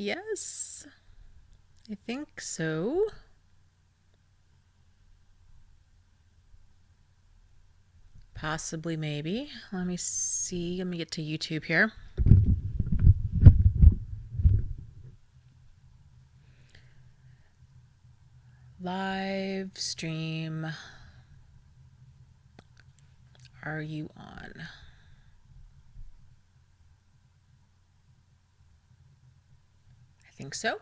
Yes, I think so. Possibly, maybe. Let me see. Let me get to YouTube here. Live stream. Are you on? I think so.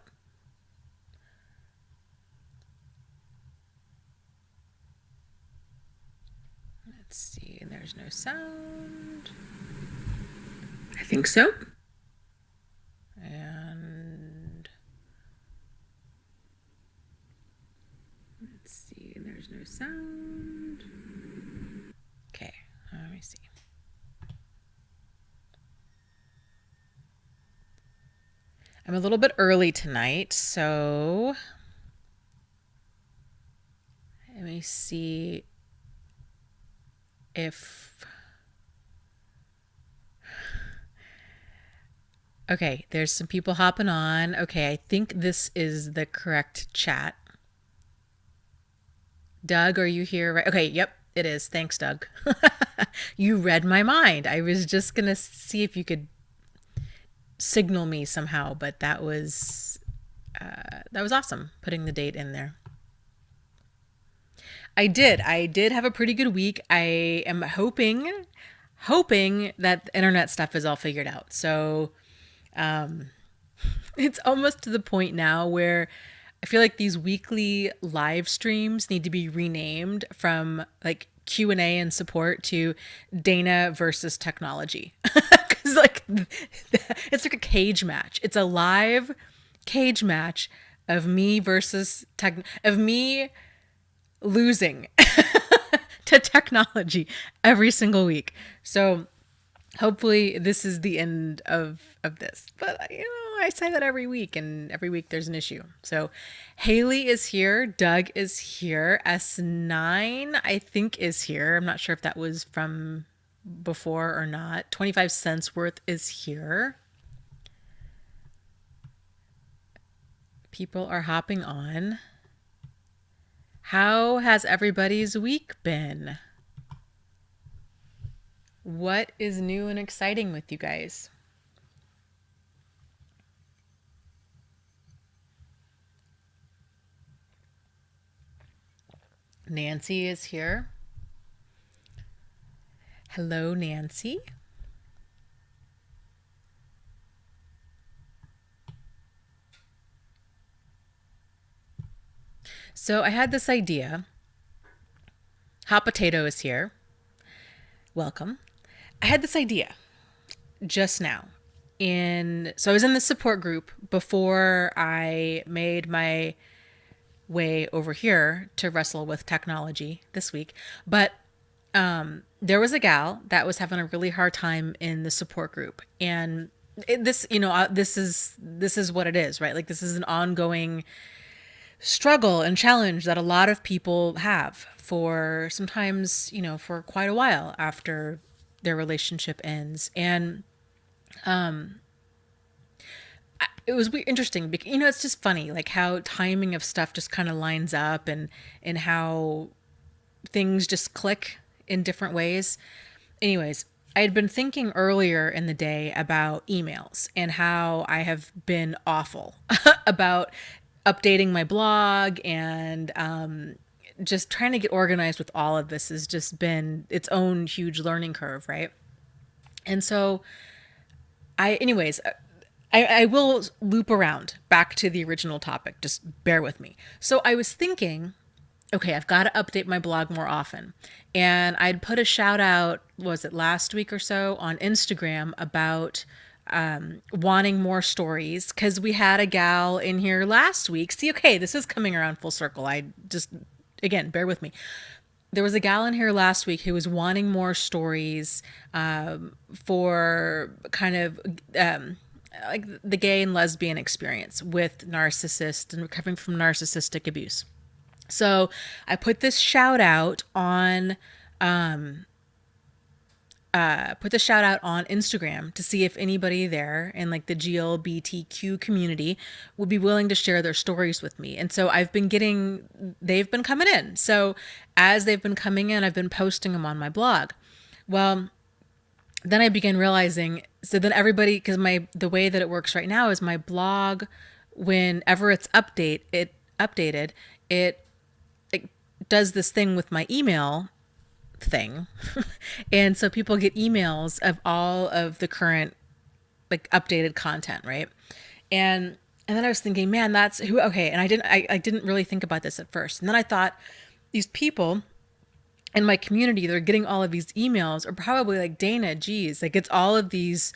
Let's see. And there's no sound. I think so. And let's see. And there's no sound. Okay. Let me see. I'm a little bit early tonight, so let me see if... Okay, there's some people hopping on. Okay, I think this is the correct chat. Doug, are you here? Right? Okay, yep, it is. Thanks, Doug. You read my mind. I was just going to see if you could signal me somehow, but that was awesome, putting the date in there. I did have a pretty good week. I am hoping that the internet stuff is all figured out. So it's almost to the point now where I feel like these weekly live streams need to be renamed from like Q&A and support to Dana versus technology. Cuz like it's like a cage match. It's a live cage match of me versus of me losing to technology every single week. So hopefully this is the end of this. But I say that every week, and every week there's an issue. So Haley is here, Doug is here, S9 I think is here. I'm not sure if that was from before or not. 25 cents worth is here. People are hopping on. How has everybody's week been? What is new and exciting with you guys? Nancy is here. Hello, Nancy. So I had this idea. Hot Potato is here. Welcome. I had this idea just now. So I was in the support group before I made my way over here to wrestle with technology this week. But there was a gal that was having a really hard time in the support group. And this is what it is, right? Like this is an ongoing struggle and challenge that a lot of people have for sometimes, for quite a while after their relationship ends. And it was interesting because, it's just funny, like how timing of stuff just kind of lines up and how things just click in different ways. Anyways, I had been thinking earlier in the day about emails and how I have been awful about updating my blog and just trying to get organized with all of this has just been its own huge learning curve, right? And so I will loop around back to the original topic. Just bear with me. So I was thinking, okay, I've got to update my blog more often. And I'd put a shout out, was it last week or so, on Instagram about wanting more stories, because we had a gal in here last week. See, okay, this is coming around full circle. I just, again, bear with me. There was a gal in here last week who was wanting more stories for kind of like the gay and lesbian experience with narcissists and recovering from narcissistic abuse. So I put this shout out on put the shout out on Instagram to see if anybody there in like the GLBTQ community would be willing to share their stories with me. And so they've been coming in. So as they've been coming in, I've been posting them on my blog. Well, then I began realizing, so then everybody, because the way that it works right now is my blog, whenever it's updated, it does this thing with my email thing. And so people get emails of all of the current like updated content, right? And then I was thinking, man, that's who, okay. And I didn't really think about this at first. And then I thought these people in my community, they're getting all of these emails are probably like, Dana, geez, like it's all of these,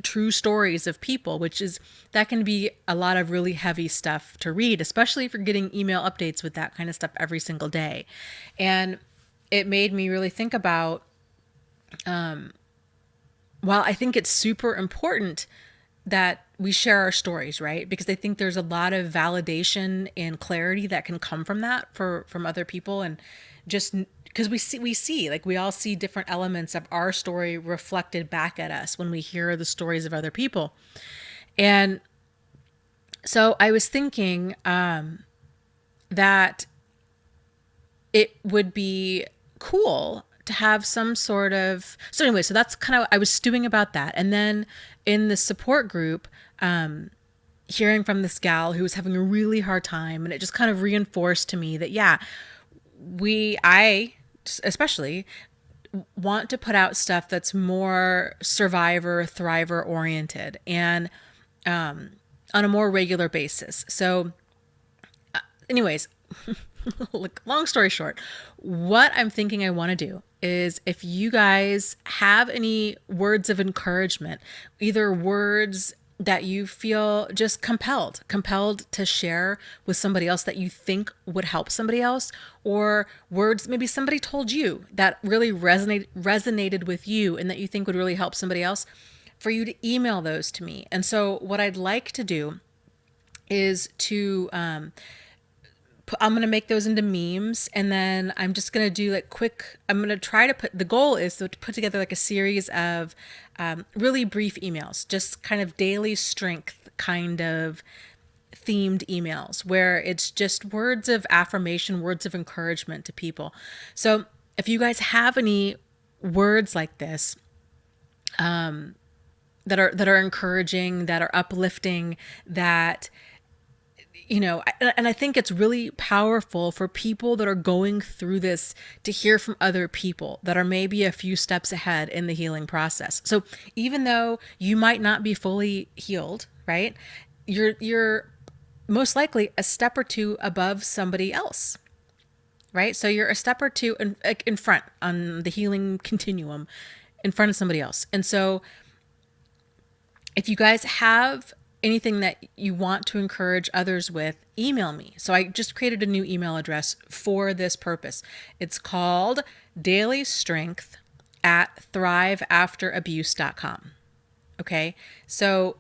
true stories of people, that can be a lot of really heavy stuff to read, especially if you're getting email updates with that kind of stuff every single day. And it made me really think about, while I think it's super important that we share our stories, right? Because I think there's a lot of validation and clarity that can come from that from other people. And just because we see like we all see different elements of our story reflected back at us when we hear the stories of other people. And so I was thinking that it would be cool to have some sort of, so anyway, so that's kind of, I was stewing about that. And then in the support group, hearing from this gal who was having a really hard time, and it just kind of reinforced to me that, yeah, I especially want to put out stuff that's more survivor, thriver oriented and, on a more regular basis. So anyways, look, long story short, what I'm thinking I want to do is if you guys have any words of encouragement, either words that you feel just compelled to share with somebody else that you think would help somebody else, or words maybe somebody told you that really resonated with you and that you think would really help somebody else, for you to email those to me. And so what I'd like to do is to I'm going to make those into memes, and then I'm just going to do like I'm going to try to the goal is to put together like a series of really brief emails, just kind of daily strength kind of themed emails where it's just words of affirmation, words of encouragement to people. So if you guys have any words like this, that are encouraging, that are uplifting, that, and I think it's really powerful for people that are going through this to hear from other people that are maybe a few steps ahead in the healing process. So even though you might not be fully healed, right? You're most likely a step or two above somebody else, right? So you're a step or two in front on the healing continuum in front of somebody else. And so if you guys have anything that you want to encourage others with, email me. So I just created a new email address for this purpose. It's called dailystrength@thriveafterabuse.com. Okay. So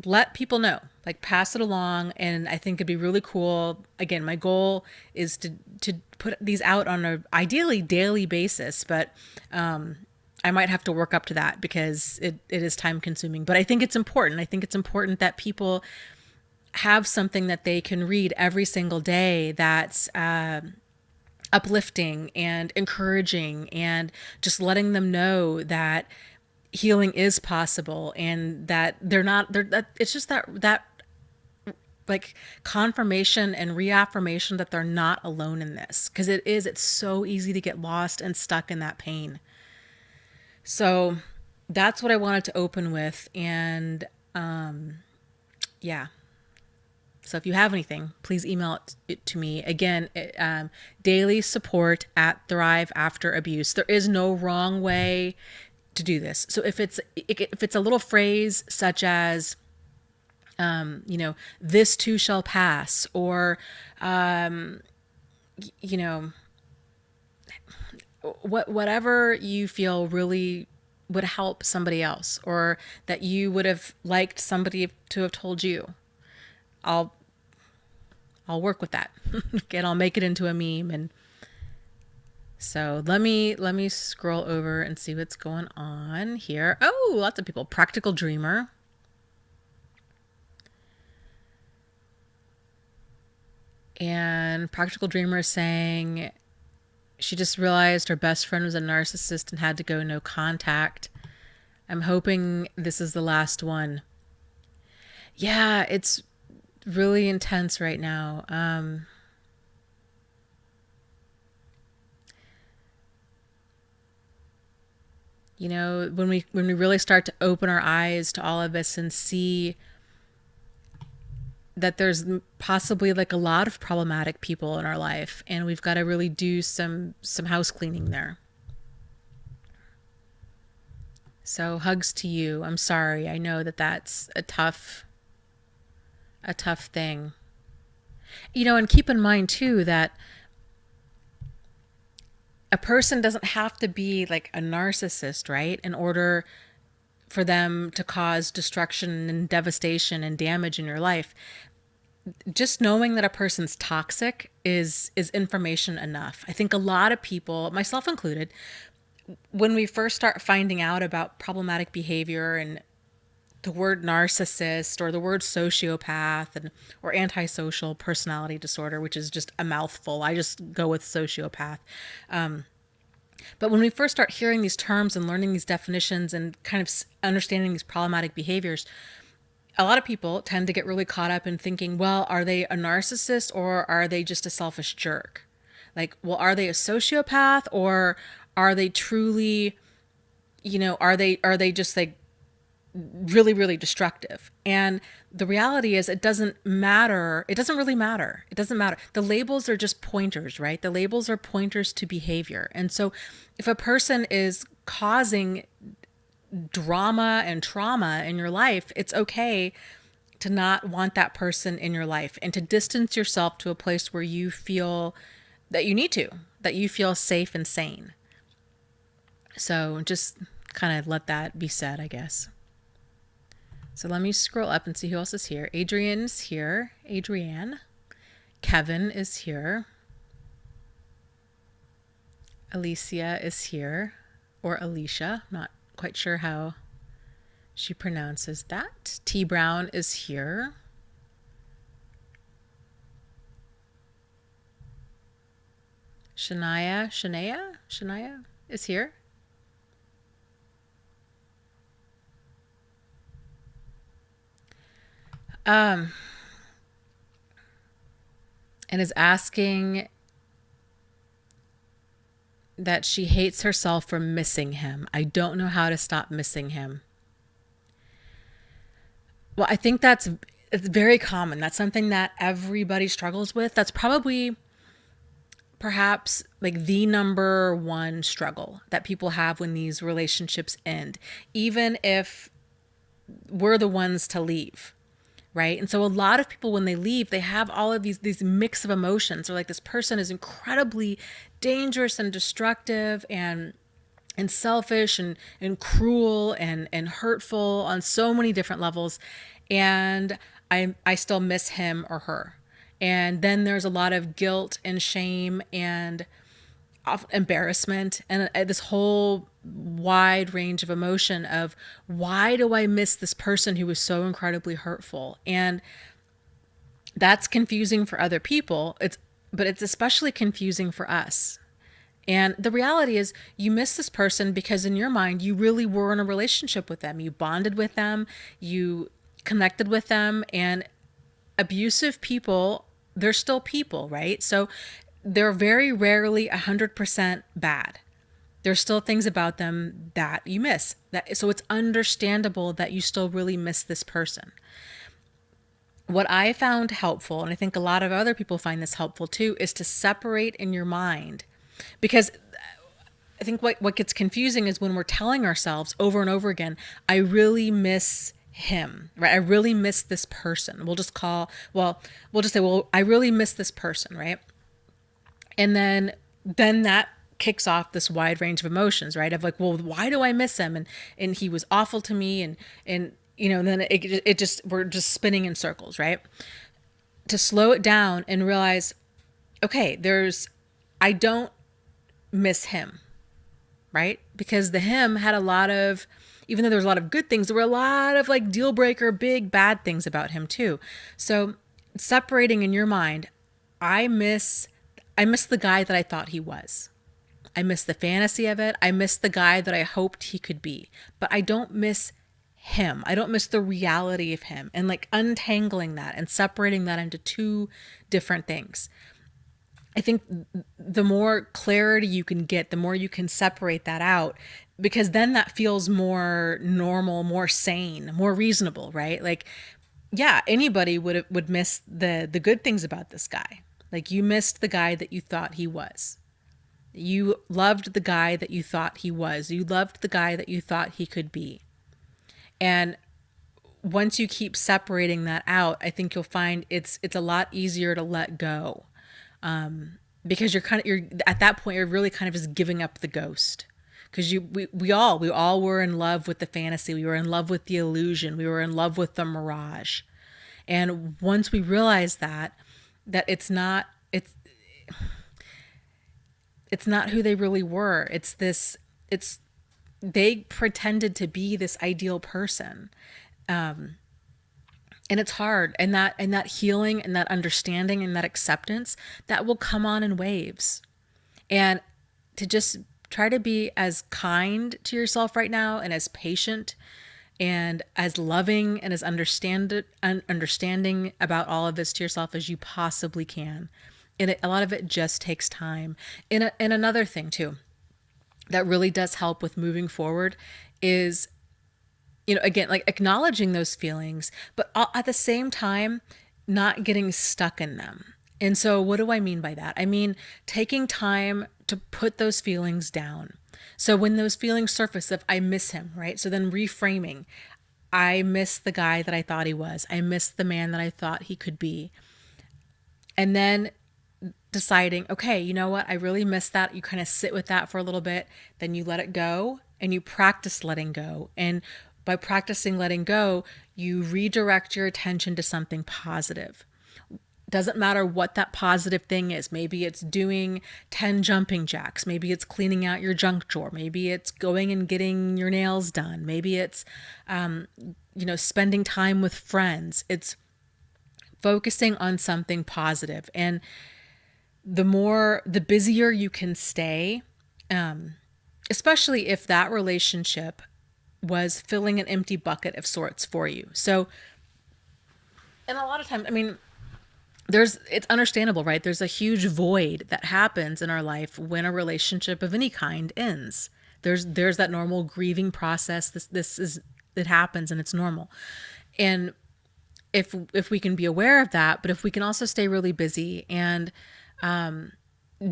let people know, like pass it along. And I think it'd be really cool. Again, my goal is to put these out on a ideally daily basis, but, I might have to work up to that because it is time consuming, but I think it's important. I think it's important that people have something that they can read every single day that's uplifting and encouraging, and just letting them know that healing is possible, and that it's just that like confirmation and reaffirmation that they're not alone in this, because it's so easy to get lost and stuck in that pain. So that's what I wanted to open with. And yeah. So if you have anything, please email it to me. Again, daily support at Thrive After Abuse. There is no wrong way to do this. So if it's a little phrase such as, this too shall pass, or, whatever you feel really would help somebody else, or that you would have liked somebody to have told you, I'll work with that. And I'll make it into a meme, and So let me scroll over and see what's going on here. Oh, lots of people. Practical dreamer. And practical dreamer is saying she just realized her best friend was a narcissist and had to go no contact. I'm hoping this is the last one. Yeah, it's really intense right now. When we really start to open our eyes to all of this and see that there's possibly like a lot of problematic people in our life, and we've got to really do some house cleaning there. So hugs to you. I'm sorry. I know that that's a tough thing. And keep in mind too that a person doesn't have to be like a narcissist, right? In order for them to cause destruction and devastation and damage in your life. Just knowing that a person's toxic is information enough. I think a lot of people, myself included, when we first start finding out about problematic behavior and the word narcissist or the word sociopath or antisocial personality disorder, which is just a mouthful. I just go with sociopath. But when we first start hearing these terms and learning these definitions and kind of understanding these problematic behaviors, a lot of people tend to get really caught up in thinking, well, are they a narcissist or are they just a selfish jerk? Like, well, are they a sociopath or are they truly, are they just like really, really destructive? And the reality is it doesn't matter. It doesn't really matter. It doesn't matter. The labels are just pointers, right? The labels are pointers to behavior. And so if a person is causing drama and trauma in your life, it's okay to not want that person in your life and to distance yourself to a place where you feel that you feel safe and sane. So just kind of let that be said, I guess. So let me scroll up and see who else is here. Adrian's here. Adrienne. Kevin is here. Alicia is here. Or Alicia. Not quite sure how she pronounces that. T Brown is here. Shania is here. And is asking that she hates herself for missing him. I don't know how to stop missing him. Well, I think it's very common. That's something that everybody struggles with. That's probably perhaps like the number one struggle that people have when these relationships end, even if we're the ones to leave. Right. And so a lot of people, when they leave, they have all of these mix of emotions. They're like, this person is incredibly dangerous and destructive and selfish and cruel and hurtful on so many different levels. And I still miss him or her. And then there's a lot of guilt and shame and embarrassment and this whole wide range of emotion of, why do I miss this person who was so incredibly hurtful? And that's confusing for other people. But it's especially confusing for us. And the reality is, you miss this person because in your mind, you really were in a relationship with them. You bonded with them, you connected with them, and abusive people, they're still people, right? So they're very rarely 100% bad. There's still things about them that you miss. So it's understandable that you still really miss this person. What I found helpful, and I think a lot of other people find this helpful too, is to separate in your mind. Because I think what gets confusing is when we're telling ourselves over and over again, I really miss him, right? I really miss this person. We'll just say, I really miss this person, right? And then that kicks off this wide range of emotions, right? Of like, well, why do I miss him? And he was awful to me. And then we're just spinning in circles, right? To slow it down and realize, okay, I don't miss him, right? Because the him had a lot of, even though there was a lot of good things, there were a lot of like deal breaker, big bad things about him too. So separating in your mind, I miss, I miss the guy that I thought he was. I miss the fantasy of it. I miss the guy that I hoped he could be, but I don't miss him. I don't miss the reality of him, and like untangling that and separating that into two different things. I think the more clarity you can get, the more you can separate that out, because then that feels more normal, more sane, more reasonable, right? Like, yeah, anybody would miss the good things about this guy. Like you missed the guy that you thought he was. You loved the guy that you thought he was. You loved the guy that you thought he could be. And once you keep separating that out, I think you'll find it's a lot easier to let go, because you're at that point you're really kind of just giving up the ghost, because we all were in love with the fantasy, we were in love with the illusion, we were in love with the mirage. And once we realize that it's not who they really were. It's they pretended to be this ideal person. And it's hard, and that healing and that understanding and that acceptance, that will come on in waves. And to just try to be as kind to yourself right now, and as patient and as loving and as understanding about all of this to yourself as you possibly can. And a lot of it just takes time. And another thing too that really does help with moving forward is, again, like acknowledging those feelings, but at the same time, not getting stuck in them. And so, what do I mean by that? I mean, taking time to put those feelings down. So, when those feelings surface, if I miss him, right? So, then reframing, I miss the guy that I thought he was, I miss the man that I thought he could be. And then deciding, okay, you know what? I really miss that. You kind of sit with that for a little bit, then you let it go and you practice letting go. And by practicing letting go, you redirect your attention to something positive. Doesn't matter what that positive thing is. Maybe it's doing 10 jumping jacks. Maybe it's cleaning out your junk drawer. Maybe it's going and getting your nails done. Maybe it's, spending time with friends. It's focusing on something positive. And the busier you can stay, especially if that relationship was filling an empty bucket of sorts for you. So, and a lot of times, I mean, it's understandable, right? There's a huge void that happens in our life when a relationship of any kind ends. There's that normal grieving process. It happens, and it's normal. And if we can be aware of that, but if we can also stay really busy and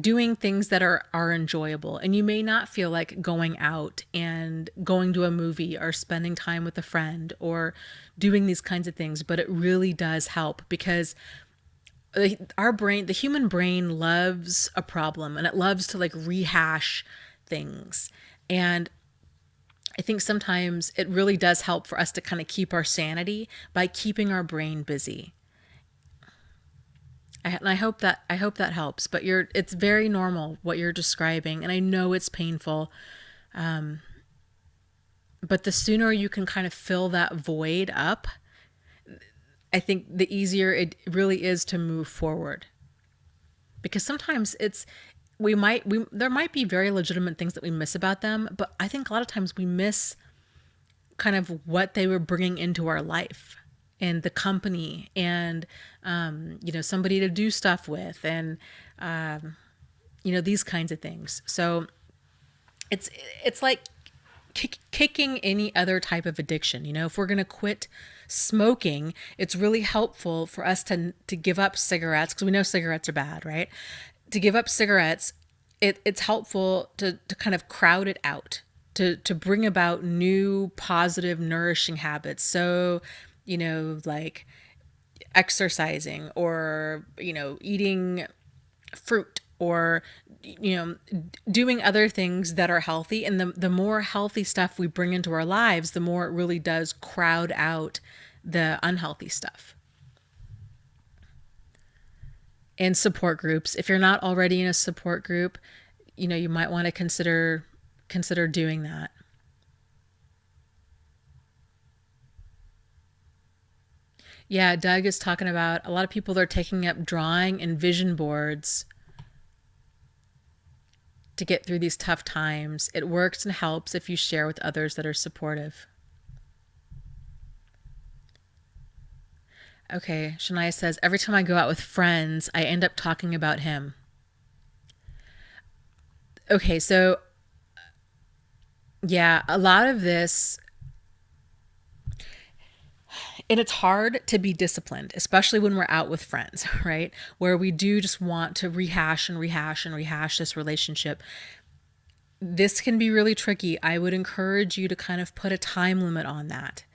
doing things that are enjoyable, and you may not feel like going out and going to a movie or spending time with a friend or doing these kinds of things, but it really does help, because the human brain loves a problem, and it loves to like rehash things. And I think sometimes it really does help for us to kind of keep our sanity by keeping our brain busy. And I hope that helps. But it's very normal what you're describing, and I know it's painful. But the sooner you can kind of fill that void up, I think the easier it really is to move forward. Because sometimes there might be very legitimate things that we miss about them, but I think a lot of times we miss kind of what they were bringing into our life, and the company, and somebody to do stuff with, and these kinds of things. So it's like kicking any other type of addiction. If we're going to quit smoking, it's really helpful for us to give up cigarettes, because we know cigarettes are bad, right? To give up cigarettes, it's helpful to kind of crowd it out, to bring about new, positive, nourishing habits. So, like exercising, or, eating fruit, or, doing other things that are healthy. And the more healthy stuff we bring into our lives, the more it really does crowd out the unhealthy stuff. And support groups. If you're not already in a support group, you might want to consider doing that. Yeah, Doug is talking about a lot of people are taking up drawing and vision boards to get through these tough times. It works and helps if you share with others that are supportive. Okay, Shania says, every time I go out with friends, I end up talking about him. Okay, so yeah, a lot of this, and it's hard to be disciplined, especially when we're out with friends, right? Where we do just want to rehash and rehash and rehash this relationship. This can be really tricky. I would encourage you to kind of put a time limit on that,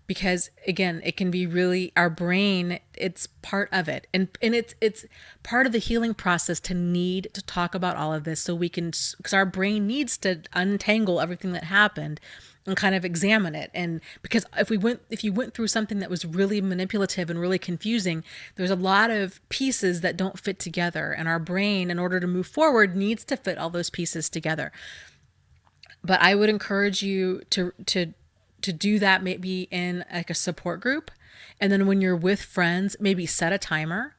because again, it can be really, our brain, it's part of it, and it's part of the healing process to need to talk about all of this, so we can, because our brain needs to untangle everything that happened and kind of examine it. And because if you went through something that was really manipulative and really confusing, there's a lot of pieces that don't fit together, and our brain, in order to move forward, needs to fit all those pieces together. But I would encourage you to do that, maybe in like a support group. And then when you're with friends, maybe set a timer,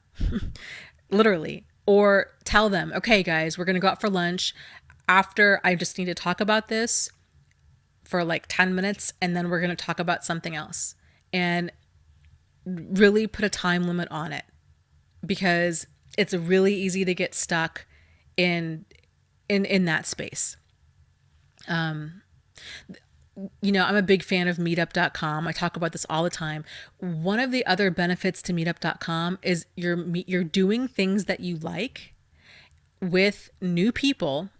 literally, or tell them, okay, guys, we're going to go out for lunch. After, I just need to talk about this for like 10 minutes, and then we're going to talk about something else. And really put a time limit on it, because it's really easy to get stuck in that space. I'm a big fan of meetup.com. I talk about this all the time. One of the other benefits to meetup.com is you're doing things that you like with new people.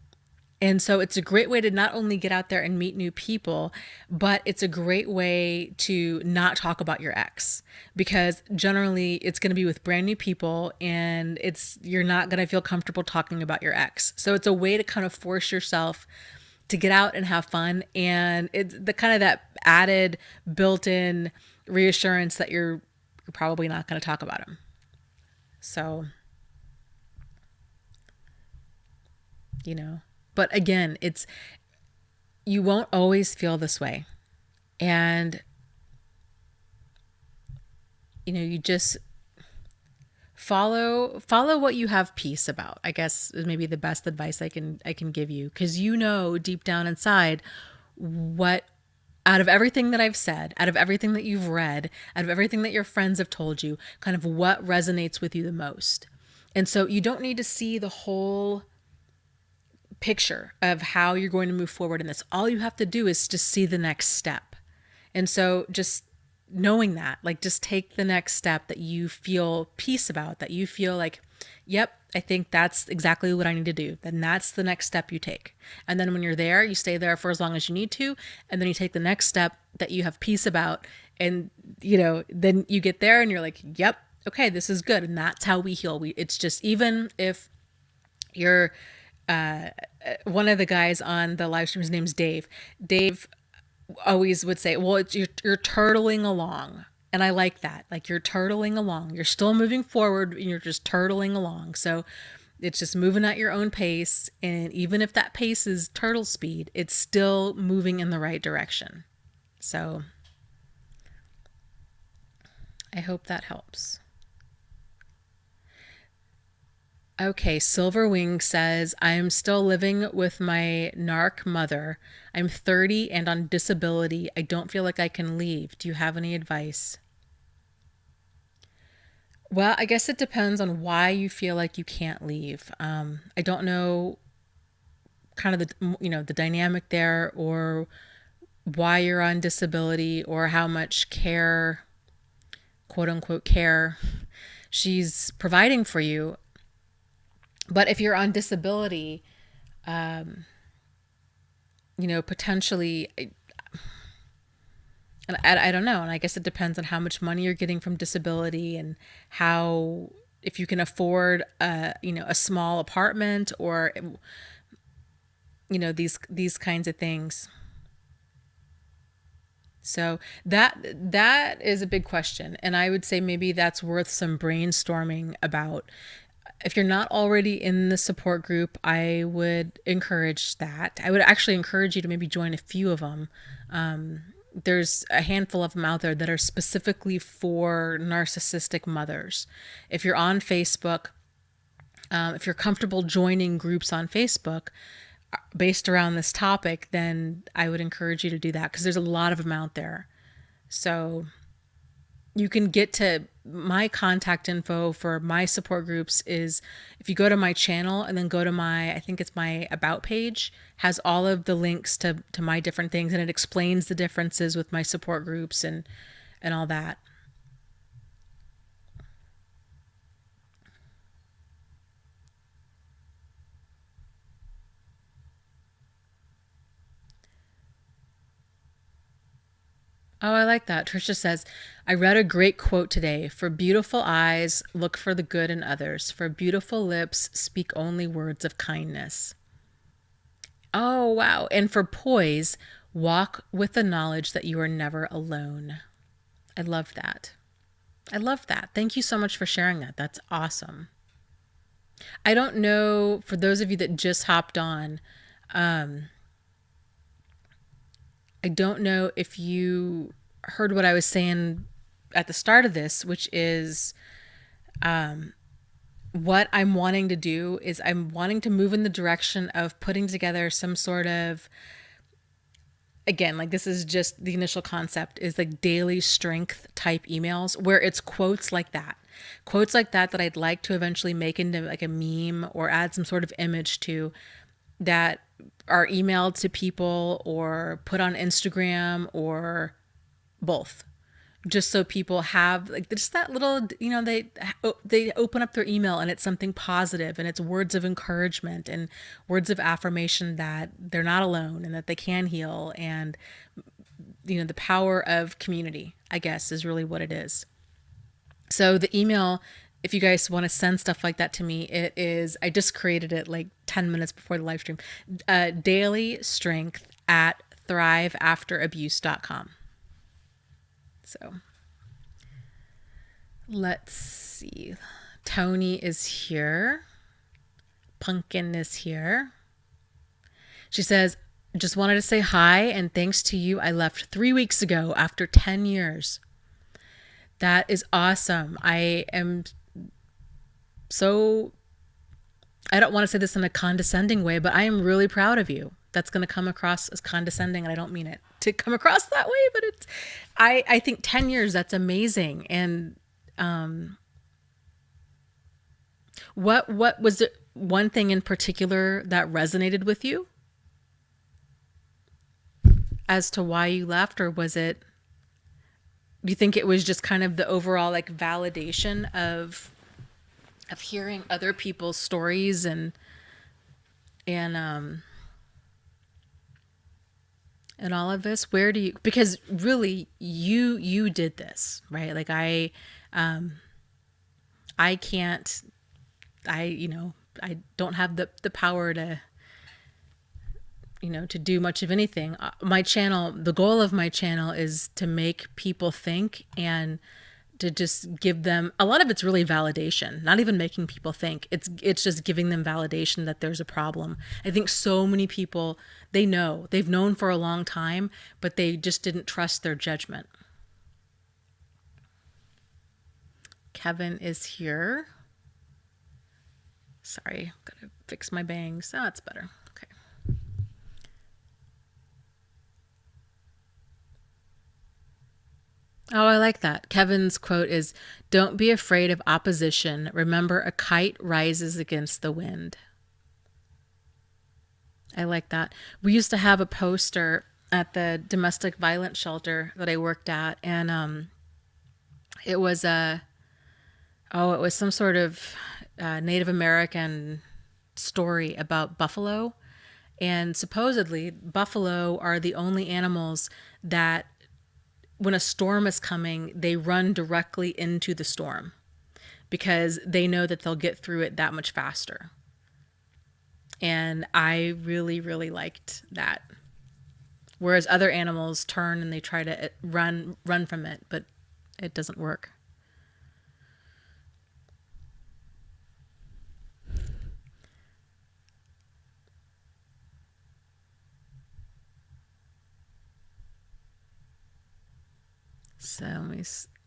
And so it's a great way to not only get out there and meet new people, but it's a great way to not talk about your ex, because generally it's going to be with brand new people, and you're not going to feel comfortable talking about your ex. So it's a way to kind of force yourself to get out and have fun. And it's the kind of that added built-in reassurance that you're probably not going to talk about him. So, but again, you won't always feel this way. And, you just follow what you have peace about, I guess, is maybe the best advice I can give you. Because deep down inside, what, out of everything that I've said, out of everything that you've read, out of everything that your friends have told you, kind of what resonates with you the most. And so you don't need to see the whole picture of how you're going to move forward in this. All you have to do is just see the next step. And so just knowing that, like, just take the next step that you feel peace about, that you feel like, yep, I think that's exactly what I need to do. Then that's the next step you take. And then when you're there, you stay there for as long as you need to. And then you take the next step that you have peace about. And, then you get there and you're like, yep, okay, this is good. And that's how we heal. It's just, even if you're, one of the guys on the live stream, his name's Dave. Dave always would say, well, you're turtling along. And I like that. Like, you're turtling along. You're still moving forward, and you're just turtling along. So it's just moving at your own pace. And even if that pace is turtle speed, it's still moving in the right direction. So I hope that helps. Okay, Silverwing says, I am still living with my narc mother. I'm 30 and on disability. I don't feel like I can leave. Do you have any advice? Well, I guess it depends on why you feel like you can't leave. I don't know kind of the dynamic there, or why you're on disability, or how much care, quote unquote care, she's providing for you. But if you're on disability, potentially, and I don't know. And I guess it depends on how much money you're getting from disability, and if you can afford a small apartment, or, these kinds of things. So that is a big question. And I would say maybe that's worth some brainstorming about. If you're not already in the support group, I would encourage that. I would actually encourage you to maybe join a few of them. There's a handful of them out there that are specifically for narcissistic mothers. If you're on Facebook, if you're comfortable joining groups on Facebook based around this topic, then I would encourage you to do that because there's a lot of them out there. So you can get to my contact info for my support groups is if you go to my channel and then go to my, I think it's my about page, has all of the links to my different things, and it explains the differences with my support groups and all that. Oh, I like that. Trisha says, I read a great quote today. For beautiful eyes, look for the good in others. For beautiful lips, speak only words of kindness. Oh, wow. And for poise, walk with the knowledge that you are never alone. I love that. I love that. Thank you so much for sharing that. That's awesome. I don't know, for those of you that just hopped on, I don't know if you heard what I was saying at the start of this, which is what I'm wanting to do is I'm wanting to move in the direction of putting together some sort of, again, like this is just the initial concept, is like daily strength type emails where it's quotes like that. Quotes like that I'd like to eventually make into like a meme or add some sort of image to, that are emailed to people or put on Instagram or both, just so people have like just that little, they open up their email and it's something positive and it's words of encouragement and words of affirmation that they're not alone and that they can heal, and the power of community, I guess, is really what it is. So the email, if you guys want to send stuff like that to me, it is, I just created it like 10 minutes before the live stream, dailystrength@thriveafterabuse.com. So let's see. Tony is here. Pumpkin is here. She says, just wanted to say hi and thanks to you. I left 3 weeks ago after 10 years. That is awesome. I am so, I don't want to say this in a condescending way, but I am really proud of you. That's going to come across as condescending, and I don't mean it to come across that way, but it's, I think 10 years, that's amazing. And what was it, one thing in particular that resonated with you as to why you left? Or was it, do you think it was just kind of the overall like validation of hearing other people's stories and all of this? Where do you, because really you did this, right? Like I can't, I don't have the power to, to do much of anything. My channel, the goal of my channel is to make people think and to just give them, a lot of it's really validation, not even making people think. It's just giving them validation that there's a problem. I think so many people, they've known for a long time, but they just didn't trust their judgment. Kevin is here. Sorry, gotta fix my bangs. Oh, that's better. Okay. Oh, I like that. Kevin's quote is, "Don't be afraid of opposition. Remember, a kite rises against the wind." I like that. We used to have a poster at the domestic violence shelter that I worked at, and it was it was some sort of Native American story about buffalo, and supposedly buffalo are the only animals that, when a storm is coming, they run directly into the storm because they know that they'll get through it that much faster. And I really, really liked that. Whereas other animals turn and they try to run from it, but it doesn't work.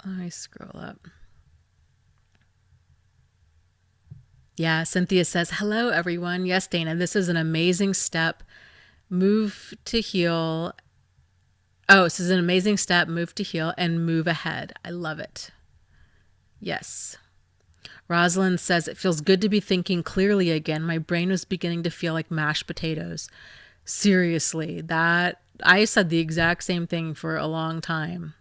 let me scroll up. Yeah, Cynthia says, hello, everyone. Yes, Dana, this is an amazing step. Move to heal. Oh, this is an amazing step. Move to heal and move ahead. I love it. Yes. Rosalind says, it feels good to be thinking clearly again. My brain was beginning to feel like mashed potatoes. Seriously, that I said the exact same thing for a long time.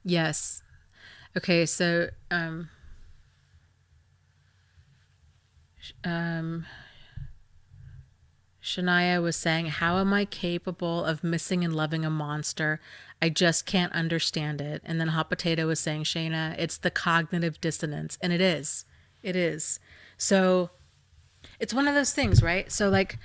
Yes. Okay, so Shania was saying, how am I capable of missing and loving a monster? I just can't understand it. And then Hot Potato was saying, Shayna, it's the cognitive dissonance. And it is. It is. So it's one of those things, right? So like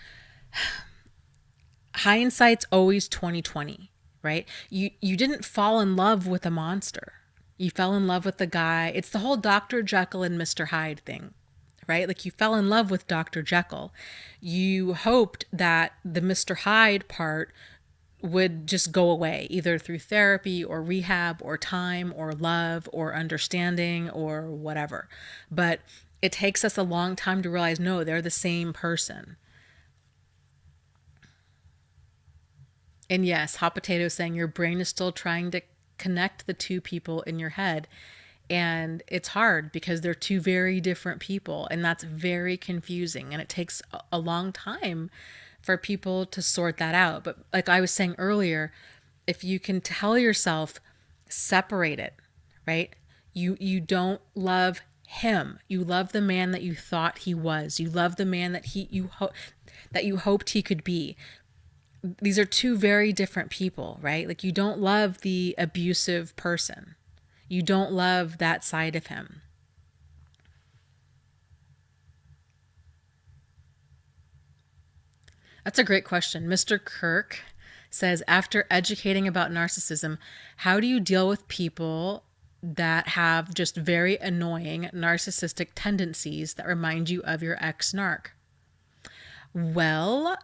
hindsight's always 2020, right? You didn't fall in love with a monster. You fell in love with the guy. It's the whole Dr. Jekyll and Mr. Hyde thing, right? Like you fell in love with Dr. Jekyll. You hoped that the Mr. Hyde part would just go away, either through therapy or rehab or time or love or understanding or whatever. But it takes us a long time to realize, no, they're the same person. And yes, Hot Potato is saying your brain is still trying to connect the two people in your head. And it's hard because they're two very different people. And that's very confusing. And it takes a long time for people to sort that out. But like I was saying earlier, if you can tell yourself, separate it, right? You don't love him. You love the man that you thought he was. You love the man that that you hoped he could be. These are two very different people, right? Like you don't love the abusive person. You don't love that side of him. That's a great question. Mr. Kirk says, after educating about narcissism, how do you deal with people that have just very annoying narcissistic tendencies that remind you of your ex-narc? Well,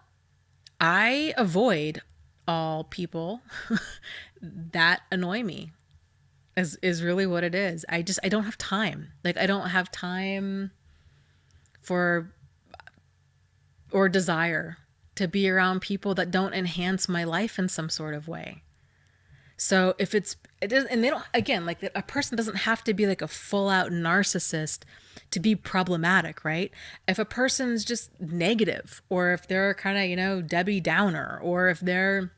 I avoid all people that annoy me. Is really what it is. I don't have time. Like I don't have time for or desire to be around people that don't enhance my life in some sort of way. So if it is, and they don't, again, like a person doesn't have to be like a full out narcissist to be problematic, right? If a person's just negative, or if they're kind of, Debbie Downer, or if they're,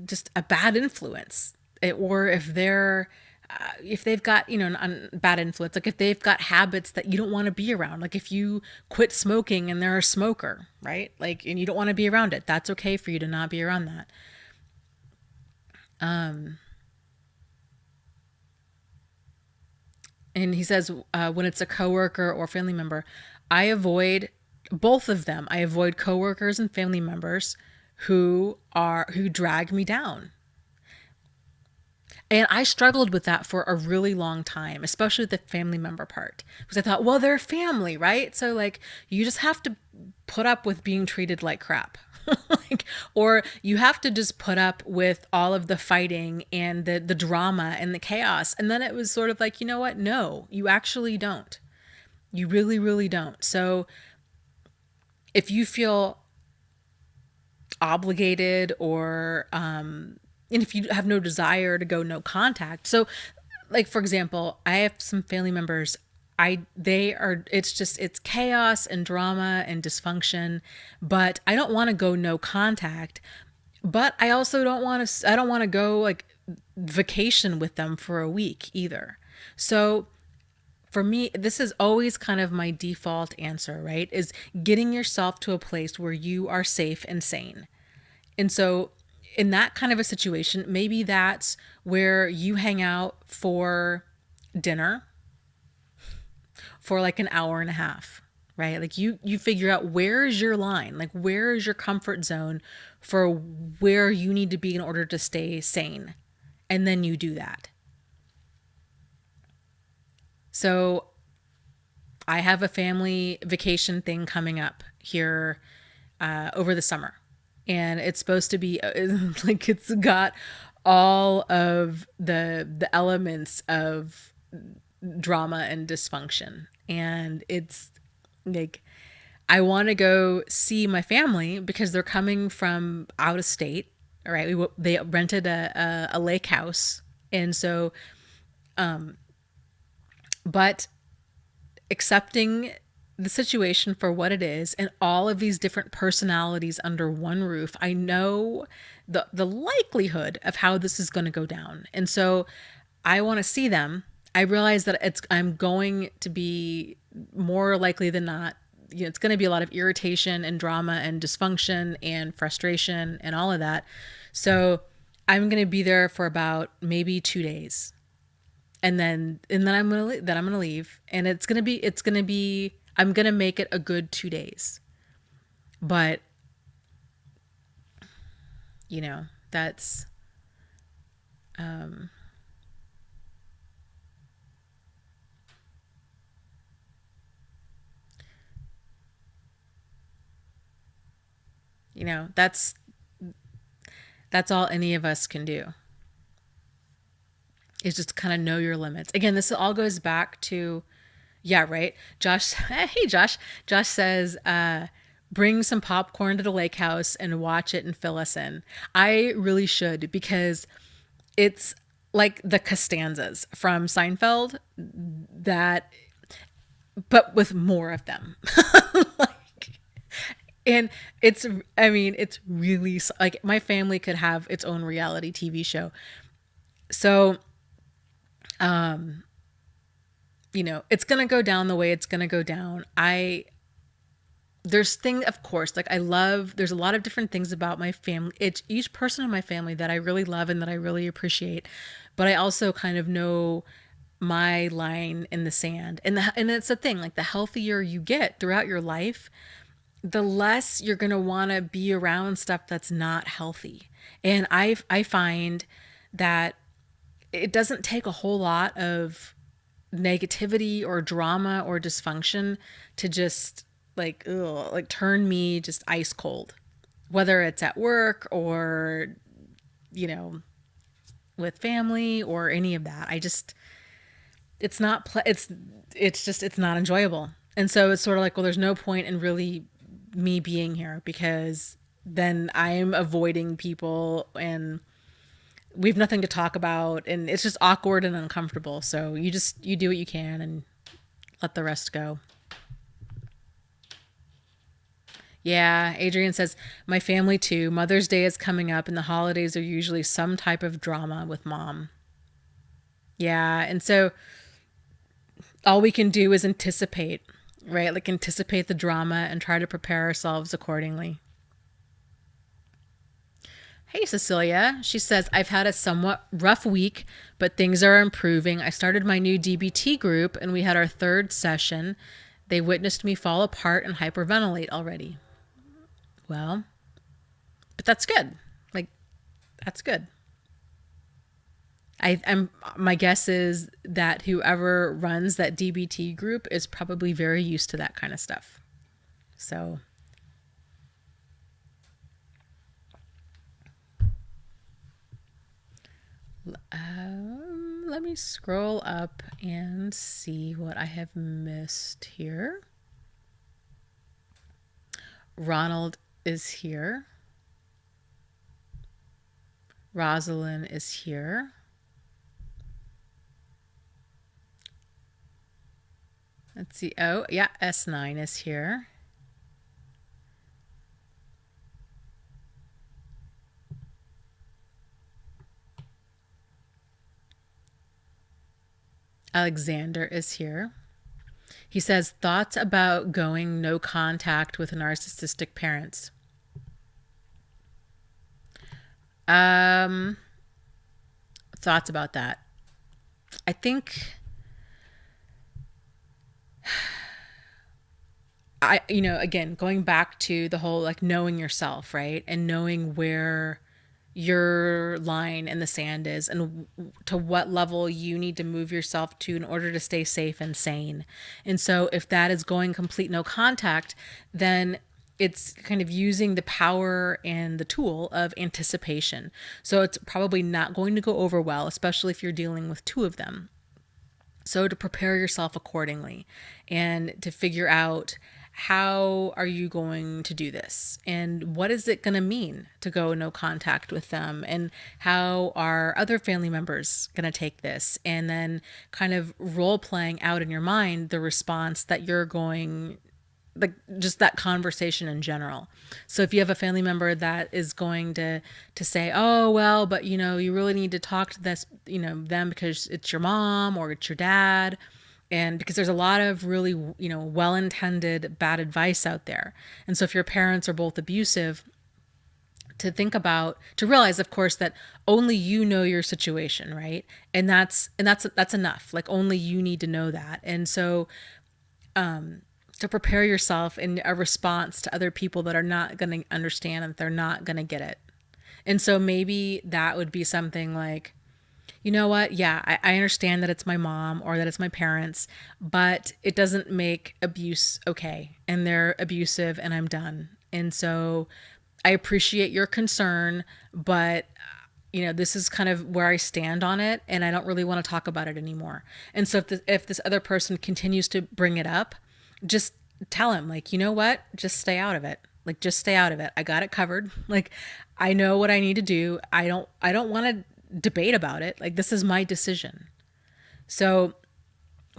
just a bad influence, or if they've got, bad influence, like if they've got habits that you don't want to be around, like if you quit smoking and they're a smoker, right? Like, and you don't want to be around it, that's okay for you to not be around that. And he says, when it's a coworker or family member, I avoid both of them. I avoid coworkers and family members who drag me down. And I struggled with that for a really long time, especially the family member part, because I thought, well, they're family, right? So like, you just have to put up with being treated like crap. Or you have to just put up with all of the fighting and the drama and the chaos. And then it was sort of like, you know what? No, you actually don't. You really, really don't. So if you feel obligated or, and if you have no desire to go no contact. So like, for example, I have some family members, it's chaos and drama and dysfunction, but I don't want to go no contact, but I also I don't want to go like vacation with them for a week either. So for me, this is always kind of my default answer, right? Is getting yourself to a place where you are safe and sane. And so in that kind of a situation, maybe that's where you hang out for dinner for like an hour and a half, right? Like you figure out where is your line, like where is your comfort zone for where you need to be in order to stay sane. And then you do that. So I have a family vacation thing coming up here over the summer. And it's supposed to be like it's got all of the elements of drama and dysfunction. And it's like I want to go see my family because they're coming from out of state. All right, they rented a lake house, and so, but accepting the situation for what it is and all of these different personalities under one roof, I know the likelihood of how this is going to go down. And so I want to see them. I realize that I'm going to be more likely than not, it's going to be a lot of irritation and drama and dysfunction and frustration and all of that. So I'm going to be there for about maybe 2 days. And then I'm going to leave, and it's going to be I'm going to make it a good 2 days. But that's that's all any of us can do, is just kind of know your limits. Again, this all goes back to, yeah, right. Josh, hey, Josh. Josh says, bring some popcorn to the lake house and watch it and fill us in. I really should, because it's like the Costanzas from Seinfeld, but with more of them. And it's really like my family could have its own reality TV show. So, it's going to go down the way it's going to go down. Of course, like there's a lot of different things about my family. It's each person in my family that I really love and that I really appreciate. But I also kind of know my line in the sand. And it's the thing, like the healthier you get throughout your life, the less you're going to want to be around stuff that's not healthy. And I find that it doesn't take a whole lot of negativity or drama or dysfunction to just turn me just ice cold, whether it's at work or, with family or any of that. It's not enjoyable. And so it's sort of like, well, there's no point in really me being here, because then I'm avoiding people and we have nothing to talk about, and it's just awkward and uncomfortable. So you do what you can and let the rest go. Yeah, Adrian says, my family too. Mother's Day is coming up and the holidays are usually some type of drama with mom. Yeah, and so all we can do is anticipate, right? Like anticipate the drama and try to prepare ourselves accordingly. Hey, Cecilia. She says, I've had a somewhat rough week, but things are improving. I started my new DBT group and we had our 3rd session. They witnessed me fall apart and hyperventilate already. Well, but that's good. Like, that's good. My guess is that whoever runs that DBT group is probably very used to that kind of stuff. So let me scroll up and see what I have missed here. Ronald is here. Rosalind is here. Let's see. Oh, yeah, S9 is here. Alexander is here. He says, thoughts about going no contact with narcissistic parents. Thoughts about that. I think again, going back to the whole like knowing yourself, right? And knowing where your line in the sand is and to what level you need to move yourself to in order to stay safe and sane. And so if that is going complete no contact, then it's kind of using the power and the tool of anticipation. So it's probably not going to go over well, especially if you're dealing with two of them. So to prepare yourself accordingly and to figure out, how are you going to do this? And what is it going to mean to go no contact with them? And how are other family members going to take this? And then kind of role playing out in your mind the response that you're going, like just that conversation in general. So if you have a family member that is going to say, oh well, but you really need to talk to this, them because it's your mom or it's your dad, and because there's a lot of really well-intended bad advice out there. And so if your parents are both abusive, to realize, of course, that only you know your situation, right? And that's enough. Like only you need to know that. And so to prepare yourself in a response to other people that are not going to understand and they're not going to get it. And so maybe that would be something like, you know what? Yeah, I understand that it's my mom or that it's my parents, but it doesn't make abuse okay. And they're abusive and I'm done. And so I appreciate your concern, but this is kind of where I stand on it and I don't really want to talk about it anymore. And so if this other person continues to bring it up, just tell him, like, you know what? Just stay out of it. Like, just stay out of it. I got it covered. Like, I know what I need to do. I don't want to debate about it. Like, this is my decision. So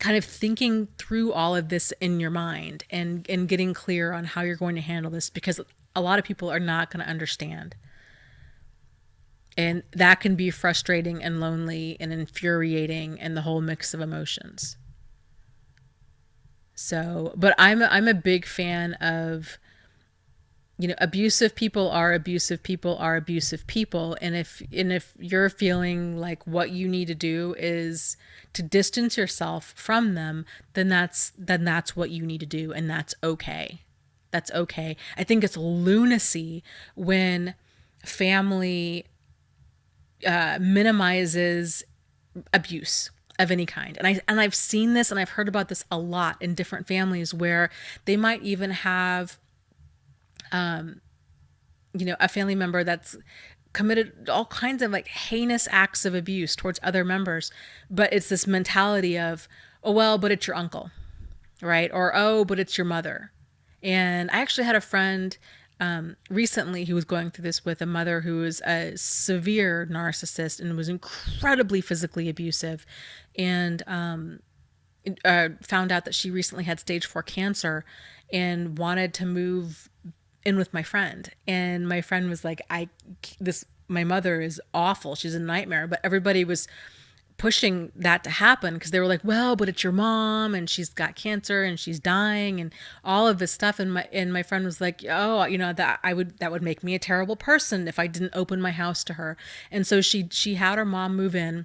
kind of thinking through all of this in your mind and getting clear on how you're going to handle this, because a lot of people are not going to understand. And that can be frustrating and lonely and infuriating and the whole mix of emotions. So, but I'm a big fan of, abusive people are abusive people are abusive people. And if you're feeling like what you need to do is to distance yourself from them, then that's what you need to do. And that's okay. That's okay. I think it's lunacy when family minimizes abuse of any kind. And I've seen this and I've heard about this a lot in different families where they might even have a family member that's committed all kinds of like heinous acts of abuse towards other members, but it's this mentality of, oh well, but it's your uncle, right? Or oh, but it's your mother. And I actually had a friend recently who was going through this with a mother who was a severe narcissist and was incredibly physically abusive, and found out that she recently had stage 4 cancer and wanted to move in with my friend. And my friend was like, my mother is awful. She's a nightmare. But everybody was pushing that to happen because they were like, well, but it's your mom and she's got cancer and she's dying and all of this stuff. And my friend was like, oh, that would make me a terrible person if I didn't open my house to her. And so she had her mom move in.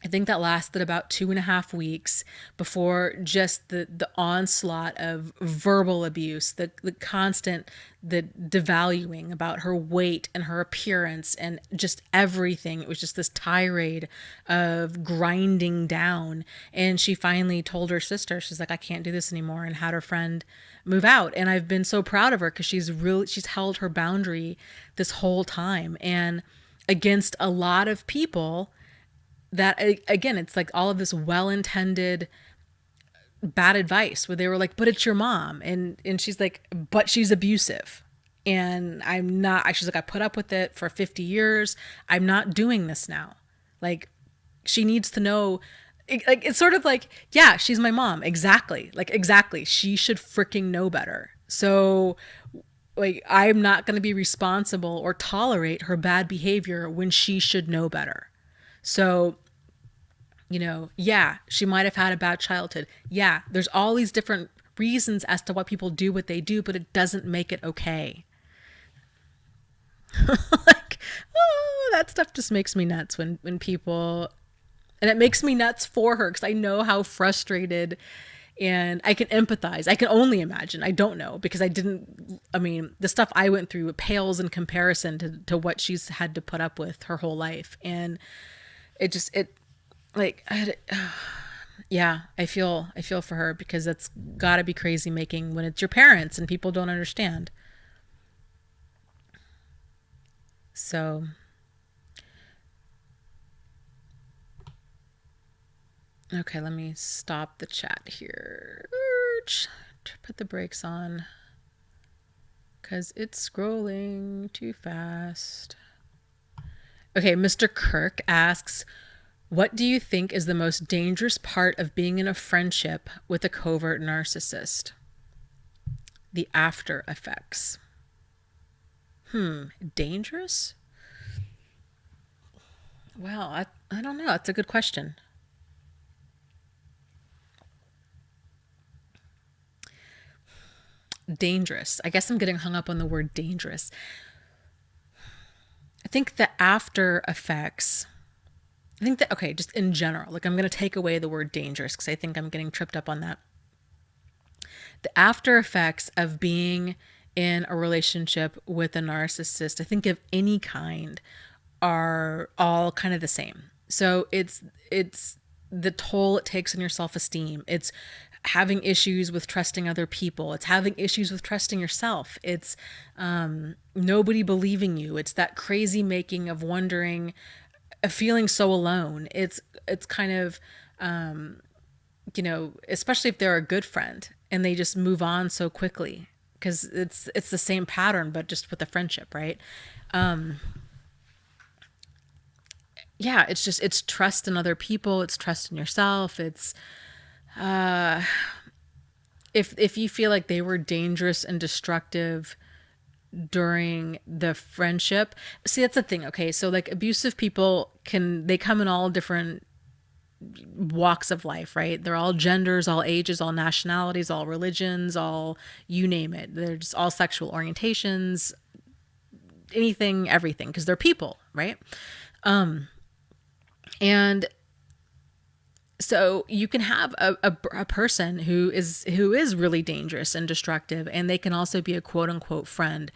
I think that lasted about 2.5 weeks before just the onslaught of verbal abuse, the constant, the devaluing about her weight and her appearance and just everything. It was just this tirade of grinding down. And she finally told her sister, she's like, I can't do this anymore, and had her friend move out. And I've been so proud of her because she's held her boundary this whole time. And against a lot of people, that again, it's like all of this well-intended bad advice where they were like, but it's your mom. And she's like, but she's abusive. And I'm not, she's like, I put up with it for 50 years. I'm not doing this now. Like, she needs to know, it's sort of like, yeah, she's my mom. Exactly. Like, exactly. She should freaking know better. So like, I'm not going to be responsible or tolerate her bad behavior when she should know better. So, yeah, she might have had a bad childhood. Yeah, there's all these different reasons as to why people do what they do, but it doesn't make it okay. Like, oh, that stuff just makes me nuts when people, and it makes me nuts for her because I know how frustrated, and I can empathize. I can only imagine. I don't know because the stuff I went through pales in comparison to what she's had to put up with her whole life. And yeah, I feel for her because it's gotta be crazy making when it's your parents and people don't understand. So, okay, let me stop the chat here. Put the brakes on because it's scrolling too fast. Okay, Mr. Kirk asks, what do you think is the most dangerous part of being in a friendship with a covert narcissist? The after effects. Dangerous? Well, I don't know. That's a good question. Dangerous. I guess I'm getting hung up on the word dangerous. I think the after effects, I think that, okay, just in general, like I'm going to take away the word dangerous because I think I'm getting tripped up on that. The after effects of being in a relationship with a narcissist, I think of any kind, are all kind of the same. So it's the toll it takes on your self-esteem. It's having issues with trusting other people. It's having issues with trusting yourself. It's nobody believing you. It's that crazy making of wondering, feeling so alone. It's kind of especially if they're a good friend and they just move on so quickly because it's the same pattern but just with a friendship, right? Yeah, it's trust in other people, it's trust in yourself. It's if you feel like they were dangerous and destructive during the friendship. See, that's the thing. Okay, so like abusive people they come in all different walks of life, right? They're all genders, all ages, all nationalities, all religions, all you name it. They're just all sexual orientations, anything, everything, because they're people, right? And so you can have a person who is really dangerous and destructive, and they can also be a quote unquote friend.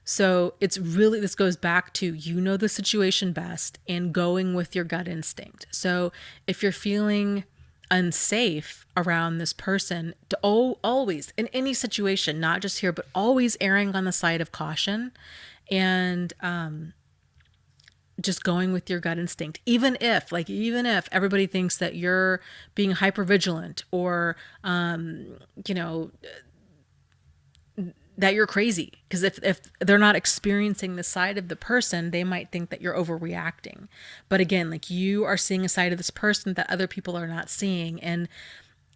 So it's really, this goes back to, the situation best and going with your gut instinct. So if you're feeling unsafe around this person, to always, in any situation, not just here, but always erring on the side of caution and just going with your gut instinct, even if everybody thinks that you're being hyper vigilant or that you're crazy. Because if they're not experiencing the side of the person, they might think that you're overreacting. But again, like, you are seeing a side of this person that other people are not seeing, and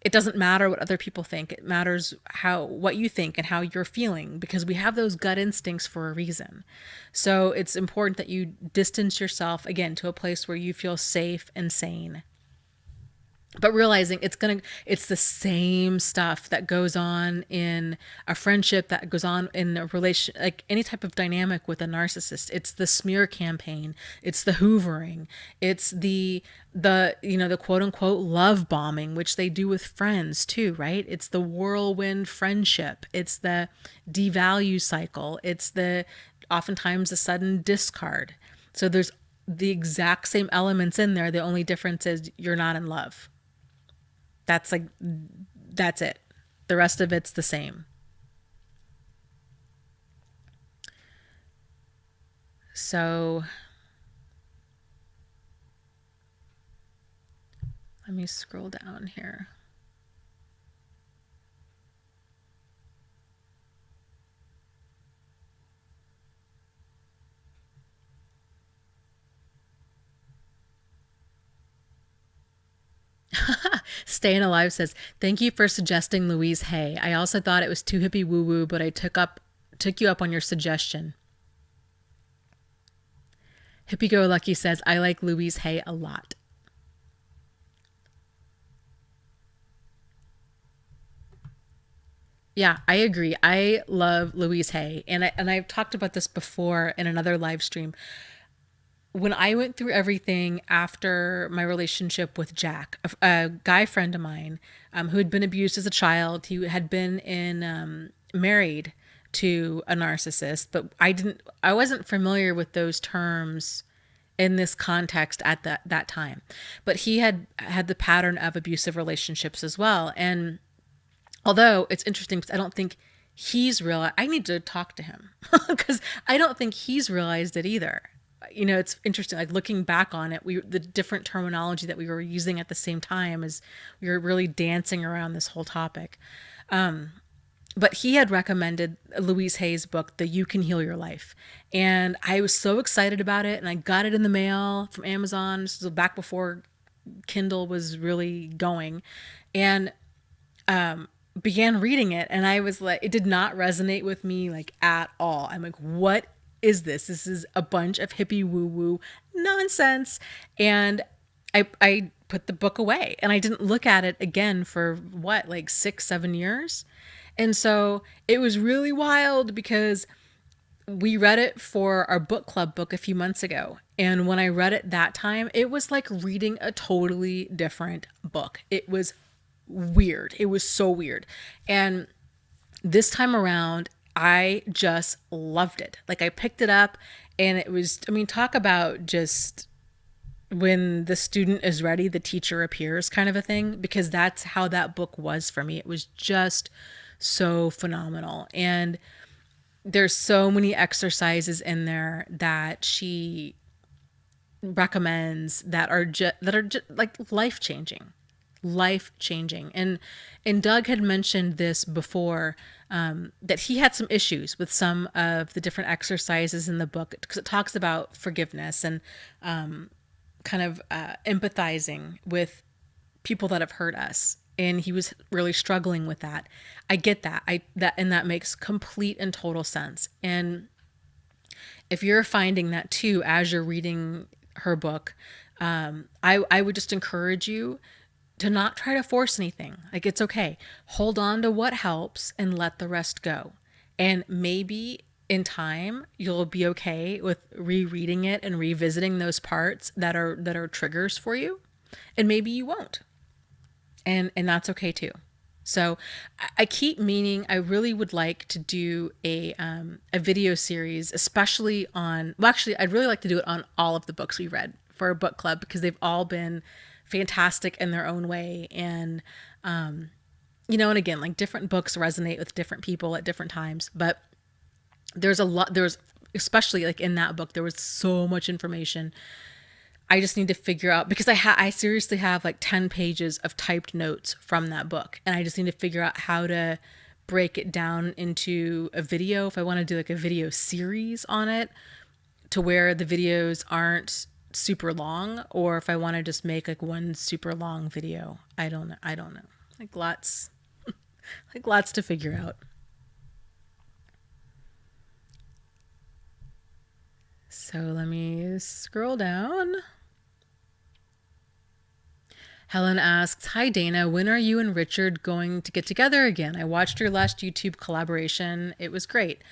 it doesn't matter what other people think. It matters what you think and how you're feeling, because we have those gut instincts for a reason. So it's important that you distance yourself, again, to a place where you feel safe and sane. But realizing it's the same stuff that goes on in a friendship, that goes on in a relation, like any type of dynamic with a narcissist. It's the smear campaign, it's the hoovering, it's the quote unquote love bombing, which they do with friends too, right? It's the whirlwind friendship, it's the devalue cycle, it's oftentimes the sudden discard. So there's the exact same elements in there. The only difference is you're not in love. That's it. The rest of it's the same. So let me scroll down here. Staying Alive says, thank you for suggesting Louise Hay. I also thought it was too hippie woo woo, but I took you up on your suggestion. Hippie Go Lucky says, I like Louise Hay a lot. Yeah, I agree. I love Louise Hay, and I've talked about this before in another live stream. When I went through everything after my relationship with Jack, a guy friend of mine, who had been abused as a child, he had been married to a narcissist, but I wasn't familiar with those terms in this context at that time. But he had the pattern of abusive relationships as well. And although it's interesting, because I don't think he's realized, I need to talk to him because I don't think he's realized it either. it's interesting, like looking back on it, the different terminology that we were using at the same time as we were really dancing around this whole topic. But he had recommended Louise Hay's book, The You Can Heal Your Life. And I was so excited about it. And I got it in the mail from Amazon. This was back before Kindle was really going. And began reading it. And I was like, it did not resonate with me like at all. I'm like, what is this? This is a bunch of hippie woo woo nonsense. And I put the book away and I didn't look at it again for what, like 6, 7 years. And so it was really wild because we read it for our book club book a few months ago. And when I read it that time, it was like reading a totally different book. It was weird. It was so weird. And this time around, I just loved it. Like I picked it up and it was, I mean, talk about just when the student is ready, the teacher appears kind of a thing, because that's how that book was for me. It was just so phenomenal. And there's so many exercises in there that she recommends that are just like life changing. And Doug had mentioned this before, that he had some issues with some of the different exercises in the book because it talks about forgiveness and kind of empathizing with people that have hurt us. And he was really struggling with that. I get that. That makes complete and total sense. And if you're finding that too as you're reading her book, I would just encourage you to not try to force anything. Like, it's okay. Hold on to what helps and let the rest go. And maybe in time you'll be okay with rereading it and revisiting those parts that are triggers for you. And maybe you won't. And that's okay too. So I keep meaning I really would like to do a video series, especially on, well, actually, I'd really like to do it on all of the books we read for a book club because they've all been fantastic in their own way. And, and again, like different books resonate with different people at different times, but there's especially like in that book, there was so much information. I just need to figure out, because I seriously have like 10 pages of typed notes from that book. And I just need to figure out how to break it down into a video. If I want to do like a video series on it to where the videos aren't super long, or if I want to just make like one super long video. I don't know. Like lots to figure out. So let me scroll down. Helen asks, "Hi Dana, when are you and Richard going to get together again? I watched your last YouTube collaboration. It was great."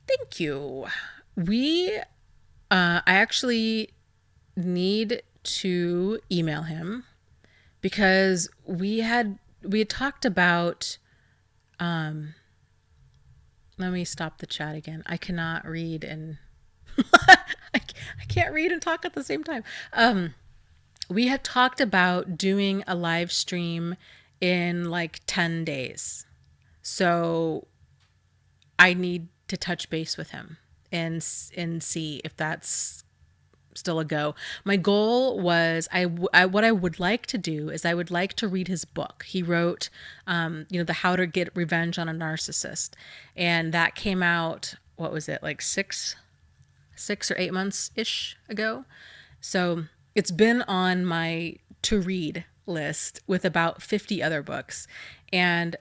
Thank you. I actually need to email him because we had talked about, let me stop the chat again. I cannot read and I can't read and talk at the same time. We had talked about doing a live stream in like 10 days. So I need to touch base with him and see if that's still a go. My goal was what I would like to do is I would like to read his book. He wrote, the How to Get Revenge on a Narcissist. And that came out, what was it? Like 6 or 8 months ish ago. So it's been on my to read list with about 50 other books. And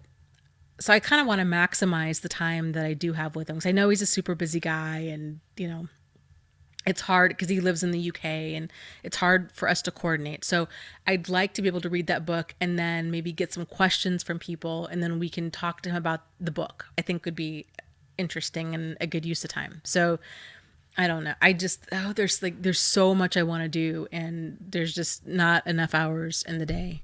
so I kind of want to maximize the time that I do have with him. Because I know he's a super busy guy and, it's hard because he lives in the UK and it's hard for us to coordinate. So I'd like to be able to read that book and then maybe get some questions from people and then we can talk to him about the book. I think would be interesting and a good use of time. So I don't know. There's so much I want to do and there's just not enough hours in the day.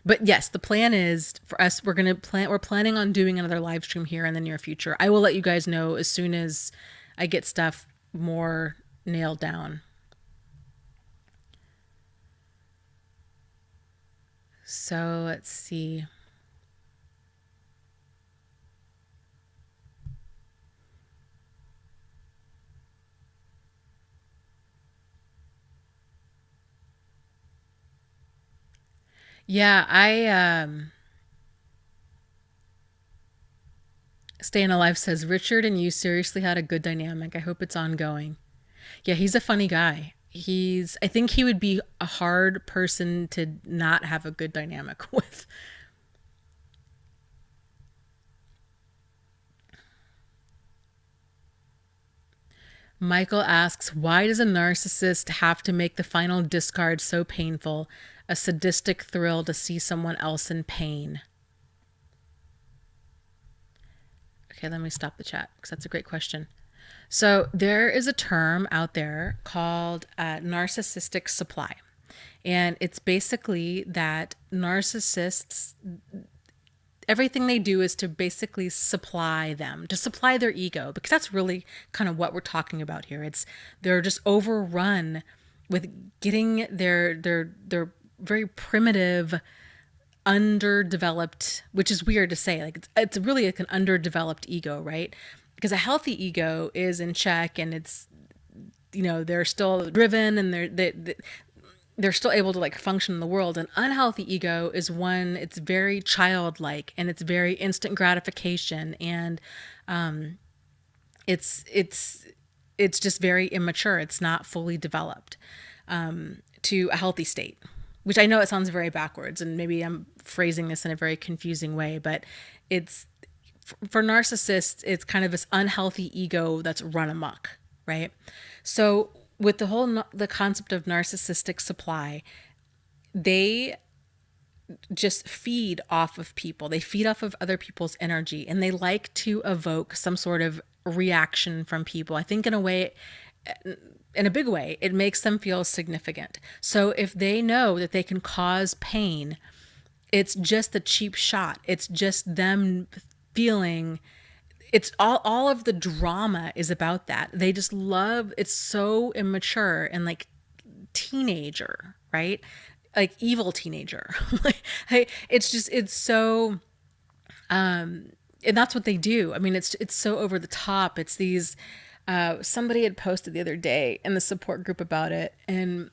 But yes, the plan is for us, we're planning on doing another live stream here in the near future. I will let you guys know as soon as I get stuff more nailed down. So let's see. Yeah, Staying Alive says Richard and you seriously had a good dynamic. I hope it's ongoing. Yeah, he's a funny guy. I think he would be a hard person to not have a good dynamic with. Michael asks, why does a narcissist have to make the final discard so painful? A sadistic thrill to see someone else in pain. Okay, let me stop the chat because that's a great question. So, there is a term out there called narcissistic supply. And it's basically that narcissists, everything they do is to basically supply them, to supply their ego, because that's really kind of what we're talking about here. It's they're just overrun with getting their very primitive, underdeveloped, which is weird to say. Like it's really like an underdeveloped ego, right? Because a healthy ego is in check and it's they're still driven and they're still able to like function in the world. An unhealthy ego is one, it's very childlike and it's very instant gratification and it's it's it's just very immature. It's not fully developed to a healthy state, which I know it sounds very backwards and maybe I'm phrasing this in a very confusing way, but it's for narcissists, it's kind of this unhealthy ego that's run amok, right? So with the concept of narcissistic supply, they just feed off of people. They feed off of other people's energy and they like to evoke some sort of reaction from people. I think in a big way, it makes them feel significant. So if they know that they can cause pain, it's just a cheap shot. It's just them feeling it's all of the drama is about that. They just love it's so immature and like teenager, right? Like evil teenager. Like it's so and that's what they do. I mean, it's so over the top. It's these somebody had posted the other day in the support group about it and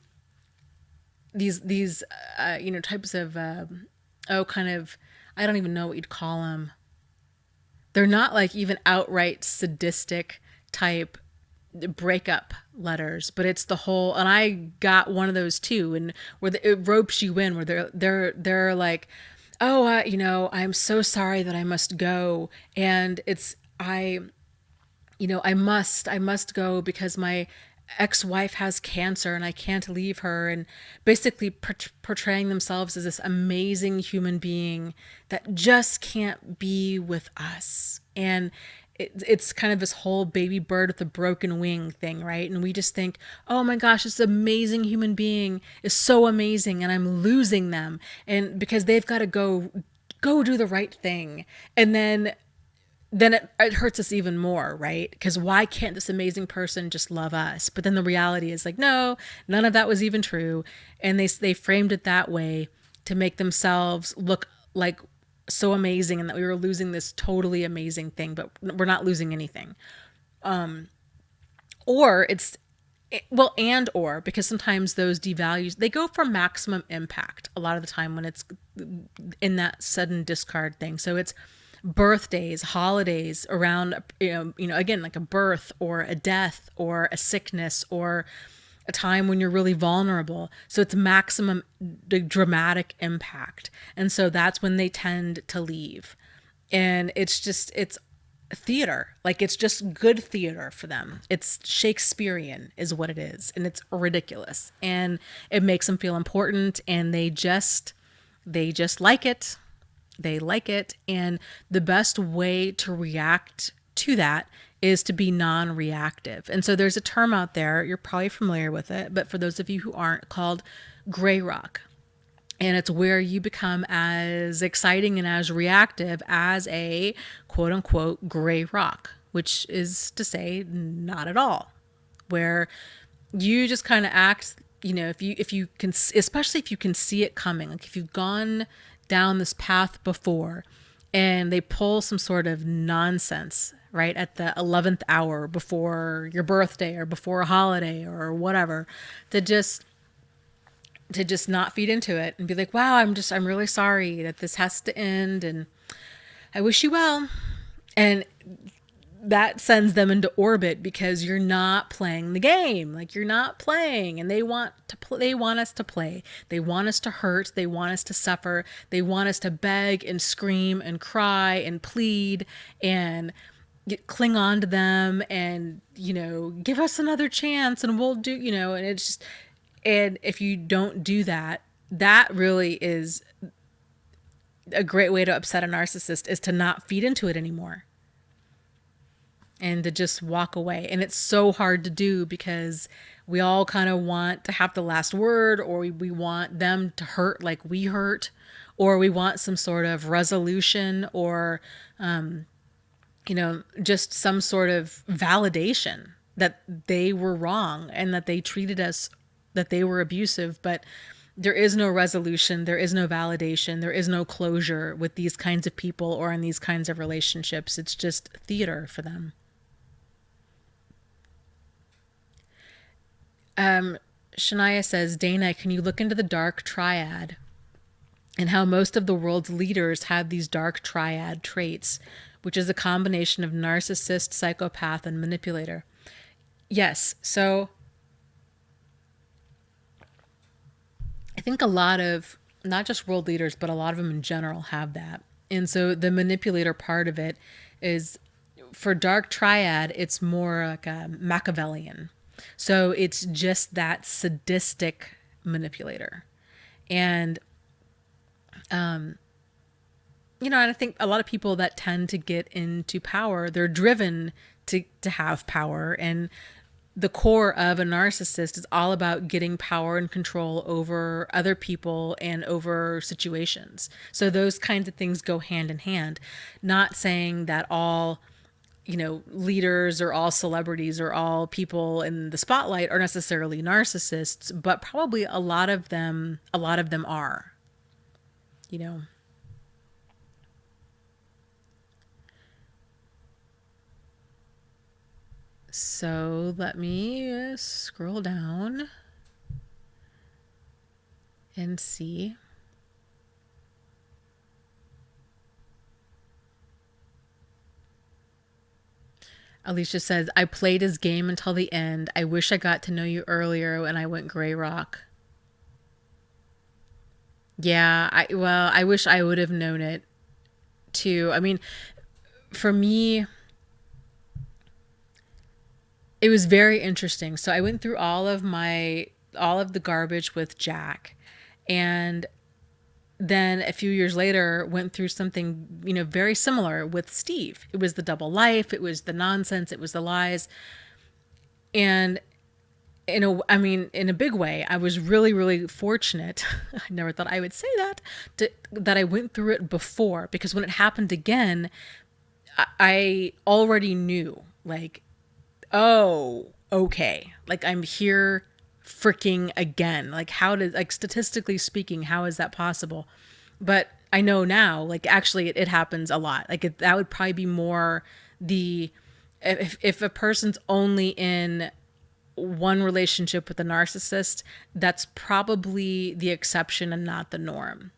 these types of kind of I don't even know what you'd call them. They're not like even outright sadistic type breakup letters, but it's the whole. And I got one of those too, and where it ropes you in, where they're like, oh, I'm so sorry that I must go, and it's I must go because my ex-wife has cancer and I can't leave her, and basically portraying themselves as this amazing human being that just can't be with us. And it's kind of this whole baby bird with a broken wing thing, right? And we just think, oh my gosh, this amazing human being is so amazing and I'm losing them. And because they've got to go do the right thing. And then it hurts us even more, right? Because why can't this amazing person just love us? But then the reality is like, no, none of that was even true. And they framed it that way to make themselves look like so amazing and that we were losing this totally amazing thing, but we're not losing anything. Or it's, well, and or because sometimes those devalues, they go for maximum impact a lot of the time when it's in that sudden discard thing. So it's birthdays, holidays around, again, like a birth or a death or a sickness or a time when you're really vulnerable. So it's maximum dramatic impact. And so that's when they tend to leave. And it's theater. Like it's just good theater for them. It's Shakespearean is what it is. And it's ridiculous. And it makes them feel important and they just like it. They like it. And the best way to react to that is to be non-reactive. And so there's a term out there, you're probably familiar with it, but for those of you who aren't, called gray rock. And it's where you become as exciting and as reactive as a quote unquote gray rock, which is to say not at all. Where you just kind of act, if you can, especially if you can see it coming, like if you've gone down this path before and they pull some sort of nonsense right at the 11th hour before your birthday or before a holiday or whatever, that just to just not feed into it and be like, wow, I'm really sorry that this has to end and I wish you well. And that sends them into orbit because you're not playing the game. Like, you're not playing, and they want to they want us to play. They want us to hurt. They want us to suffer. They want us to beg and scream and cry and plead and cling on to them and, give us another chance and we'll do, and it's just, and if you don't do that, that really is a great way to upset a narcissist, is to not feed into it anymore and to just walk away. And it's so hard to do because we all kind of want to have the last word, or we want them to hurt like we hurt, or we want some sort of resolution, or, just some sort of validation that they were wrong and that they treated us, that they were abusive. But there is no resolution, there is no validation, there is no closure with these kinds of people or in these kinds of relationships. It's just theater for them. Shania says, Dana, can you look into the dark triad and how most of the world's leaders have these dark triad traits, which is a combination of narcissist, psychopath, and manipulator? Yes. So I think a lot of, not just world leaders, but a lot of them in general have that. And so the manipulator part of it is, for dark triad, it's more like a Machiavellian. So it's just that sadistic manipulator. And, and I think a lot of people that tend to get into power, they're driven to have power. And the core of a narcissist is all about getting power and control over other people and over situations. So those kinds of things go hand in hand. Not saying that all leaders or all celebrities or all people in the spotlight are necessarily narcissists, but probably a lot of them are, So let me scroll down and see. Alicia says, I played his game until the end. I wish I got to know you earlier when I went gray rock. Yeah, I wish I would have known it too. I mean, for me, it was very interesting. So I went through all of the garbage with Jack, and then a few years later went through something, very similar with Steve. It was the double life. It was the nonsense. It was the lies. And in a big way, I was really, really fortunate. I never thought I would say that, that I went through it before, because when it happened again, I already knew, like, oh, okay. Like, I'm here freaking again. Like, statistically speaking, how is that possible? But I know now, like, actually it happens a lot. Like, that would probably be more if a person's only in one relationship with a narcissist, that's probably the exception and not the norm.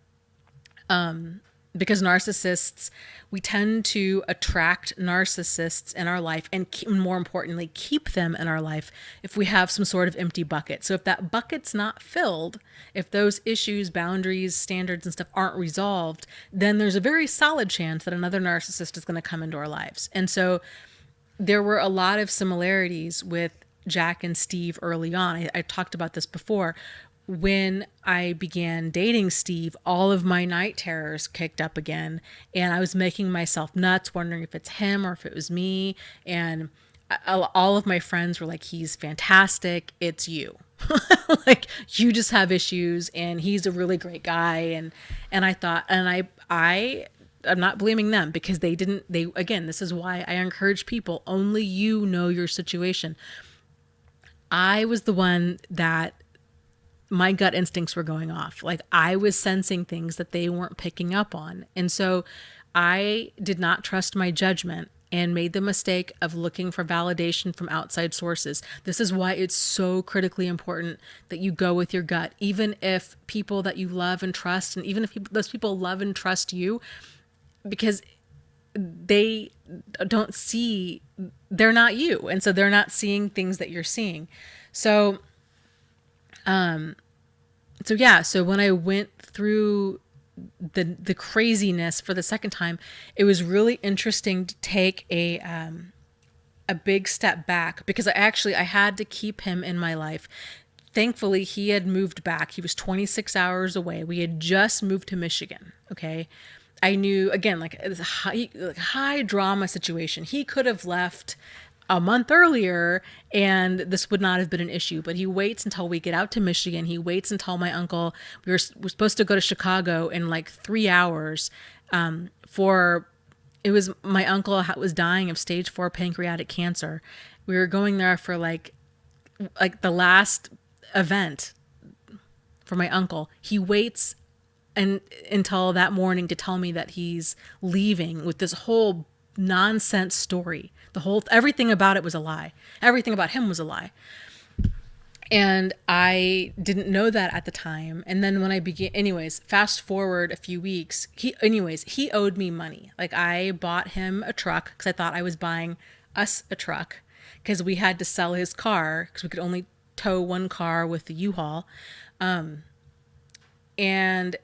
Because narcissists, we tend to attract narcissists in our life, and more importantly, keep them in our life if we have some sort of empty bucket. So if that bucket's not filled, if those issues, boundaries, standards, and stuff aren't resolved, then there's a very solid chance that another narcissist is going to come into our lives. And so there were a lot of similarities with Jack and Steve early on. I talked about this before. When I began dating Steve, all of my night terrors kicked up again, and I was making myself nuts, wondering if it's him or if it was me. And all of my friends were like, he's fantastic. It's you. Like, you just have issues, and he's a really great guy. And I thought, and I'm not blaming them, because again, this is why I encourage people, only you know your situation. I was the one that my gut instincts were going off. Like, I was sensing things that they weren't picking up on. And so I did not trust my judgment. and made the mistake of looking for validation from outside sources. This is why it's so critically important that you go with your gut, even if people that you love and trust, and even if those people love and trust you, because they don't see, they're not you. And so they're not seeing things that you're seeing. So, so when I went through the craziness for the second time, it was really interesting to take a big step back, because I had to keep him in my life. Thankfully, he had moved back. He was 26 hours away. We had just moved to Michigan. Okay. I knew, again, like it was a high drama situation. He could have left a month earlier and this would not have been an issue, but he waits until we get out to Michigan. He waits until my uncle, we're supposed to go to Chicago in like 3 hours, my uncle was dying of stage 4 pancreatic cancer. We were going there for like the last event for my uncle. He waits until that morning to tell me that he's leaving with this whole nonsense story. Everything about it was a lie. Everything about him was a lie. And I didn't know that at the time. And then when I began, anyways, fast forward a few weeks, he owed me money. Like, I bought him a truck because I thought I was buying us a truck, because we had to sell his car because we could only tow one car with the U-Haul. And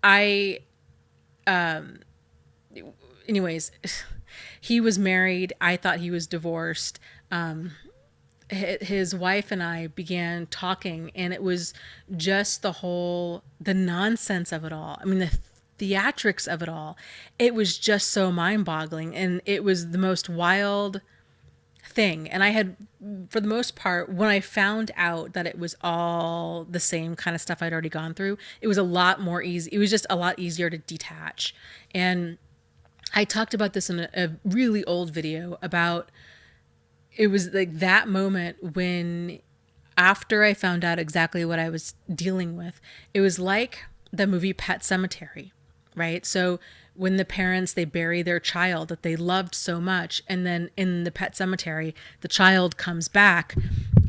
I, anyways, he was married. I thought he was divorced. His wife and I began talking, and it was just the nonsense of it all. I mean, the theatrics of it all. It was just so mind-boggling, and it was the most wild thing. And I had, for the most part, when I found out that it was all the same kind of stuff I'd already gone through, it was a lot more easy. It was just a lot easier to detach. And I talked about this in a really old video about, it was like that moment when, after I found out exactly what I was dealing with, it was like the movie Pet Sematary, right? So when the parents, they bury their child that they loved so much, and then in the Pet Sematary, the child comes back,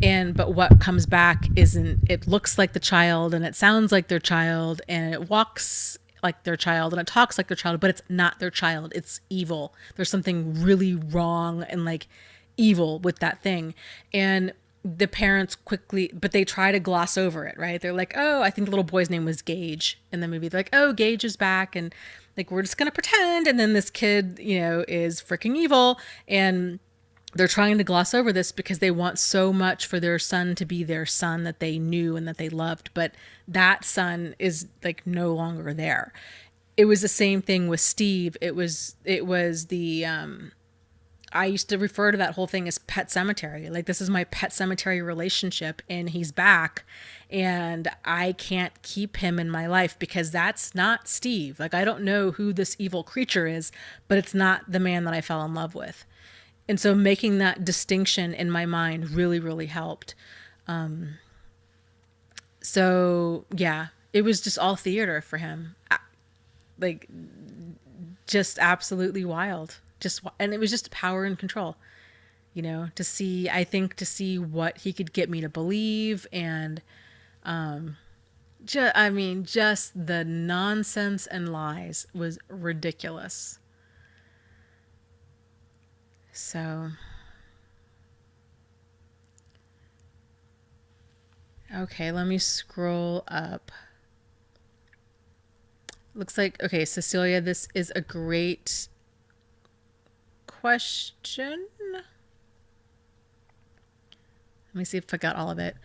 but what comes back it looks like the child, and it sounds like their child, and it walks like their child, and it talks like their child, but it's not their child. It's evil. There's something really wrong and like evil with that thing. And the parents but they try to gloss over it, right? They're like, oh, I think the little boy's name was Gage in the movie. They're like, oh, Gage is back, and like, we're just going to pretend. And then this kid, is freaking evil. And they're trying to gloss over this because they want so much for their son to be their son that they knew and that they loved. But that son is like no longer there. It was the same thing with Steve. It was the, I used to refer to that whole thing as Pet Sematary. Like, this is my Pet Sematary relationship, and he's back, and I can't keep him in my life because that's not Steve. Like, I don't know who this evil creature is, but it's not the man that I fell in love with. And so making that distinction in my mind really, really helped. So yeah, it was just all theater for him. Like, just absolutely wild. And it was just power and control, to see what he could get me to believe. And, just the nonsense and lies was ridiculous. So, okay, let me scroll up. Looks like, okay, Cecilia, this is a great question. Let me see if I got all of it.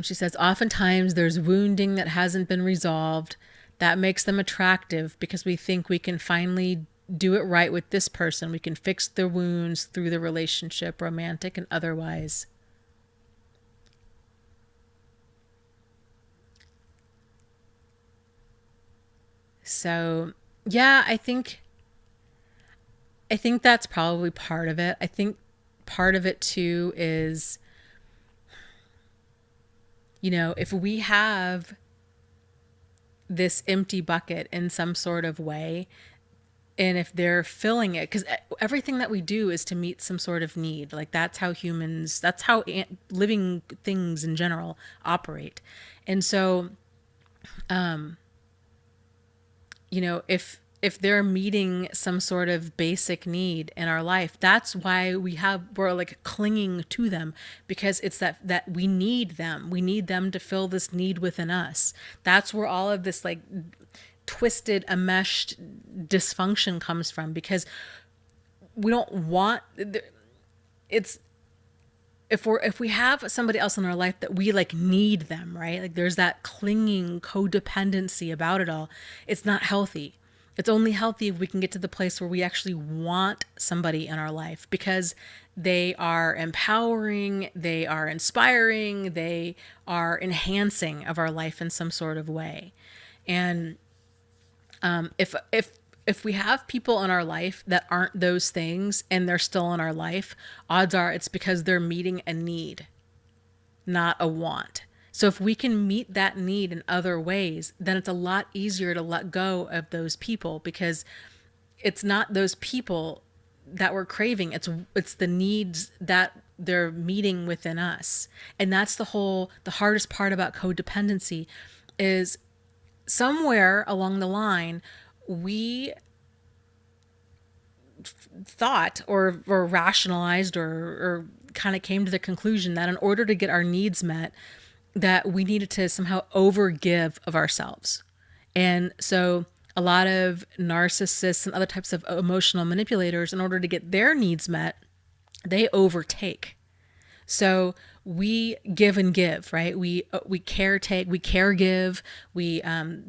She says, oftentimes there's wounding that hasn't been resolved. That makes them attractive because we think we can finally do it right with this person. We can fix their wounds through the relationship, romantic and otherwise. So, yeah, I think that's probably part of it. I think part of it too is, if we have this empty bucket in some sort of way, And if they're filling it, because everything that we do is to meet some sort of need. Like that's how humans, that's how living things in general operate. And so, if they're meeting some sort of basic need in our life, that's why we're like clinging to them, because it's that we need them. We need them to fill this need within us. That's where all of this like twisted, enmeshed dysfunction comes from, because we don't want it's if we have somebody else in our life that we like need them, right? Like there's that clinging codependency about it all. It's not healthy. It's only healthy if we can get to the place where we actually want somebody in our life, because they are empowering, they are inspiring, they are enhancing of our life in some sort of way. And if we have people in our life that aren't those things and they're still in our life, odds are it's because they're meeting a need, not a want. So if we can meet that need in other ways, then it's a lot easier to let go of those people, because it's not those people that we're craving. It's the needs that they're meeting within us. And that's the hardest part about codependency is somewhere along the line, we thought or rationalized or kind of came to the conclusion that in order to get our needs met, that we needed to somehow overgive of ourselves. And so a lot of narcissists and other types of emotional manipulators, in order to get their needs met, they overtake. So we give and give, right? We caretake, we caregive, we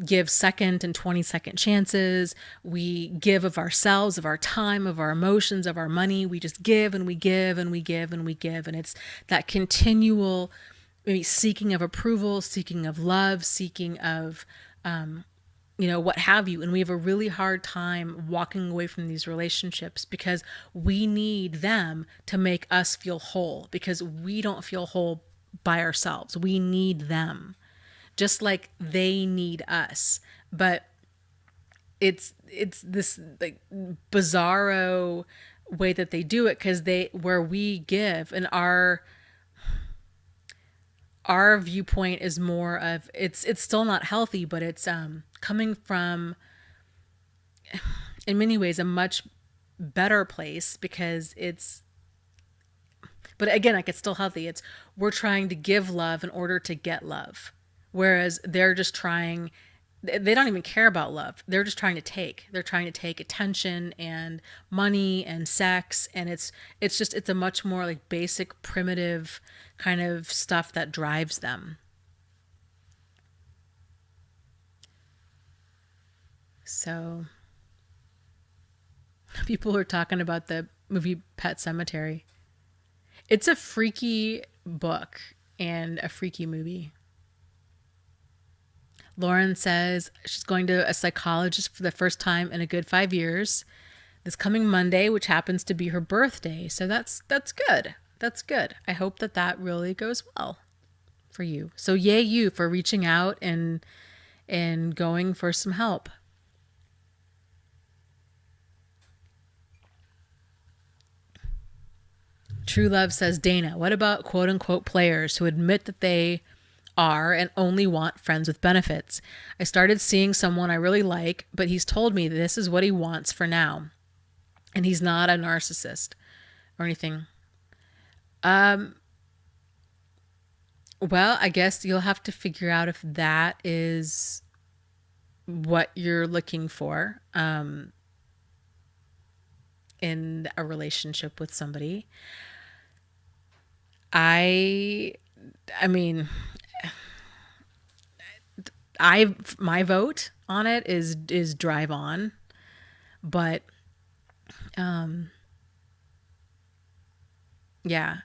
give second and 20-second chances. We give of ourselves, of our time, of our emotions, of our money. We just give and we give and we give and we give. And it's that continual seeking of approval, seeking of love, seeking of, what have you. And we have a really hard time walking away from these relationships because we need them to make us feel whole, because we don't feel whole by ourselves. We need them just like they need us. But it's this like bizarro way that they do it, because where we give, and our viewpoint is more of it's still not healthy, but it's coming from, in many ways, a much better place, because but again, like it's still healthy. We're trying to give love in order to get love, whereas they're just trying. They don't even care about love. They're just trying to take. They're trying to take attention and money and sex, and it's a much more like basic, primitive kind of stuff that drives them. So people are talking about the movie Pet Sematary. It's a freaky book and a freaky movie. Lauren says she's going to a psychologist for the first time in a good 5 years this coming Monday, which happens to be her birthday. So that's good. That's good. I hope that really goes well for you. So yay you for reaching out and going for some help. True Love says, Dana, what about quote unquote players who admit that they are and only want friends with benefits? I started seeing someone I really like, but he's told me this is what he wants for now. And he's not a narcissist or anything. Well, I guess you'll have to figure out if that is what you're looking for in a relationship with somebody. I mean, my vote on it is drive on, but yeah,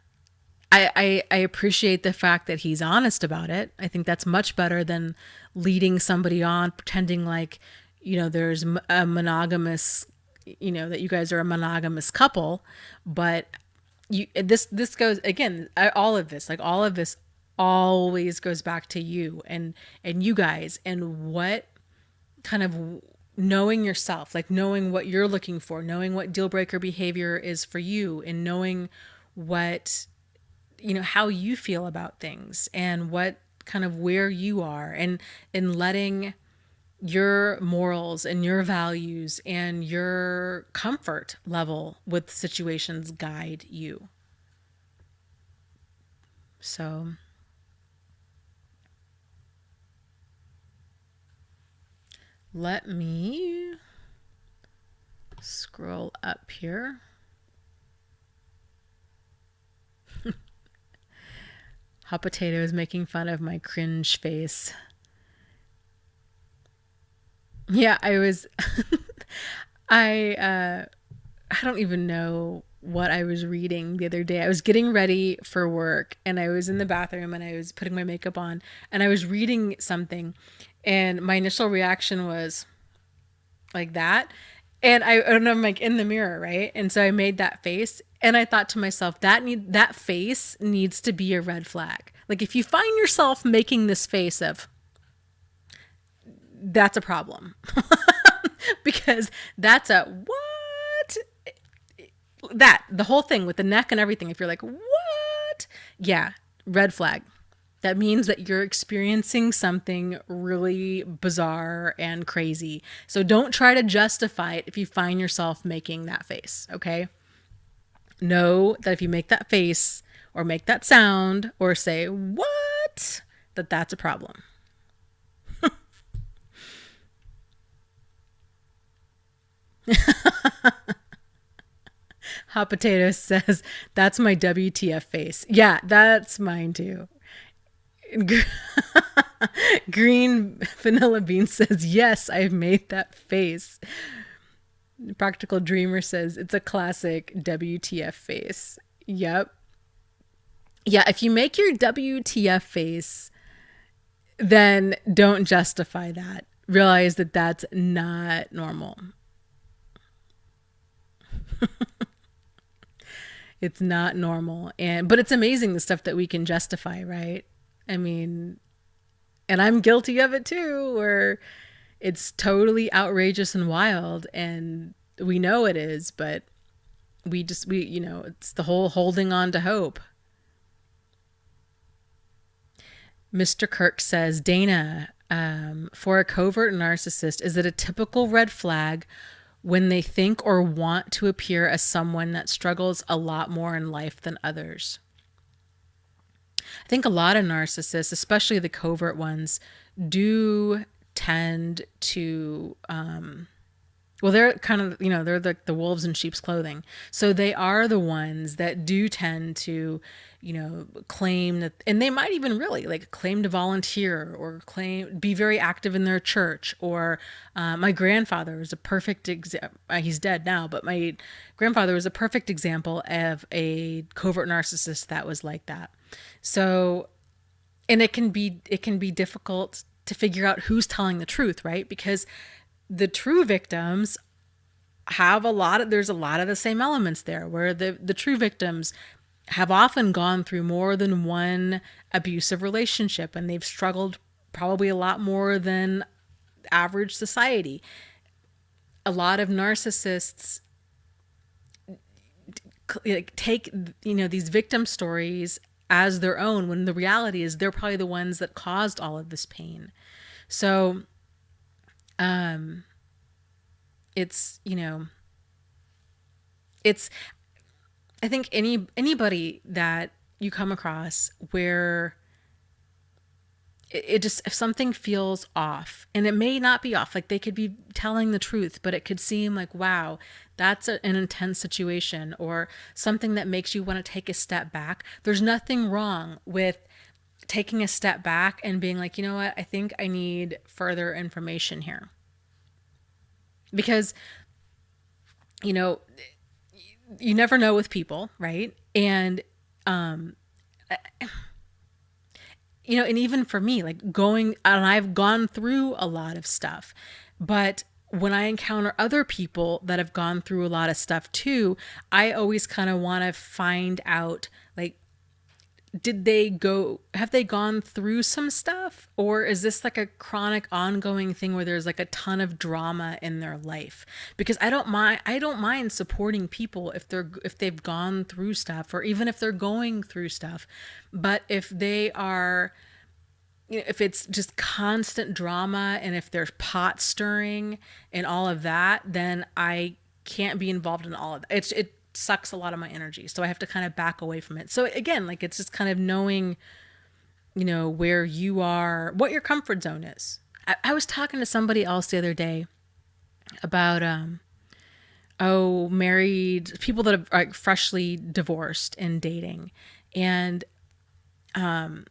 I appreciate the fact that he's honest about it. I think that's much better than leading somebody on, pretending like, there's a monogamous, that you guys are a monogamous couple. But this goes again, all of this always goes back to you and you guys, and what kind of knowing yourself, like knowing what you're looking for, knowing what deal breaker behavior is for you, and knowing what, how you feel about things and what kind of where you are, and letting your morals and your values and your comfort level with situations guide you. So let me scroll up here. Hot Potato is making fun of my cringe face. Yeah, I was I don't even know what I was reading the other day. I was getting ready for work and I was in the bathroom and I was putting my makeup on and I was reading something, and my initial reaction was like that. And I'm like in the mirror, right? And so I made that face and I thought to myself, that face needs to be a red flag. Like if you find yourself making this face of, that's a problem. Because that's a what? That the whole thing with the neck and everything, if you're like, what? Yeah, red flag. That means that you're experiencing something really bizarre and crazy. So don't try to justify it if you find yourself making that face, okay? Know that if you make that face or make that sound or say, what? That's a problem. Hot Potato says, that's my WTF face. Yeah, that's mine too. Green Vanilla Bean says, yes, I've made that face. Practical Dreamer says, it's a classic WTF face. Yep. Yeah, if you make your WTF face, then don't justify that. Realize that that's not normal. It's not normal. But it's amazing the stuff that we can justify, right? I mean, and I'm guilty of it too, where it's totally outrageous and wild and we know it is, but it's the whole holding on to hope. Mr. Kirk says, Dana, for a covert narcissist, is it a typical red flag when they think or want to appear as someone that struggles a lot more in life than others? I think a lot of narcissists, especially the covert ones, do tend to, they're kind of, they're the wolves in sheep's clothing. So they are the ones that do tend to, claim that, and they might even really like claim to volunteer or be very active in their church. Or my grandfather is a perfect example. He's dead now, but my grandfather was a perfect example of a covert narcissist that was like that. So, and it can be difficult to figure out who's telling the truth, right? Because the true victims have there's a lot of the same elements there, where the true victims have often gone through more than one abusive relationship and they've struggled probably a lot more than average society. A lot of narcissists take, these victim stories as their own, when the reality is they're probably the ones that caused all of this pain. So, it's, I think anybody that you come across where it just, if something feels off, and it may not be off, like they could be telling the truth, but it could seem like, wow, that's an intense situation, or something that makes you want to take a step back. There's nothing wrong with taking a step back and being like, you know what, I think I need further information here. Because, you never know with people, right? And, and even for me, like and I've gone through a lot of stuff, but when I encounter other people that have gone through a lot of stuff too, I always kind of want to find out, like, have they gone through some stuff, or is this like a chronic ongoing thing where there's like a ton of drama in their life? Because I don't mind supporting people if they've gone through stuff, or even if they're going through stuff. But if they are, if it's just constant drama, and if there's pot stirring and all of that, then I can't be involved in all of that. It sucks a lot of my energy. So I have to kind of back away from it. So again, like, it's just kind of knowing, where you are, what your comfort zone is. I was talking to somebody else the other day about, married people that are like freshly divorced and dating. And, my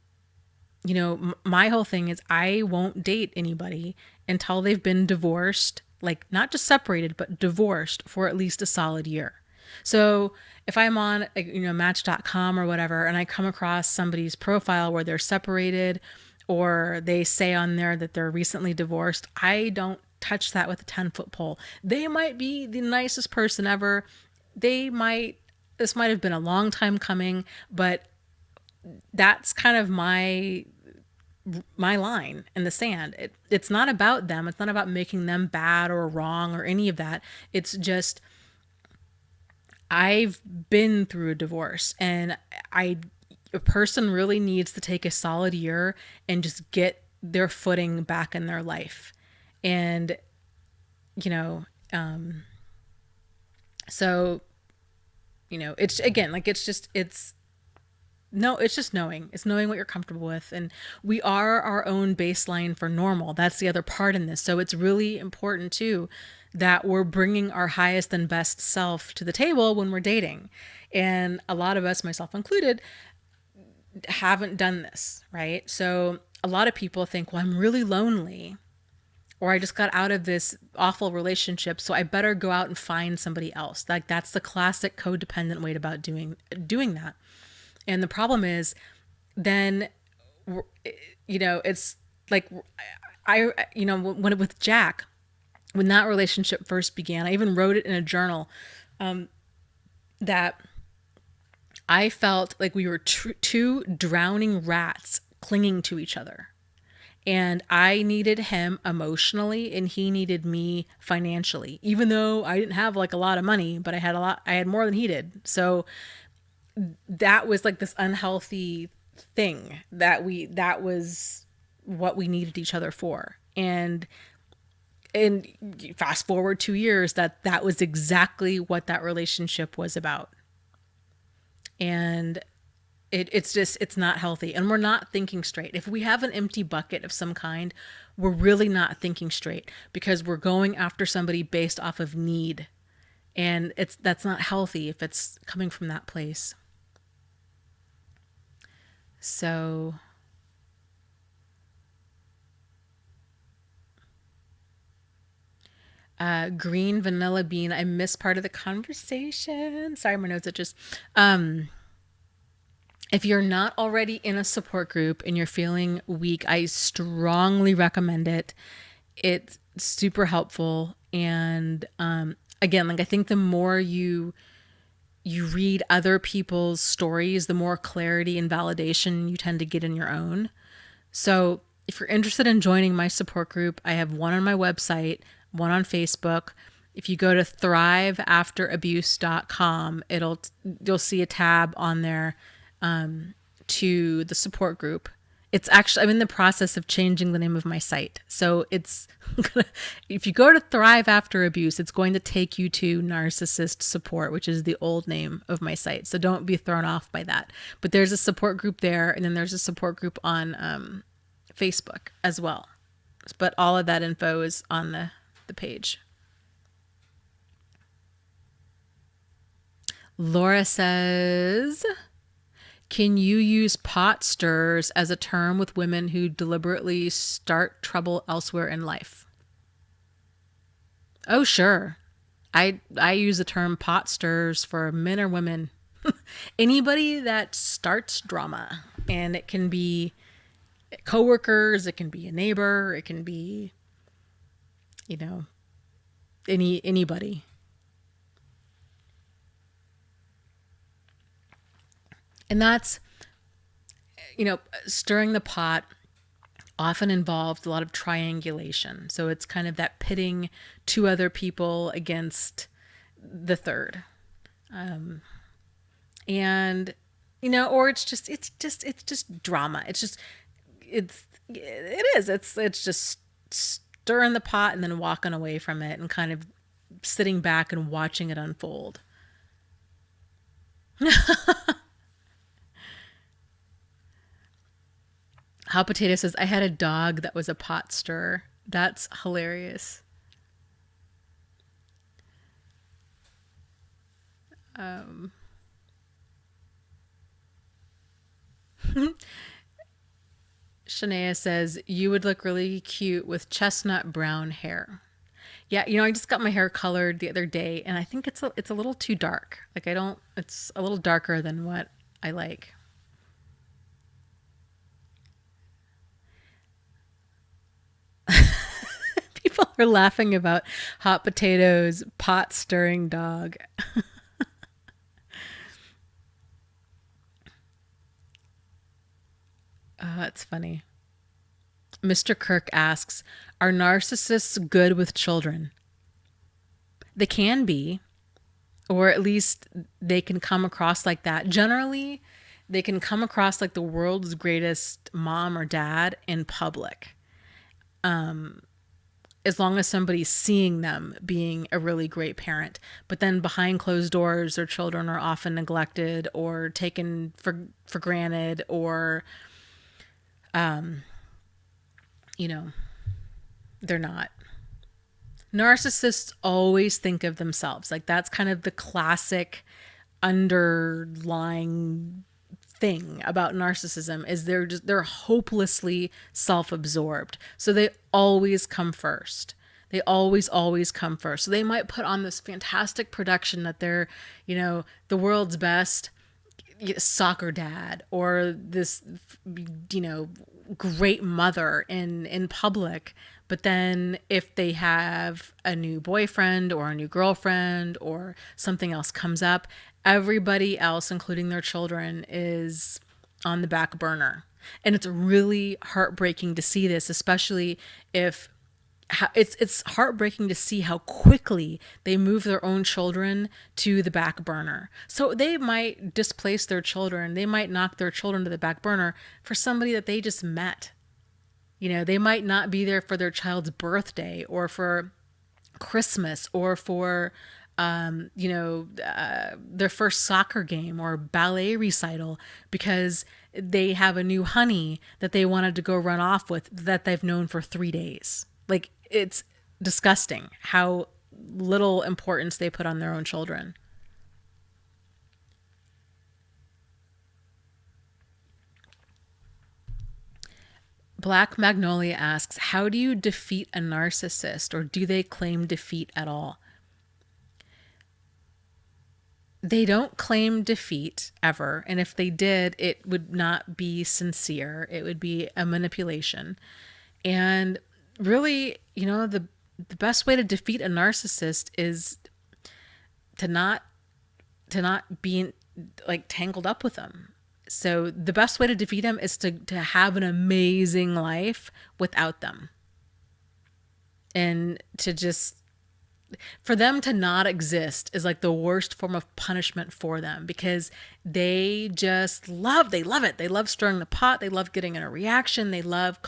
whole thing is I won't date anybody until they've been divorced, like not just separated, but divorced for at least a solid year. So if I'm on, match.com or whatever, and I come across somebody's profile where they're separated, or they say on there that they're recently divorced, I don't touch that with a 10-foot pole. They might be the nicest person ever. This might have been a long time coming, but that's kind of my line in the sand. It's not about them. It's not about making them bad or wrong or any of that. It's just, I've been through a divorce, and a person really needs to take a solid year and just get their footing back in their life. And, so, it's, again, like, it's just knowing. It's knowing what you're comfortable with. And we are our own baseline for normal. That's the other part in this. So it's really important too that we're bringing our highest and best self to the table when we're dating. And a lot of us, myself included, haven't done this, right? So a lot of people think, well, I'm really lonely, or I just got out of this awful relationship, so I better go out and find somebody else. Like, that's the classic codependent way about doing that. And the problem is, then, it's like, with Jack, when that relationship first began, I even wrote it in a journal, that I felt like we were two drowning rats clinging to each other. And I needed him emotionally, and he needed me financially, even though I didn't have like a lot of money, but I had more than he did. So that was like this unhealthy thing that was what we needed each other for. And fast forward 2 years, that was exactly what that relationship was about. And it's not healthy, and we're not thinking straight. If we have an empty bucket of some kind, we're really not thinking straight, because we're going after somebody based off of need. And that's not healthy if it's coming from that place. So green vanilla bean, I missed part of the conversation. Sorry, my notes are just if you're not already in a support group and you're feeling weak, I strongly recommend it. It's super helpful. And again, like, I think the more you read other people's stories, the more clarity and validation you tend to get in your own. So if you're interested in joining my support group, I have one on my website, one on Facebook. If you go to thriveafterabuse.com, you'll see a tab on there to the support group. It's actually, I'm in the process of changing the name of my site. So it's, if you go to Thrive After Abuse, it's going to take you to Narcissist Support, which is the old name of my site. So don't be thrown off by that. But there's a support group there, and then there's a support group on Facebook as well. But all of that info is on the page. Laura says, can you use pot stirrers as a term with women who deliberately start trouble elsewhere in life? Oh, sure. I use the term pot stirrers for men or women. Anybody that starts drama. And it can be coworkers, it can be a neighbor, it can be, anybody. And that's stirring the pot often involved a lot of triangulation. So it's kind of that pitting two other people against the third. And or it's just drama. It's just stirring the pot and then walking away from it and kind of sitting back and watching it unfold. Hot Potato says, I had a dog that was a pot stirrer. That's hilarious. Shania says, you would look really cute with chestnut brown hair. Yeah, I just got my hair colored the other day, and I think it's a little too dark. Like, it's a little darker than what I like. People are laughing about Hot Potato's pot stirring dog. Oh, that's funny. Mr. Kirk asks, are narcissists good with children? They can be, or at least they can come across like that. Generally, they can come across like the world's greatest mom or dad in public. As long as somebody's seeing them being a really great parent. But then behind closed doors, their children are often neglected or taken for granted, or, they're not. Narcissists always think of themselves. Like, that's kind of the classic underlying thing about narcissism, is they're hopelessly self-absorbed. So they always come first. They always come first. So they might put on this fantastic production that they're, the world's best soccer dad, or this, great mother in public. But then if they have a new boyfriend or a new girlfriend or something else comes up, everybody else, including their children, is on the back burner. And it's really heartbreaking to see this, especially if it's heartbreaking to see how quickly they move their own children to the back burner. So they might displace their children. They might knock their children to the back burner for somebody that they just met. They might not be there for their child's birthday or for Christmas or for, their first soccer game or ballet recital, because they have a new honey that they wanted to go run off with that they've known for 3 days. Like, it's disgusting how little importance they put on their own children. Black Magnolia asks, how do you defeat a narcissist, or do they claim defeat at all? They don't claim defeat ever. And if they did, it would not be sincere. It would be a manipulation. And really, the best way to defeat a narcissist is to not be like tangled up with them. So the best way to defeat them is to have an amazing life without them. And for them to not exist is like the worst form of punishment for them, because they love it. They love stirring the pot. They love getting in a reaction. They love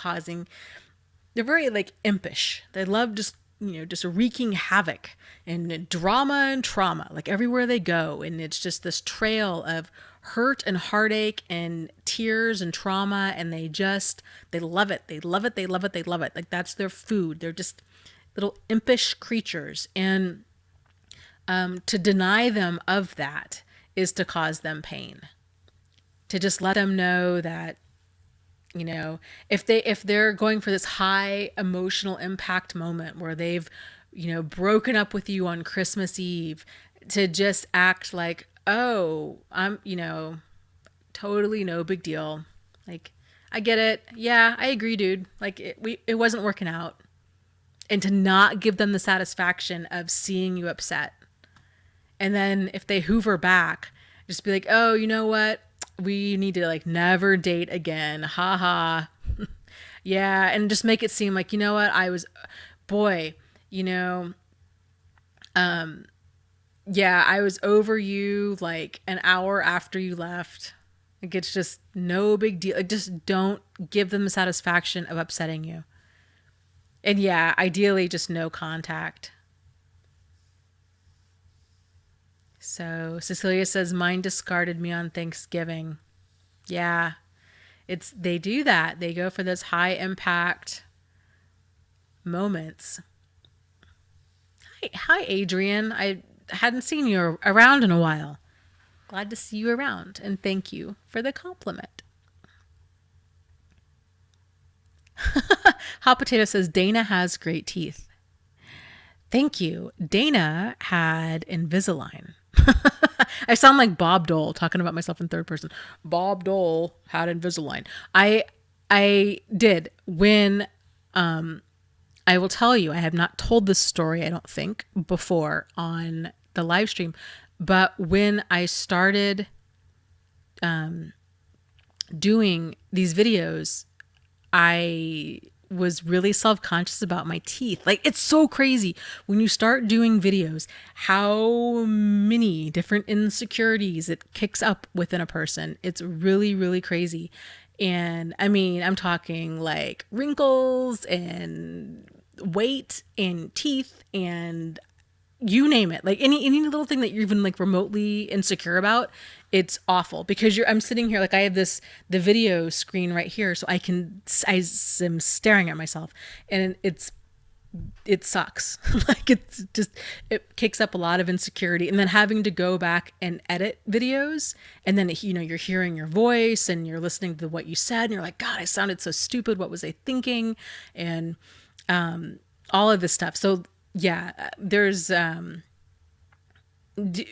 they're very like impish. They love just wreaking havoc and drama and trauma, like everywhere they go. And it's just this trail of hurt and heartache and tears and trauma. And they love it. They love it. They love it. They love it. Like, that's their food. They're just little impish creatures. And to deny them of that is to cause them pain. To just let them know that, if they're going for this high emotional impact moment where they've, broken up with you on Christmas Eve, to just act like, oh, I'm, totally no big deal. Like, I get it. Yeah, I agree, dude. Like, it wasn't working out. And to not give them the satisfaction of seeing you upset. And then if they hoover back, just be like, oh, you know what? we need to like never date again. Ha ha. Yeah. And just make it seem like, you know what? Boy, you know, yeah, I was over you like an hour after you left. Like it's just no big deal. Like just don't give them the satisfaction of upsetting you. And yeah, ideally just no contact. So Cecilia says mine discarded me on Thanksgiving. Yeah, they do that. They go for those high impact moments. Hi Adrian. I hadn't seen you around in a while. Glad to see you around, and thank you for the compliment. Hot Potato says Dana has great teeth. Thank you. Dana had Invisalign. I sound like Bob Dole talking about myself in third person. Bob Dole had Invisalign. I did when I will tell you, I have not told this story, I don't think, before on the live stream, but when I started doing these videos, I was really self-conscious about my teeth. Like, it's so crazy when you start doing videos, how many different insecurities it kicks up within a person. It's really, really crazy. And I mean, I'm talking like wrinkles and weight and teeth and you name it, like any little thing that you're even like remotely insecure about, it's awful because I'm sitting here, like I have the video screen right here, so I am staring at myself and it sucks. Like it kicks up a lot of insecurity, and then having to go back and edit videos, and then you're hearing your voice and you're listening to what you said and you're like, God, I sounded so stupid, what was I thinking? And all of this stuff. So yeah, there's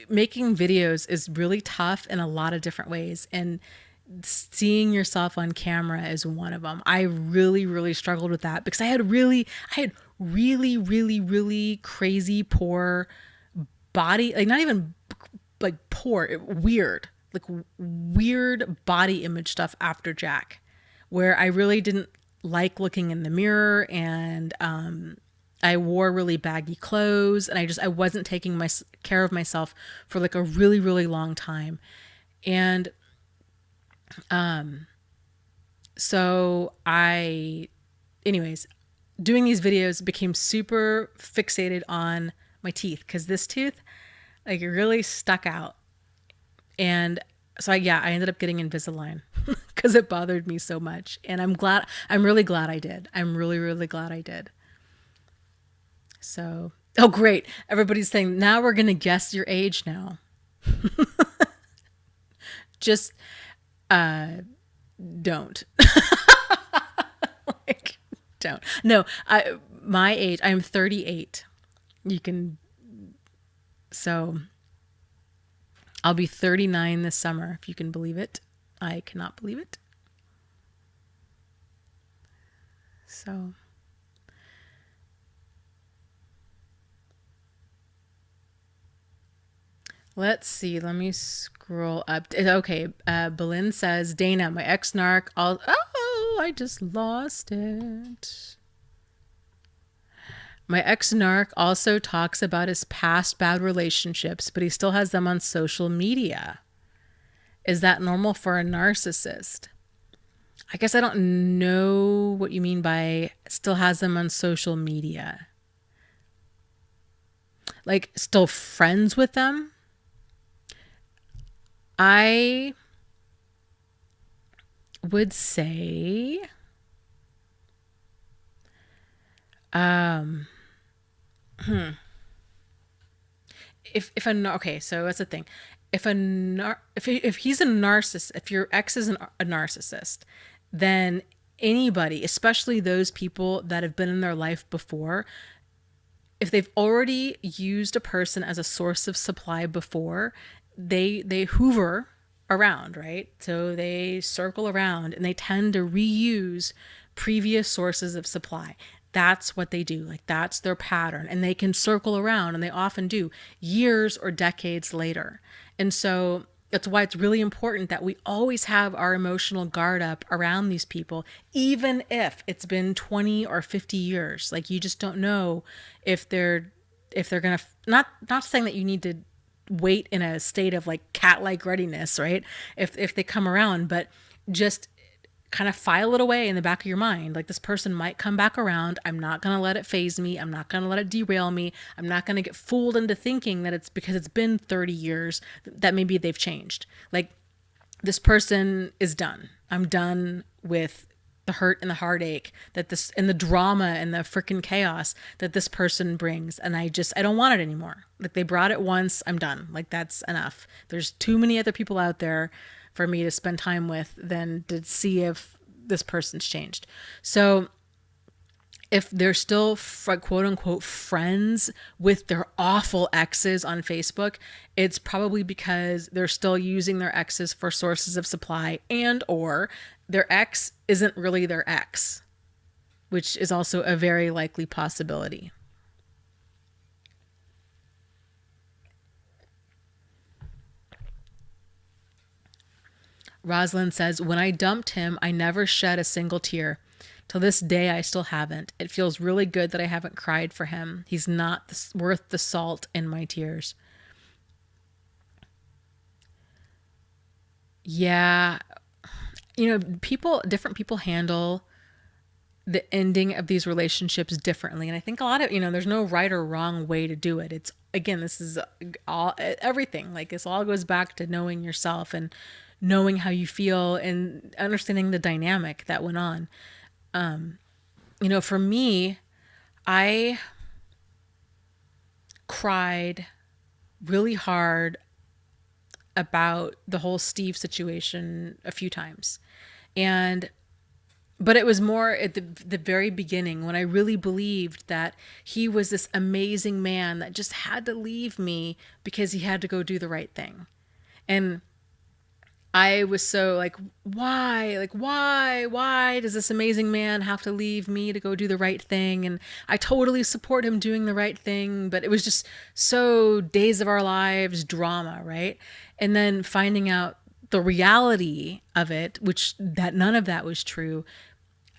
making videos is really tough in a lot of different ways, and seeing yourself on camera is one of them. I really, really struggled with that because I had really, really crazy poor body, like not even like poor, weird, like weird body image stuff after Jack, where I really didn't like looking in the mirror, and I wore really baggy clothes, and I wasn't taking care of myself for like a really, really long time. And so anyways, doing these videos became super fixated on my teeth because this tooth, like, it really stuck out. And so I ended up getting Invisalign because it bothered me so much. And I'm really glad I did. I'm really, really glad I did. So, oh, great. Everybody's saying, now we're going to guess your age now. Just, don't. Like, don't. No, my age, I'm 38. So I'll be 39 this summer, if you can believe it. I cannot believe it. So... let's see. Let me scroll up. Okay. Belinda says, Dana, my ex-narc. I just lost it. My ex-narc also talks about his past bad relationships, but he still has them on social media. Is that normal for a narcissist? I guess I don't know what you mean by still has them on social media. Like, still friends with them? I would say, okay, so that's the thing. If he's a narcissist, if your ex is a narcissist, then anybody, especially those people that have been in their life before, if they've already used a person as a source of supply before, they hoover around, right? So they circle around and they tend to reuse previous sources of supply. That's what they do. Like, that's their pattern, and they can circle around, and they often do, years or decades later. And so That's why it's really important that we always have our emotional guard up around these people, even if it's been 20 or 50 years. Like, you just don't know if they're gonna, not saying that you need to wait in a state of like cat-like readiness, right? If they come around, but just kind of file it away in the back of your mind. Like, this person might come back around. I'm not going to let it phase me. I'm not going to let it derail me. I'm not going to get fooled into thinking that it's because it's been 30 years that maybe they've changed. Like, this person is done. I'm done with the hurt and the heartache that this, and the drama and the freaking chaos that this person brings. And I don't want it anymore. Like, they brought it once. I'm done. Like, that's enough. There's too many other people out there for me to spend time with than to see if this person's changed. So if they're still quote unquote friends with their awful exes on Facebook, it's probably because they're still using their exes for sources of supply, and or their ex isn't really their ex, which is also a very likely possibility. Rosalind says, when I dumped him, I never shed a single tear. Till this day, I still haven't. It feels really good that I haven't cried for him. He's not worth the salt in my tears. Yeah. Different people handle the ending of these relationships differently. And I think a lot of, there's no right or wrong way to do it. It's, again, this is all, everything. Like, this all goes back to knowing yourself and knowing how you feel and understanding the dynamic that went on. For me, I cried really hard about the whole Steve situation a few times. But it was more at the very beginning, when I really believed that he was this amazing man that just had to leave me because he had to go do the right thing. And I was so like, why? Like, why does this amazing man have to leave me to go do the right thing? And I totally support him doing the right thing, but it was just so Days of Our Lives drama, right? And then finding out the reality of it, which that none of that was true,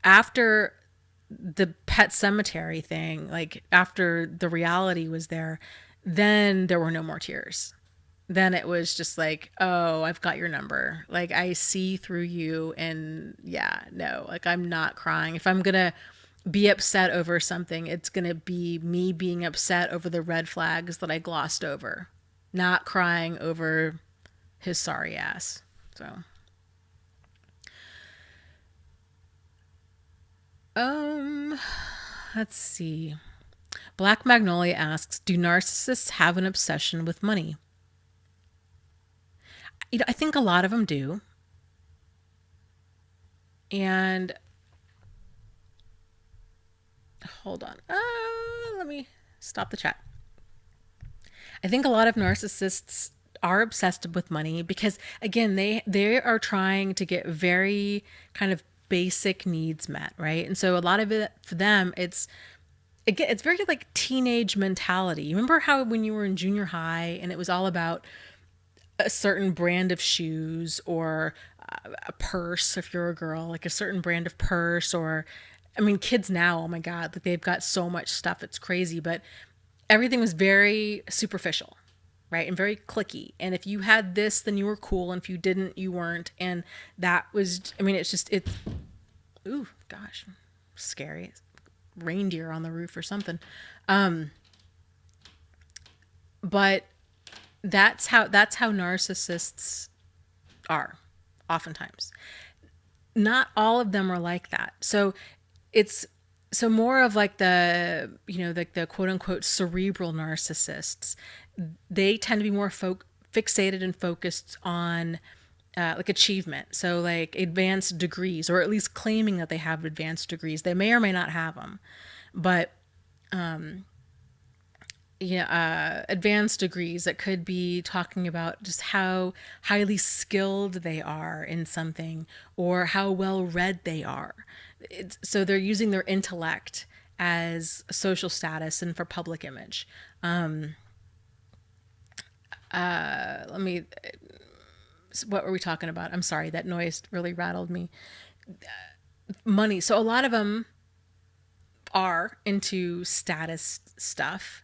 after the Pet Cemetery thing, like after the reality was there, then there were no more tears. Then it was just like, oh, I've got your number. Like, I see through you. And yeah, no, like, I'm not crying. If I'm going to be upset over something, it's going to be me being upset over the red flags that I glossed over, not crying over his sorry ass. So, let's see. Black Magnolia asks, do narcissists have an obsession with money? I think a lot of them do. And hold on. Let me stop the chat. I think a lot of narcissists are obsessed with money because, again, they are trying to get very kind of basic needs met, right? And so a lot of it for them, it's very like teenage mentality. You remember how when you were in junior high and it was all about a certain brand of shoes or a purse if you're a girl, like a certain brand of purse, or I mean, kids now, oh my God, like they've got so much stuff, it's crazy, but everything was very superficial, right? And very cliquey. And if you had this, then you were cool. And if you didn't, you weren't. And that was, I mean, ooh, gosh, scary. Reindeer on the roof or something. But that's how narcissists are oftentimes. Not all of them are like that. So it's more of like the quote unquote cerebral narcissists. They tend to be more fixated and focused on like achievement. So like advanced degrees, or at least claiming that they have advanced degrees. They may or may not have them, but advanced degrees that could be talking about just how highly skilled they are in something or how well read they are. So they're using their intellect as social status and for public image. Let me So what were we talking about? I'm sorry, that noise really rattled me. Money. So a lot of them are into status stuff.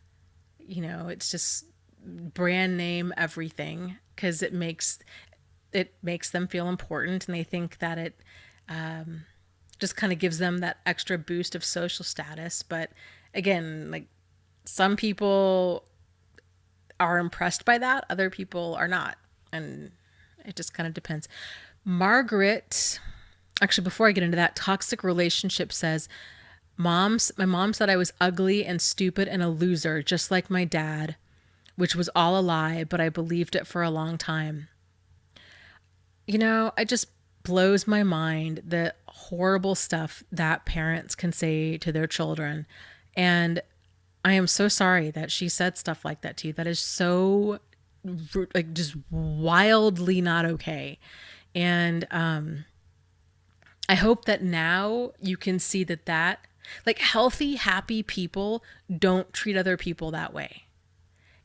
It's just brand name everything because it makes them feel important, and they think that it just kind of gives them that extra boost of social status. But again, like, some people are impressed by that, other people are not, and it just kind of depends. Margaret, actually, before I get into that, toxic relationship says, my mom said I was ugly and stupid and a loser, just like my dad, which was all a lie, but I believed it for a long time. It just blows my mind the horrible stuff that parents can say to their children. And I am so sorry that she said stuff like that to you. That is so, like, just wildly not okay. And I hope that now you can see that like, healthy, happy people don't treat other people that way.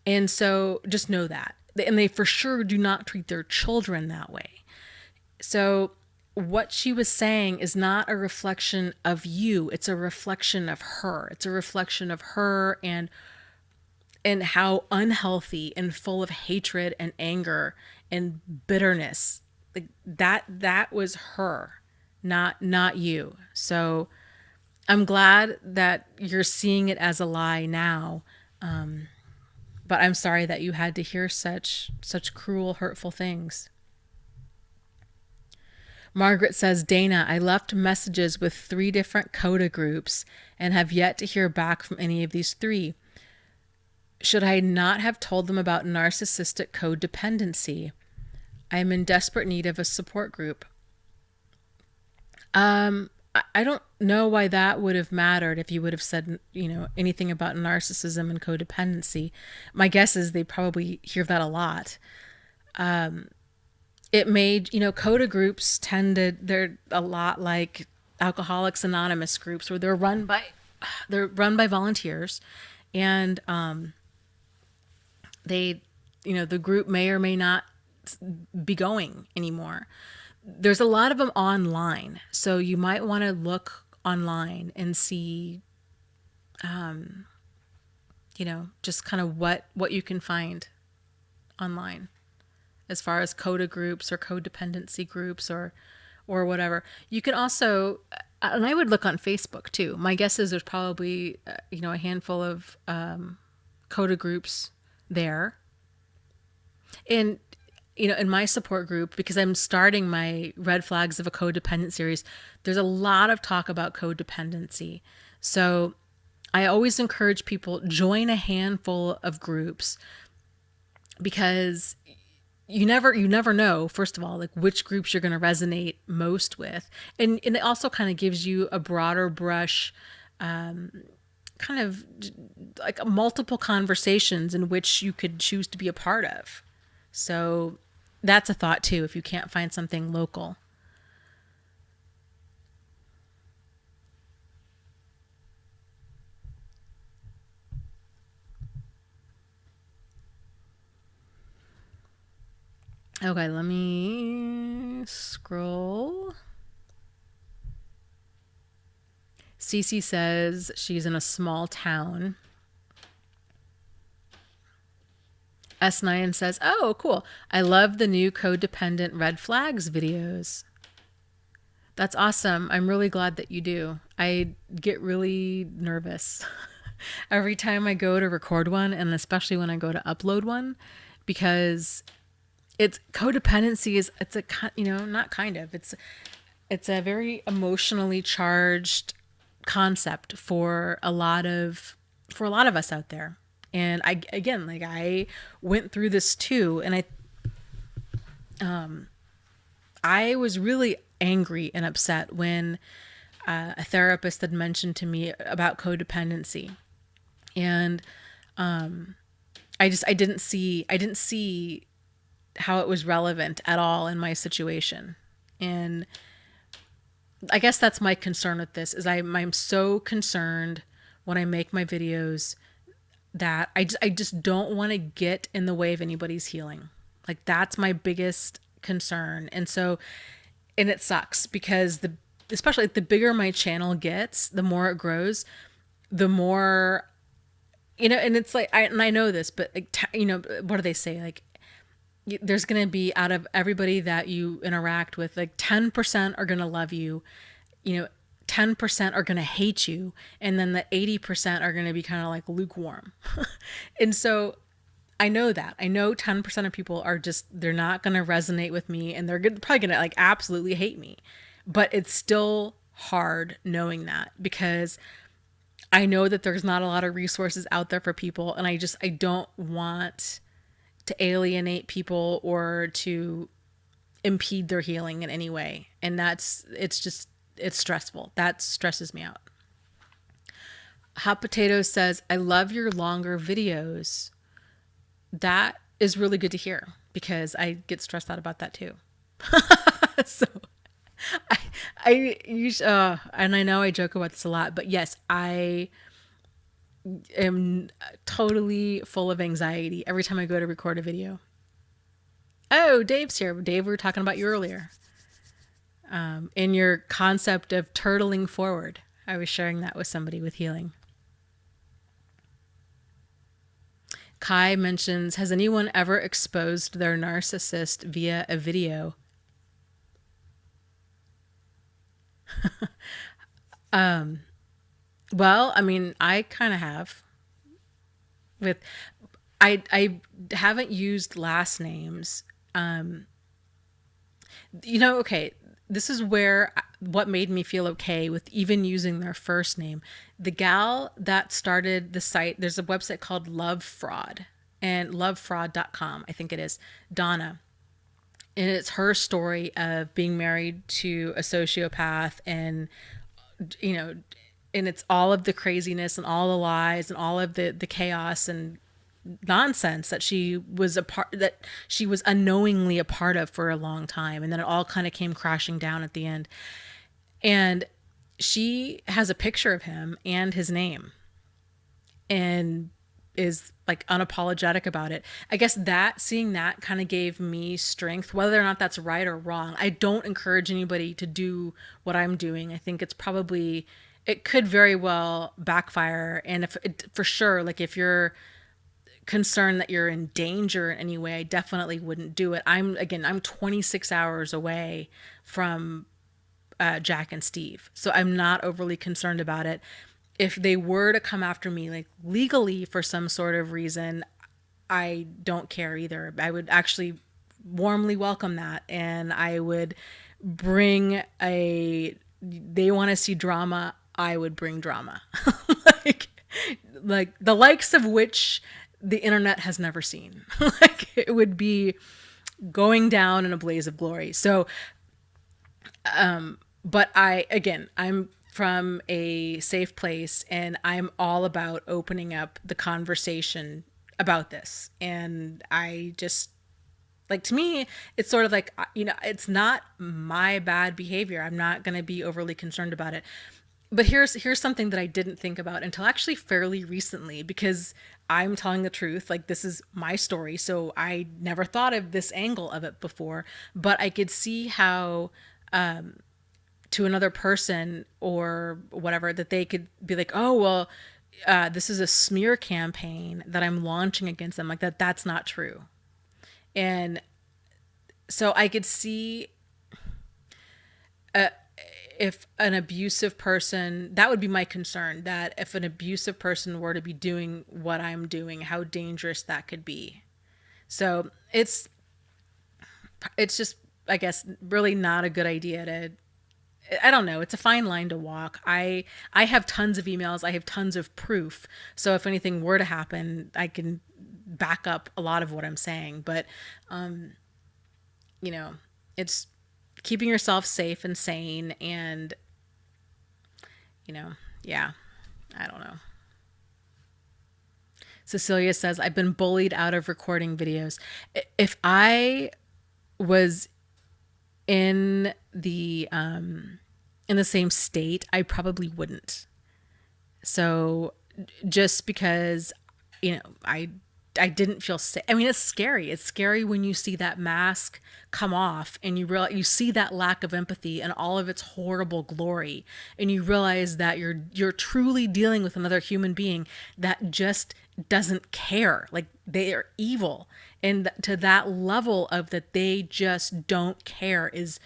And so just know that. And they for sure do not treat their children that way. So what she was saying is not a reflection of you. It's a reflection of her. It's a reflection of her and how unhealthy and full of hatred and anger and bitterness. Like, that was her, not you. So I'm glad that you're seeing it as a lie now. But I'm sorry that you had to hear such cruel, hurtful things. Margaret says, Dana, I left messages with 3 different Coda groups and have yet to hear back from any of these 3. Should I not have told them about narcissistic codependency? I am in desperate need of a support group. I don't know why that would have mattered if you would have said, anything about narcissism and codependency. My guess is they probably hear that a lot. It made, Coda groups they're a lot like Alcoholics Anonymous groups, where they're run by volunteers, and they, the group may or may not be going anymore. There's a lot of them online, so you might want to look online and see, just kind of what you can find online as far as Coda groups or codependency groups or whatever. You can also, and I would look on Facebook too. My guess is there's probably, a handful of Coda groups there. And in my support group, because I'm starting my Red Flags of a Codependent series, there's a lot of talk about codependency. So I always encourage people, join a handful of groups, because you never know, first of all, like, which groups you're going to resonate most with. And it also kind of gives you a broader brush, kind of like multiple conversations in which you could choose to be a part of. So that's a thought too, if you can't find something local. Okay, let me scroll. Cece says she's in a small town. S9 says, oh, cool. I love the new codependent red flags videos. That's awesome. I'm really glad that you do. I get really nervous every time I go to record one, and especially when I go to upload one, because it's a very emotionally charged concept for a lot of us out there. And I went through this too, and I was really angry and upset when a therapist had mentioned to me about codependency, and I didn't see how it was relevant at all in my situation. And I guess that's my concern with this, is I'm so concerned when I make my videos that I just don't want to get in the way of anybody's healing. Like, that's my biggest concern. And so, and it sucks because especially like the bigger my channel gets, the more it grows, the more, and it's like, I know this, but like, what do they say? Like, there's going to be, out of everybody that you interact with, like 10% are going to love you, 10% are going to hate you. And then the 80% are going to be kind of like lukewarm. And so I know that. I know 10% of people are just, they're not going to resonate with me, and they're probably going to like absolutely hate me. But it's still hard knowing that, because I know that there's not a lot of resources out there for people. And I don't want to alienate people or to impede their healing in any way. And it's stressful. That stresses me out. Hot Potatoes says, I love your longer videos. That is really good to hear, because I get stressed out about that too. So and I know I joke about this a lot, but yes, I am totally full of anxiety every time I go to record a video. Oh, Dave's here. Dave, we were talking about you earlier. In your concept of turtling forward. I was sharing that with somebody with healing. Kai mentions, has anyone ever exposed their narcissist via a video? Well, I mean, I kind of have. I haven't used last names. Okay, this is where what made me feel okay with even using their first name. The gal that started the site, there's a website called Love Fraud, and lovefraud.com, I think it is, Donna. And it's her story of being married to a sociopath, and and it's all of the craziness and all the lies and all of the chaos and nonsense that she was unknowingly a part of for a long time. And then it all kind of came crashing down at the end. And she has a picture of him and his name, and is like unapologetic about it. I guess seeing that kind of gave me strength, whether or not that's right or wrong. I don't encourage anybody to do what I'm doing. I think it could very well backfire. And for sure, like if you're concerned that you're in danger in any way, I definitely wouldn't do it. I'm 26 hours away from Jack and Steve, so I'm not overly concerned about it. If they were to come after me, like legally for some sort of reason, I don't care either. I would actually warmly welcome that. And I would they want to see drama, I would bring drama. like the likes of which the internet has never seen. Like it would be going down in a blaze of glory. So, but I'm from a safe place, and I'm all about opening up the conversation about this. And I just, like, to me, it's sort of like, it's not my bad behavior. I'm not going to be overly concerned about it. But here's something that I didn't think about until actually fairly recently, because I'm telling the truth. Like, this is my story, so I never thought of this angle of it before. But I could see how, to another person or whatever, that they could be like, oh, well, this is a smear campaign that I'm launching against them. Like that's not true. And so I could see if an abusive person, that would be my concern, that if an abusive person were to be doing what I'm doing, how dangerous that could be. So it's just, I guess, really not a good idea I don't know. It's a fine line to walk. I have tons of emails. I have tons of proof. So if anything were to happen, I can back up a lot of what I'm saying. But, it's keeping yourself safe and sane, and, yeah, I don't know. Cecilia says, I've been bullied out of recording videos. If I was in the same state, I probably wouldn't. So just because, I I didn't feel safe. I mean, it's scary. It's scary when you see that mask come off and you see that lack of empathy and all of its horrible glory, and you realize that you're truly dealing with another human being that just doesn't care. Like, they are evil, and to that level of that they just don't care is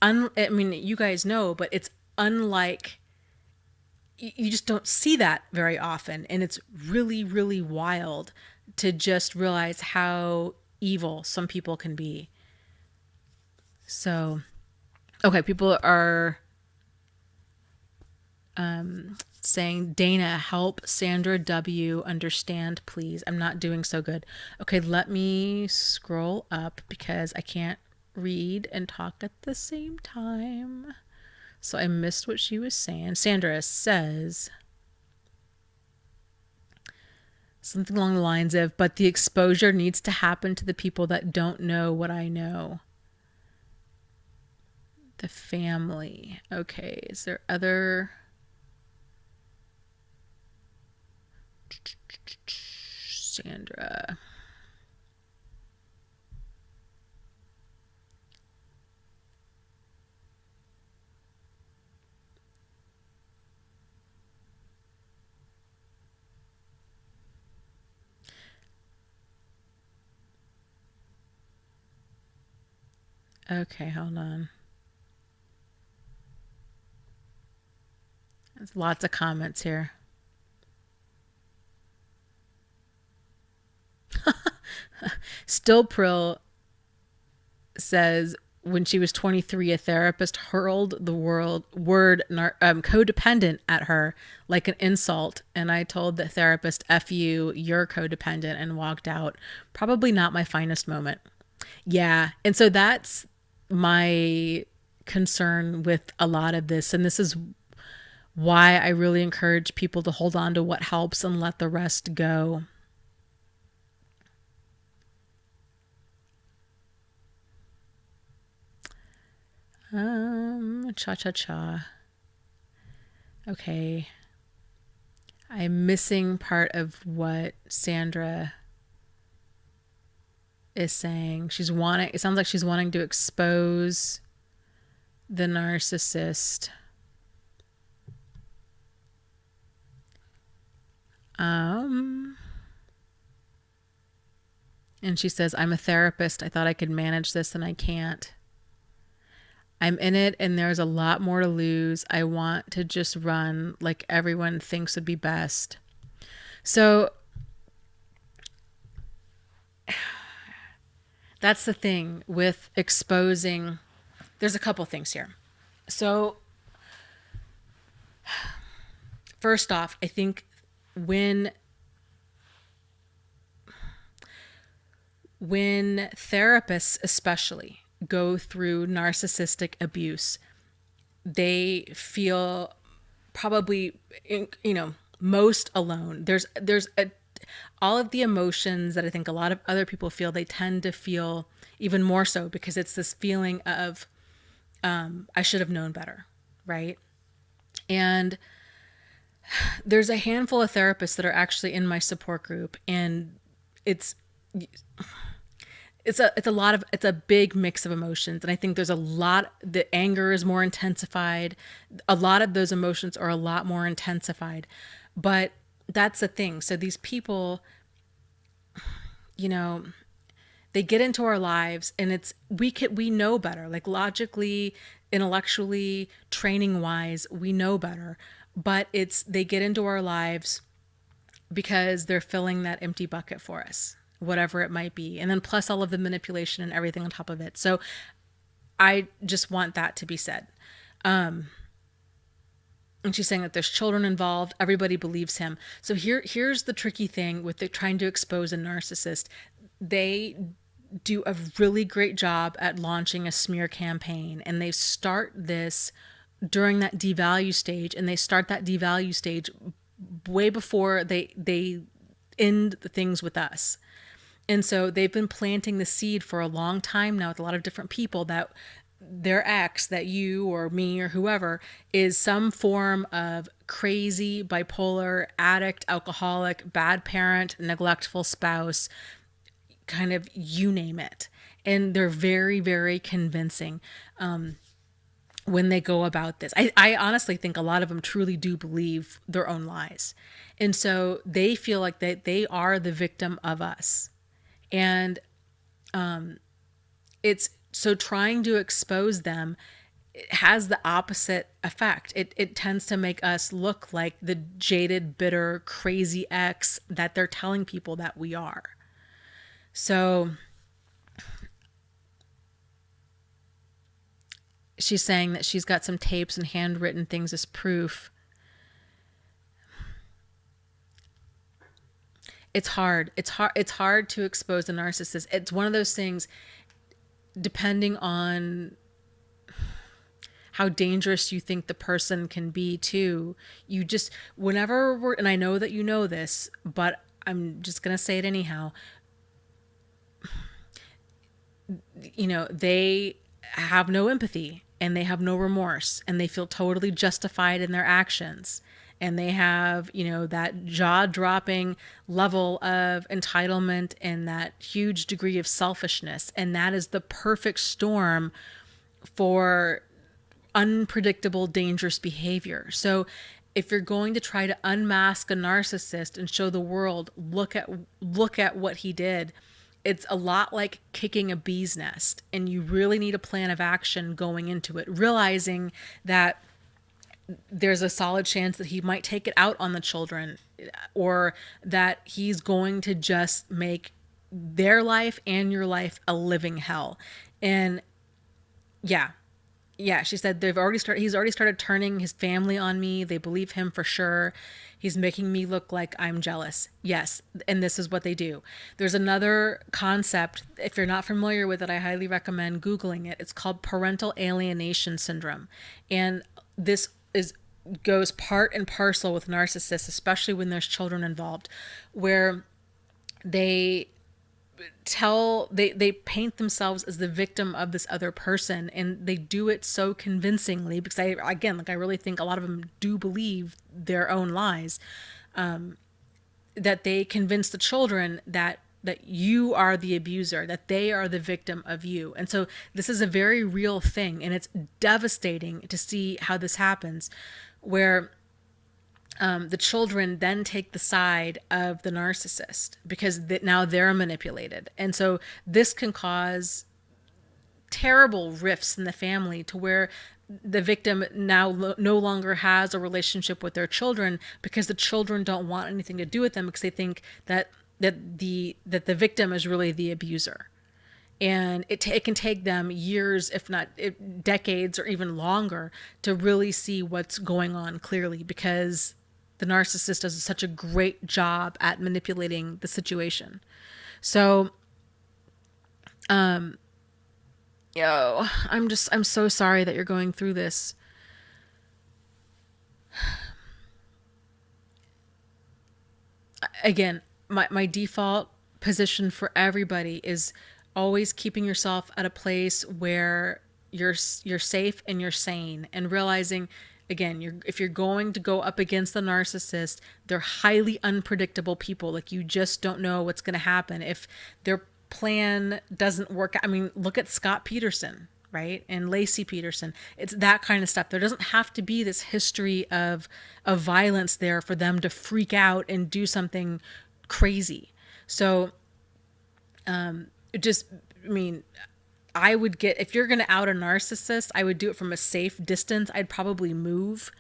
I mean, you guys know, but it's unlike, you just don't see that very often. And it's really, really wild to just realize how evil some people can be. So, okay, people are saying, Dana, help Sandra W. understand, please. I'm not doing so good. Okay, let me scroll up because I can't read and talk at the same time. So I missed what she was saying. Sandra says something along the lines of, but the exposure needs to happen to the people that don't know what I know. The family. Okay, is there other... Sandra. Okay, hold on. There's lots of comments here. Still Prill says, when she was 23, a therapist hurled the word codependent at her like an insult. And I told the therapist, F you, you're codependent, and walked out. Probably not my finest moment. Yeah. And so that's my concern with a lot of this. And this is why I really encourage people to hold on to what helps and let the rest go. Cha-cha-cha. Okay. I'm missing part of what Sandra is saying. It sounds like she's wanting to expose the narcissist. And she says, I'm a therapist. I thought I could manage this and I can't. I'm in it and there's a lot more to lose. I want to just run like everyone thinks would be best. So that's the thing with exposing. There's a couple things here. So first off, I think when therapists especially go through narcissistic abuse, they feel probably, most alone. There's all of the emotions that I think a lot of other people feel, they tend to feel even more so because it's this feeling of, I should have known better, right? And there's a handful of therapists that are actually in my support group, and it's a big mix of emotions. And I think there's the anger is more intensified. A lot of those emotions are a lot more intensified, but that's the thing. So these people, they get into our lives and we know better, like logically, intellectually, training wise, we know better, but they get into our lives because they're filling that empty bucket for us, whatever it might be. And then plus all of the manipulation and everything on top of it. So I just want that to be said. And she's saying that there's children involved. Everybody believes him. So here's the tricky thing with trying to expose a narcissist. They do a really great job at launching a smear campaign, and they start this during that devalue stage, and they start that devalue stage way before they end the things with us. And so they've been planting the seed for a long time now with a lot of different people that their ex, that you or me or whoever is some form of crazy, bipolar, addict, alcoholic, bad parent, neglectful spouse, kind of you name it. And they're very, very convincing when they go about this. I honestly think a lot of them truly do believe their own lies. And so they feel like that they are the victim of us. And it's so trying to expose them, it has the opposite effect. It tends to make us look like the jaded, bitter, crazy ex that they're telling people that we are. So she's saying that she's got some tapes and handwritten things as proof. It's hard. It's hard to expose a narcissist. It's one of those things, depending on how dangerous you think the person can be too. You just, whenever we're, and I know that you know this, but I'm just going to say it anyhow. They have no empathy and they have no remorse and they feel totally justified in their actions. And they have, that jaw dropping level of entitlement and that huge degree of selfishness. And that is the perfect storm for unpredictable, dangerous behavior. So if you're going to try to unmask a narcissist and show the world, look at what he did, it's a lot like kicking a bee's nest. And you really need a plan of action going into it, realizing that there's a solid chance that he might take it out on the children, or that he's going to just make their life and your life a living hell. And yeah, she said he's already started turning his family on me. They believe him for sure. He's making me look like I'm jealous. Yes, and this is what they do. There's another concept, if you're not familiar with it, I highly recommend Googling it. It's called parental alienation syndrome. And this goes part and parcel with narcissists, especially when there's children involved, where they paint themselves as the victim of this other person, and they do it so convincingly because I really think a lot of them do believe their own lies, that they convince the children that you are the abuser, that they are the victim of you. And so this is a very real thing, and it's devastating to see how this happens, where the children then take the side of the narcissist because now they're manipulated. And so this can cause terrible rifts in the family, to where the victim now no longer has a relationship with their children because the children don't want anything to do with them because they think that the victim is really the abuser. And it can take them years, if not decades or even longer, to really see what's going on clearly, because the narcissist does such a great job at manipulating the situation. So, I'm so sorry that you're going through this. Again, my default position for everybody is always keeping yourself at a place where you're safe and you're sane, and realizing, again, if you're going to go up against the narcissist, they're highly unpredictable people. Like, you just don't know what's going to happen if their plan doesn't work. I mean, look at Scott Peterson, right? And Lacey Peterson. It's that kind of stuff. There doesn't have to be this history of violence there for them to freak out and do something crazy. So, I would if you're going to out a narcissist, I would do it from a safe distance. I'd probably move.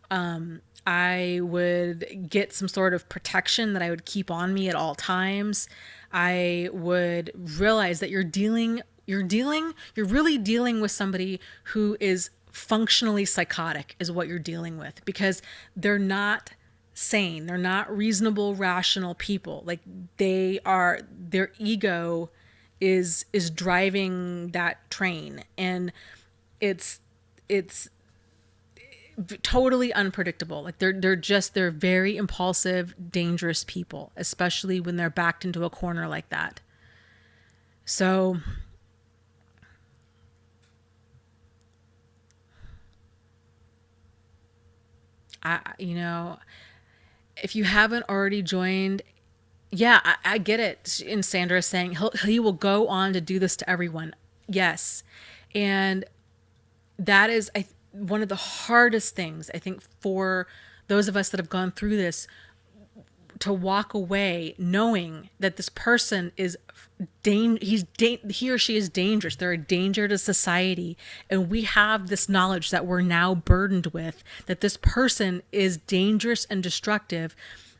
I would get some sort of protection that I would keep on me at all times. I would realize that you're really dealing with somebody who is functionally psychotic, is what you're dealing with, because they're not sane. They're not reasonable, rational people. Like, their ego is driving that train, and it's totally unpredictable. Like, they're very impulsive, dangerous people, especially when they're backed into a corner like that. So If you haven't already joined, yeah, I get it. And Sandra is saying he will go on to do this to everyone. Yes. And that is one of the hardest things, I think, for those of us that have gone through this, to walk away knowing that this person is he or she is dangerous. They're a danger to society, and we have this knowledge that we're now burdened with, that this person is dangerous and destructive,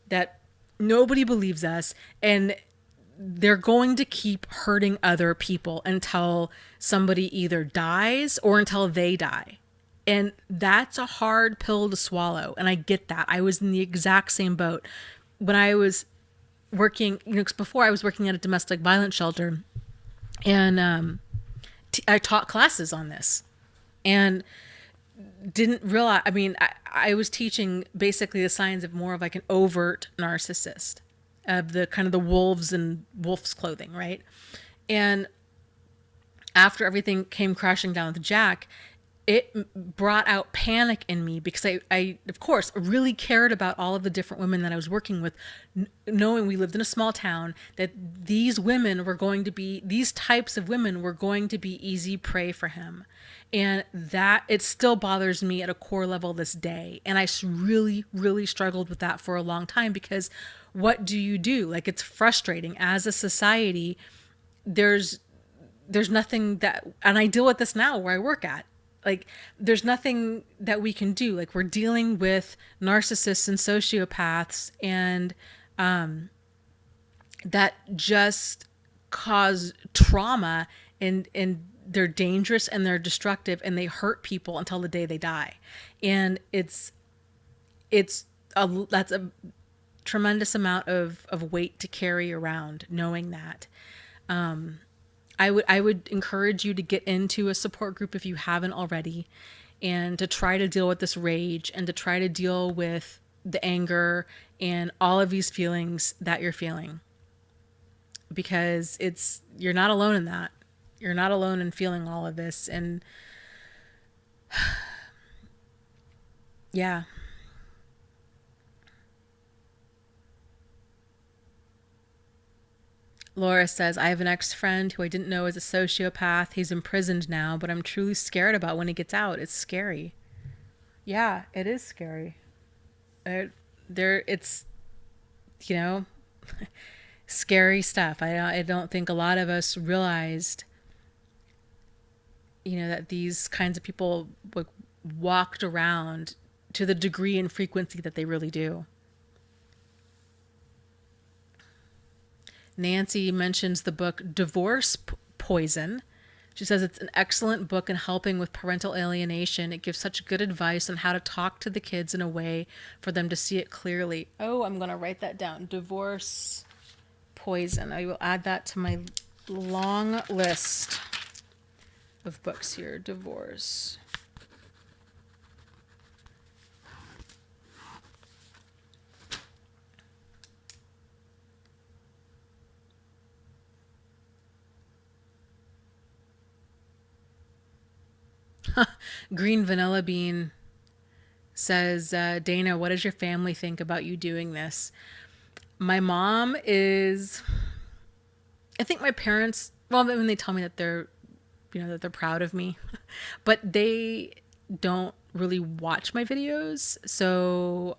that nobody believes us, and they're going to keep hurting other people until somebody either dies or until they die. And that's a hard pill to swallow. And I get that. I was in the exact same boat when I was working, 'cause before I was working at a domestic violence shelter, and I taught classes on this, and didn't realize, I was teaching basically the signs of more of like an overt narcissist, of the kind of the wolves in wolf's clothing, right? And after everything came crashing down with Jack, it brought out panic in me, because I of course really cared about all of the different women that I was working with, knowing we lived in a small town, that these types of women were going to be easy prey for him. And that it still bothers me at a core level this day. And I really, really struggled with that for a long time, because what do you do? Like, it's frustrating as a society. There's nothing that, and I deal with this now where I work at. Like, there's nothing that we can do. Like, we're dealing with narcissists and sociopaths, and that just cause trauma, and they're dangerous and they're destructive, and they hurt people until the day they die. And that's a tremendous amount of weight to carry around, knowing that. I would encourage you to get into a support group if you haven't already, and to try to deal with this rage, and to try to deal with the anger and all of these feelings that you're feeling, because you're not alone in that. You're not alone in feeling all of this. And yeah. Laura says, I have an ex-friend who I didn't know was a sociopath. He's imprisoned now, but I'm truly scared about when he gets out. It's scary. Yeah, it is scary. It's, scary stuff. I don't think a lot of us realized, that these kinds of people walked around to the degree and frequency that they really do. Nancy mentions the book Divorce Poison. She says it's an excellent book in helping with parental alienation. It gives such good advice on how to talk to the kids in a way for them to see it clearly. Oh, I'm going to write that down. Divorce Poison. I will add that to my long list of books here. Divorce. Green Vanilla Bean says, Dana, what does your family think about you doing this? My mom is, I think my parents, well, when they tell me that they're, that they're proud of me, but they don't really watch my videos. So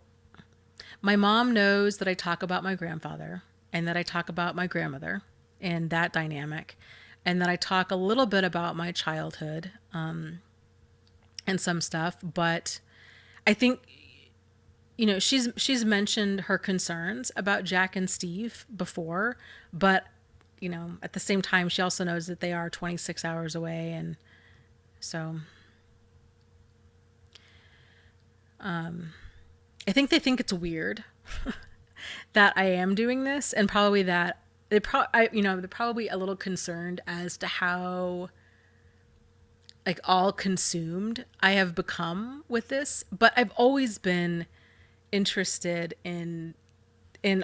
my mom knows that I talk about my grandfather, and that I talk about my grandmother and that dynamic, and that I talk a little bit about my childhood, and some stuff. But I think, she's mentioned her concerns about Jack and Steve before, but at the same time, she also knows that they are 26 hours away. And so I think they think it's weird that I am doing this, and probably that they're probably a little concerned as to how all consumed I have become with this. But I've always been interested in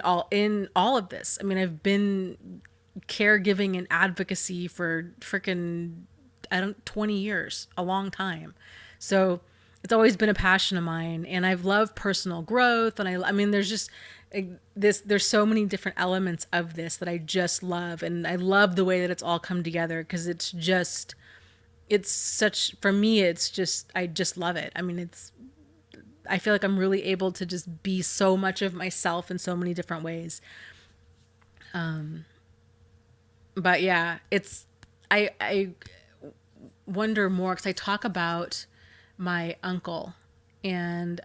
all of this. I've been caregiving and advocacy for freaking 20 years, a long time. So it's always been a passion of mine, and I've loved personal growth. And I mean, there's just there's so many different elements of this that I just love. And I love the way that it's all come together, because it's such, for me, it's just, I just love it. I mean, I feel like I'm really able to just be so much of myself in so many different ways. But yeah, I wonder more, because I talk about my uncle, and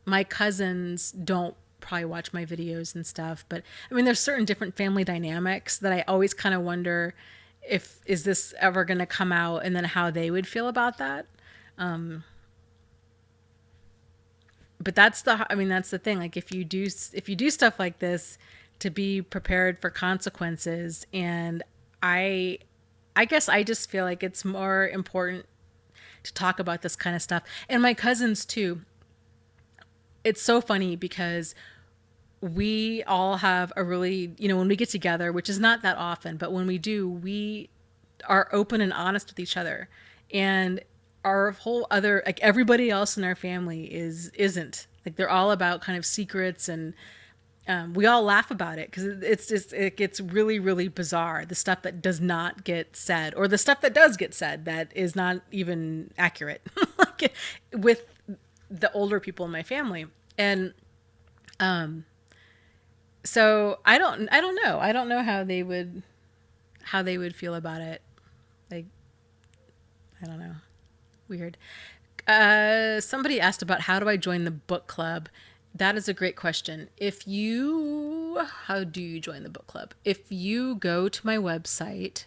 my cousins don't probably watch my videos and stuff, but I mean, there's certain different family dynamics that I always kind of wonder, if is this ever going to come out, and then how they would feel about that. But I mean, that's the thing. Like, if you do stuff like this, to be prepared for consequences. And I I guess I just feel like it's more important to talk about this kind of stuff. And my cousins too. It's so funny because we all have a really, when we get together, which is not that often, but when we do, we are open and honest with each other. And our whole other, like, everybody else in our family isn't. Like, they're all about kind of secrets, and we all laugh about it, because it gets really, really bizarre. The stuff that does not get said, or the stuff that does get said that is not even accurate, like, with the older people in my family. And so I don't know how they would feel about it. Like, I don't know. Weird. Somebody asked about, how do I join the book club? That is a great question. How do you join the book club? If you go to my website,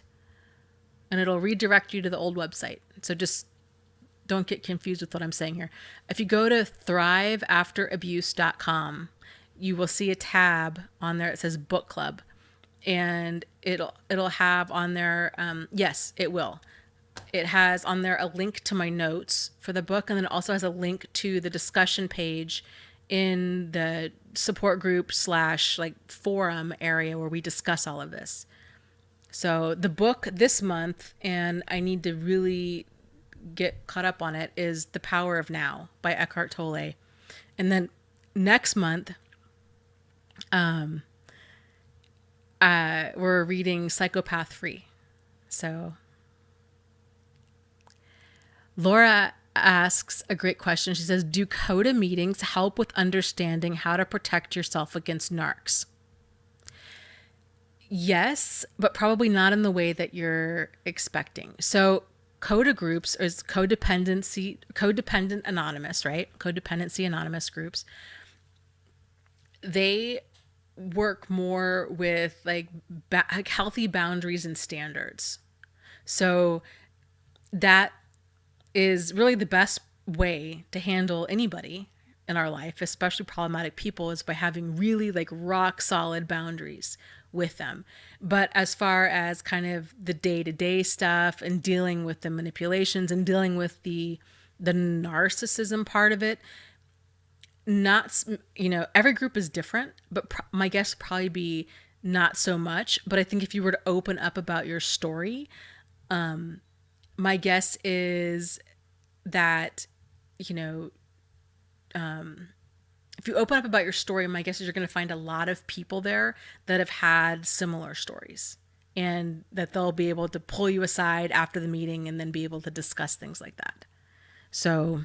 and it'll redirect you to the old website. So just don't get confused with what I'm saying here. If you go to thriveafterabuse.com, you will see a tab on there. It says book club, and it'll have on there. Yes, it will. It has on there a link to my notes for the book, and then it also has a link to the discussion page in the support group / like forum area where we discuss all of this. So the book this month, and I need to really get caught up on it, is The Power of Now by Eckhart Tolle. And then next month, we're reading Psychopath Free. So Laura asks a great question. She says, do Coda meetings help with understanding how to protect yourself against narcs? Yes, but probably not in the way that you're expecting. So Coda groups is codependent anonymous, right? Codependency anonymous groups. They work more with like healthy boundaries and standards. So that is really the best way to handle anybody in our life, especially problematic people, is by having really like rock solid boundaries with them. But as far as kind of the day-to-day stuff, and dealing with the manipulations, and dealing with the narcissism part of it, not, every group is different, but my guess would probably be not so much. But I think if you were to open up about your story, my guess is that, if you open up about your story, my guess is you're going to find a lot of people there that have had similar stories, and that they'll be able to pull you aside after the meeting and then be able to discuss things like that. So,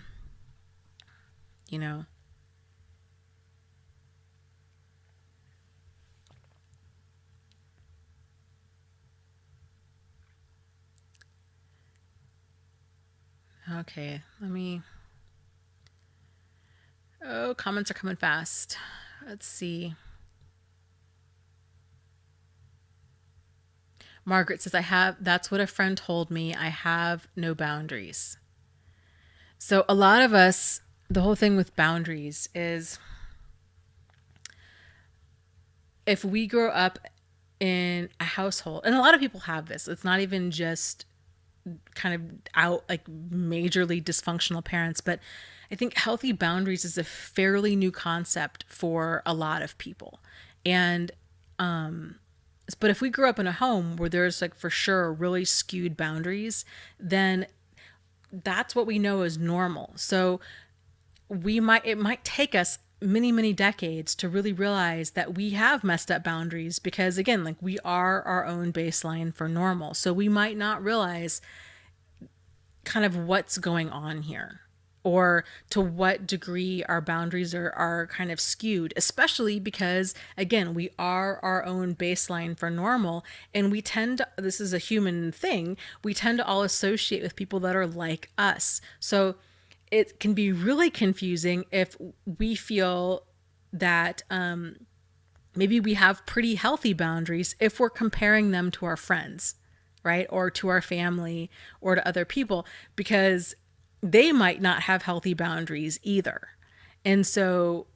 okay, comments are coming fast. Let's see. Margaret says, that's what a friend told me. I have no boundaries. So a lot of us, the whole thing with boundaries is, if we grow up in a household, and a lot of people have this, it's not even just kind of out like majorly dysfunctional parents, but I think healthy boundaries is a fairly new concept for a lot of people. And but if we grew up in a home where there's like for sure really skewed boundaries, then that's what we know as normal. So it might take us many, many decades to really realize that we have messed up boundaries, because again, like, we are our own baseline for normal. So we might not realize kind of what's going on here, or to what degree our boundaries are kind of skewed, especially because, again, we are our own baseline for normal. And we tend to, this is a human thing, we tend to all associate with people that are like us. So it can be really confusing if we feel that maybe we have pretty healthy boundaries if we're comparing them to our friends, right? Or to our family, or to other people, because they might not have healthy boundaries either. And so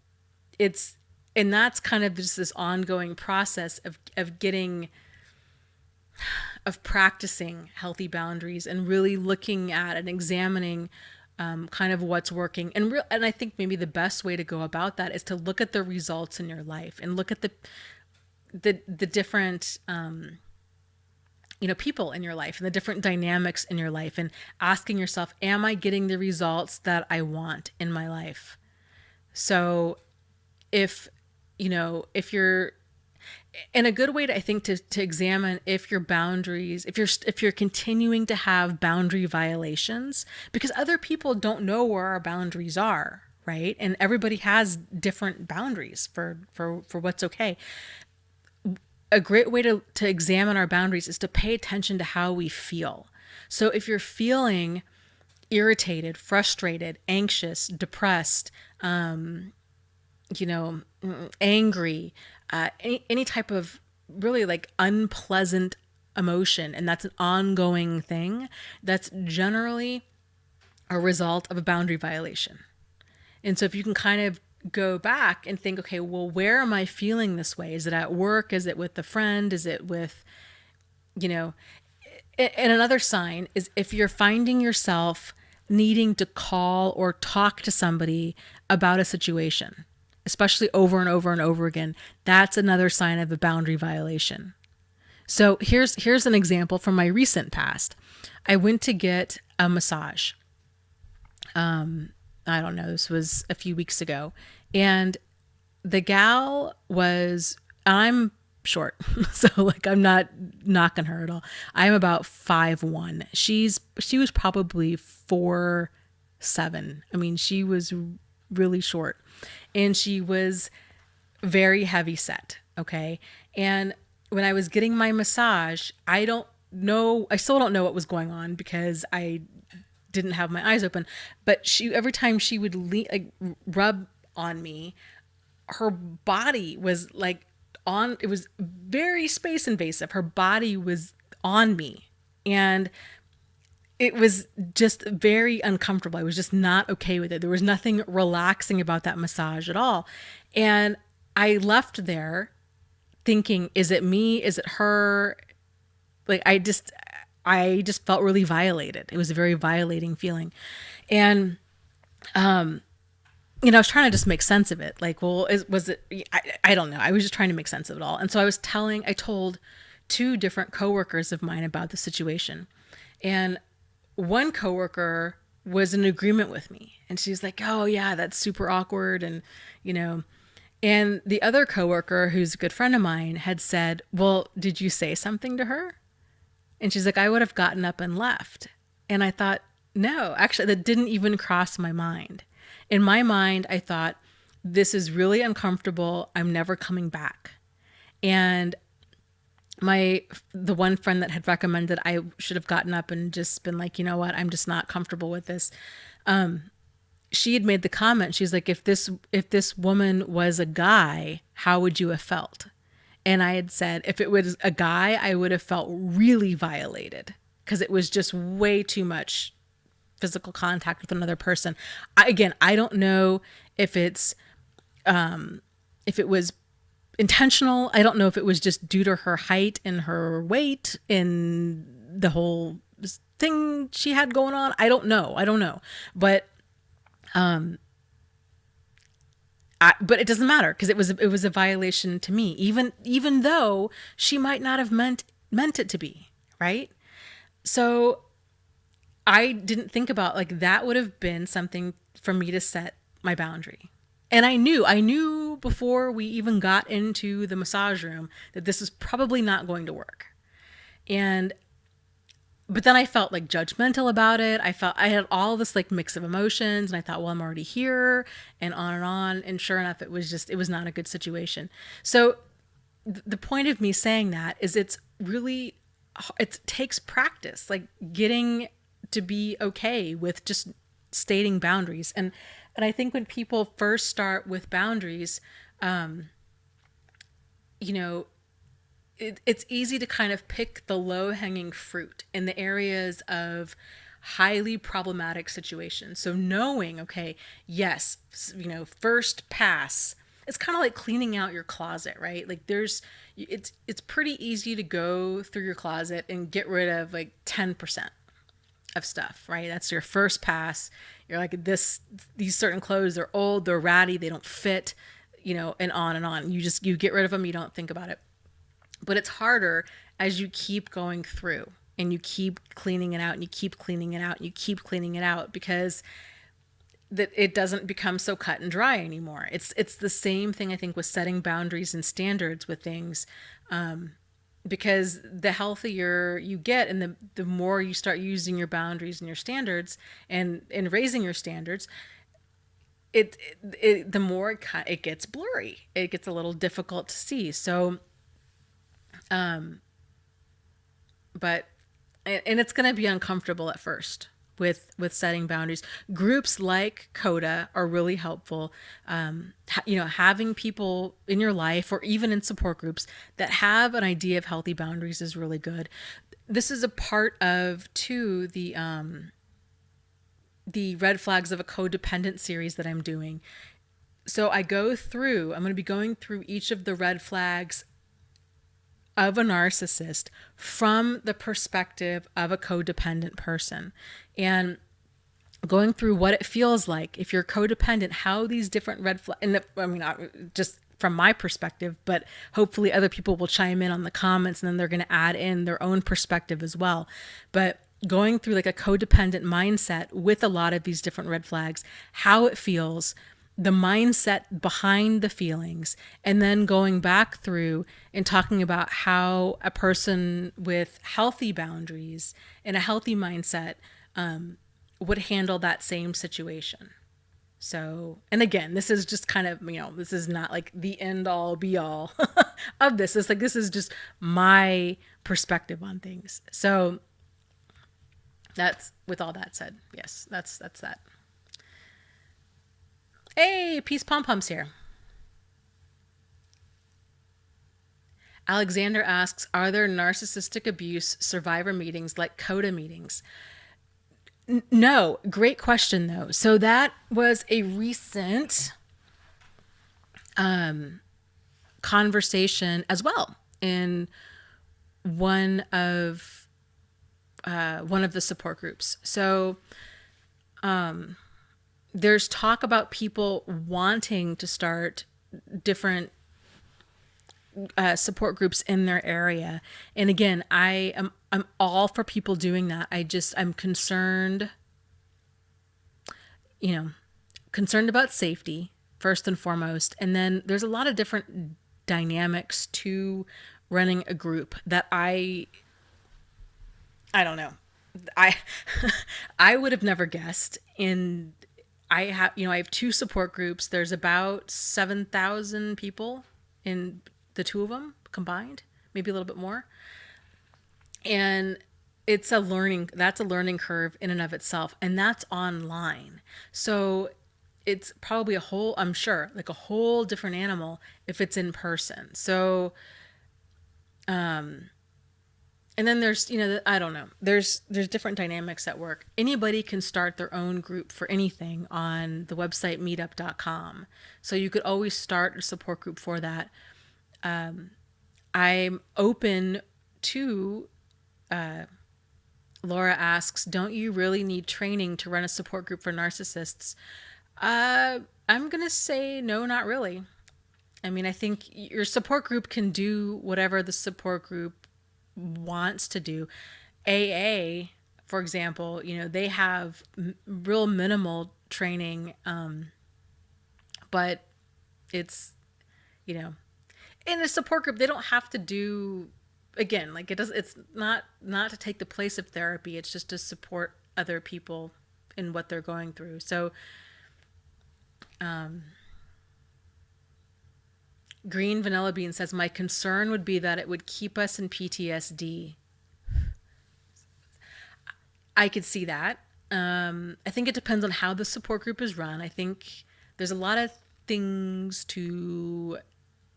that's kind of just this ongoing process of practicing healthy boundaries, and really looking at and examining kind of what's working. And I think maybe the best way to go about that is to look at the results in your life, and look at the different people in your life, and the different dynamics in your life, and asking yourself, am I getting the results that I want in my life? So if you're, and a good way to, I think, to examine if your boundaries, if you're continuing to have boundary violations, because other people don't know where our boundaries are, right? And everybody has different boundaries for what's okay. A great way to examine our boundaries is to pay attention to how we feel. So if you're feeling irritated, frustrated, anxious, depressed, angry, any type of really like unpleasant emotion, and that's an ongoing thing, that's generally a result of a boundary violation. And so if you can kind of go back and think, okay, well, where am I feeling this way? Is it at work? Is it with a friend? Is it with, and another sign is if you're finding yourself needing to call or talk to somebody about a situation, especially over and over and over again, that's another sign of a boundary violation. So here's an example from my recent past. I went to get a massage. I don't know, this was a few weeks ago. And the gal I'm short, so like, I'm not knocking her at all. I'm about 5'1". She was probably 4'7". I mean, she was really short, and she was very heavy set. Okay. And when I was getting my massage, I still don't know what was going on, because I didn't have my eyes open, but every time she would rub on me, her body was like it was very space invasive. Her body was on me, and it was just very uncomfortable. I was just not okay with it. There was nothing relaxing about that massage at all. And I left there thinking, is it me? Is it her? Like, I just felt really violated. It was a very violating feeling. And, I was trying to just make sense of it. Like, well, was it, I don't know. I was just trying to make sense of it all. And so I told 2 different coworkers of mine about the situation. And one coworker was in agreement with me. And she's like, oh yeah, that's super awkward. And, and the other coworker, who's a good friend of mine, had said, well, did you say something to her? And she's like, I would have gotten up and left. And I thought, no, actually, that didn't even cross my mind. In my mind, I thought, this is really uncomfortable. I'm never coming back. And the one friend that had recommended I should have gotten up and just been like, you know what, I'm just not comfortable with this. She had made the comment. She's like, if this woman was a guy, how would you have felt? And I had said, if it was a guy, I would have felt really violated, because it was just way too much physical contact with another person. I don't know if it was intentional. I don't know if it was just due to her height and her weight and the whole thing she had going on. I don't know. But but it doesn't matter, because it was a violation to me, even though she might not have meant it to be, right? So I didn't think about like that would have been something for me to set my boundary. And I knew before we even got into the massage room that this is probably not going to work. And but then I felt like judgmental about it. I had all this like mix of emotions and I thought, well, I'm already here and on and on. And sure enough, it was not a good situation. So the point of me saying that is it takes practice, like getting to be okay with just stating boundaries. And I think when people first start with boundaries, you know, it's easy to kind of pick the low hanging fruit in the areas of highly problematic situations. So knowing, okay, yes, first pass. It's kind of like cleaning out your closet, right? Like it's pretty easy to go through your closet and get rid of like 10% of stuff, right? That's your first pass. You're like, these certain clothes, they're old, they're ratty, they don't fit, and on and on. You get rid of them, you don't think about it. But it's harder as you keep going through and you keep cleaning it out and you keep cleaning it out and you keep cleaning it out, because that it doesn't become so cut and dry anymore. It's the same thing, I think, with setting boundaries and standards with things, because the healthier you get and the more you start using your boundaries and your standards and raising your standards, the more it gets blurry. It gets a little difficult to see. So but and it's going to be uncomfortable at first with setting boundaries. Groups like Coda are really helpful. Having people in your life or even in support groups that have an idea of healthy boundaries is really good. This is a part of too the red flags of a codependent series that I'm doing. So I'm going to be going through each of the red flags of a narcissist from the perspective of a codependent person, and going through what it feels like if you're codependent, how these different red flags, just from my perspective, but hopefully other people will chime in on the comments and then they're going to add in their own perspective as well. But going through like a codependent mindset with a lot of these different red flags, how it feels, the mindset behind the feelings, and then going back through and talking about how a person with healthy boundaries and a healthy mindset would handle that same situation. So, and again, this is just kind of, this is not like the end all be all of this. It's like, this is just my perspective on things. So that's, with all that said, yes, that's that. Hey, Peace Pom Pom's here. Alexander asks, are there narcissistic abuse survivor meetings like Coda meetings? No. Great question, though. So that was a recent conversation as well in one of the support groups. So there's talk about people wanting to start different support groups in their area. And again, I'm all for people doing that. I'm concerned, concerned about safety first and foremost. And then there's a lot of different dynamics to running a group that I don't know. I would have never guessed. I have two support groups. There's about 7,000 people in the two of them combined, maybe a little bit more. And that's a learning curve in and of itself. And that's online. So it's probably I'm sure, like a whole different animal if it's in person. So, and then there's, I don't know, there's different dynamics at work. Anybody can start their own group for anything on the website meetup.com. So you could always start a support group for that. I'm open to, Laura asks, don't you really need training to run a support group for narcissists? I'm going to say no, not really. I think your support group can do whatever the support group wants to do. AA, for example, they have real minimal training, but it's, you know, in a support group, they don't have to do, again, like it's not to take the place of therapy. It's just to support other people in what they're going through. So, Green Vanilla Bean says, my concern would be that it would keep us in PTSD. I could see that. I think it depends on how the support group is run. I think there's a lot of things to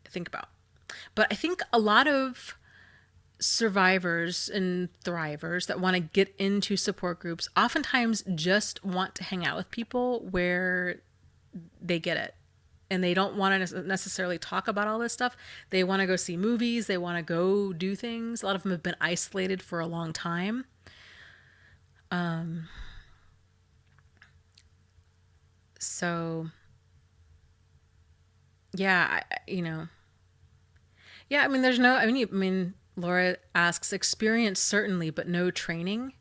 think about. But I think a lot of survivors and thrivers that want to get into support groups oftentimes just want to hang out with people where they get it. And they don't want to necessarily talk about all this stuff. They want to go see movies. They want to go do things. A lot of them have been isolated for a long time. So, yeah, yeah, I mean, Laura asks, experience certainly, but no training.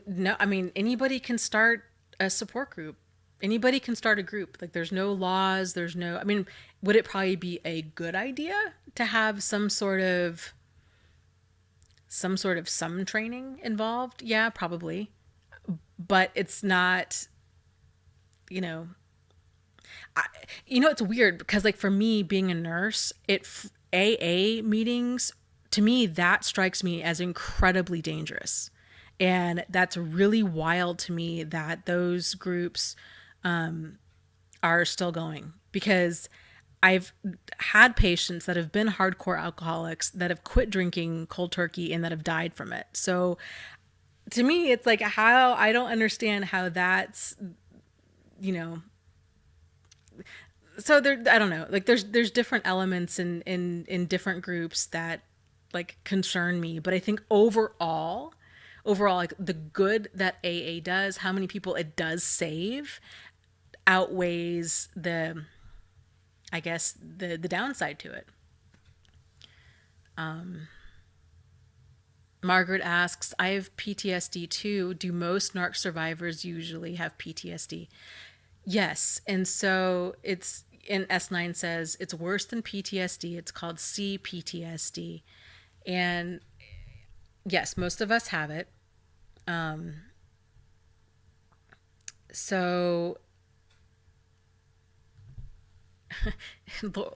No, I mean, anybody can start a support group. Anybody can start a group. Like, there's no laws. I mean, would it probably be a good idea to have some training involved? Yeah, probably. But it's not, you know, it's weird because, like, for me being a nurse, AA meetings, to me, that strikes me as incredibly dangerous. And that's really wild to me that those groups are still going, because I've had patients that have been hardcore alcoholics that have quit drinking cold turkey and that have died from it. So to me, it's like, how, I don't understand how that's, so there, I don't know, like there's different elements in different groups that like concern me. But I think overall, like the good that AA does, how many people it does save, outweighs I guess the downside to it. Margaret asks, I have PTSD too. Do most narc survivors usually have PTSD? Yes. And so it's in S9 says it's worse than PTSD. It's called CPTSD. And yes, most of us have it. So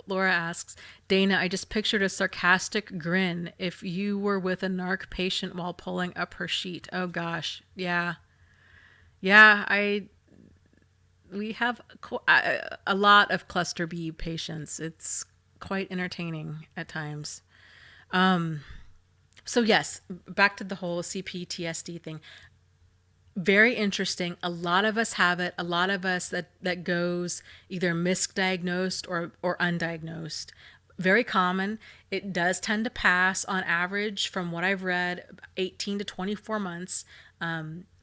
Laura asks, Dana, I just pictured a sarcastic grin if you were with a narc patient while pulling up her sheet. Oh gosh. Yeah. Yeah, we have a lot of cluster B patients. It's quite entertaining at times. So yes, back to the whole CPTSD thing. Very interesting. A lot of us have it. A lot of us that goes either misdiagnosed or undiagnosed. Very common. It does tend to pass on average, from what I've read, 18 to 24 months.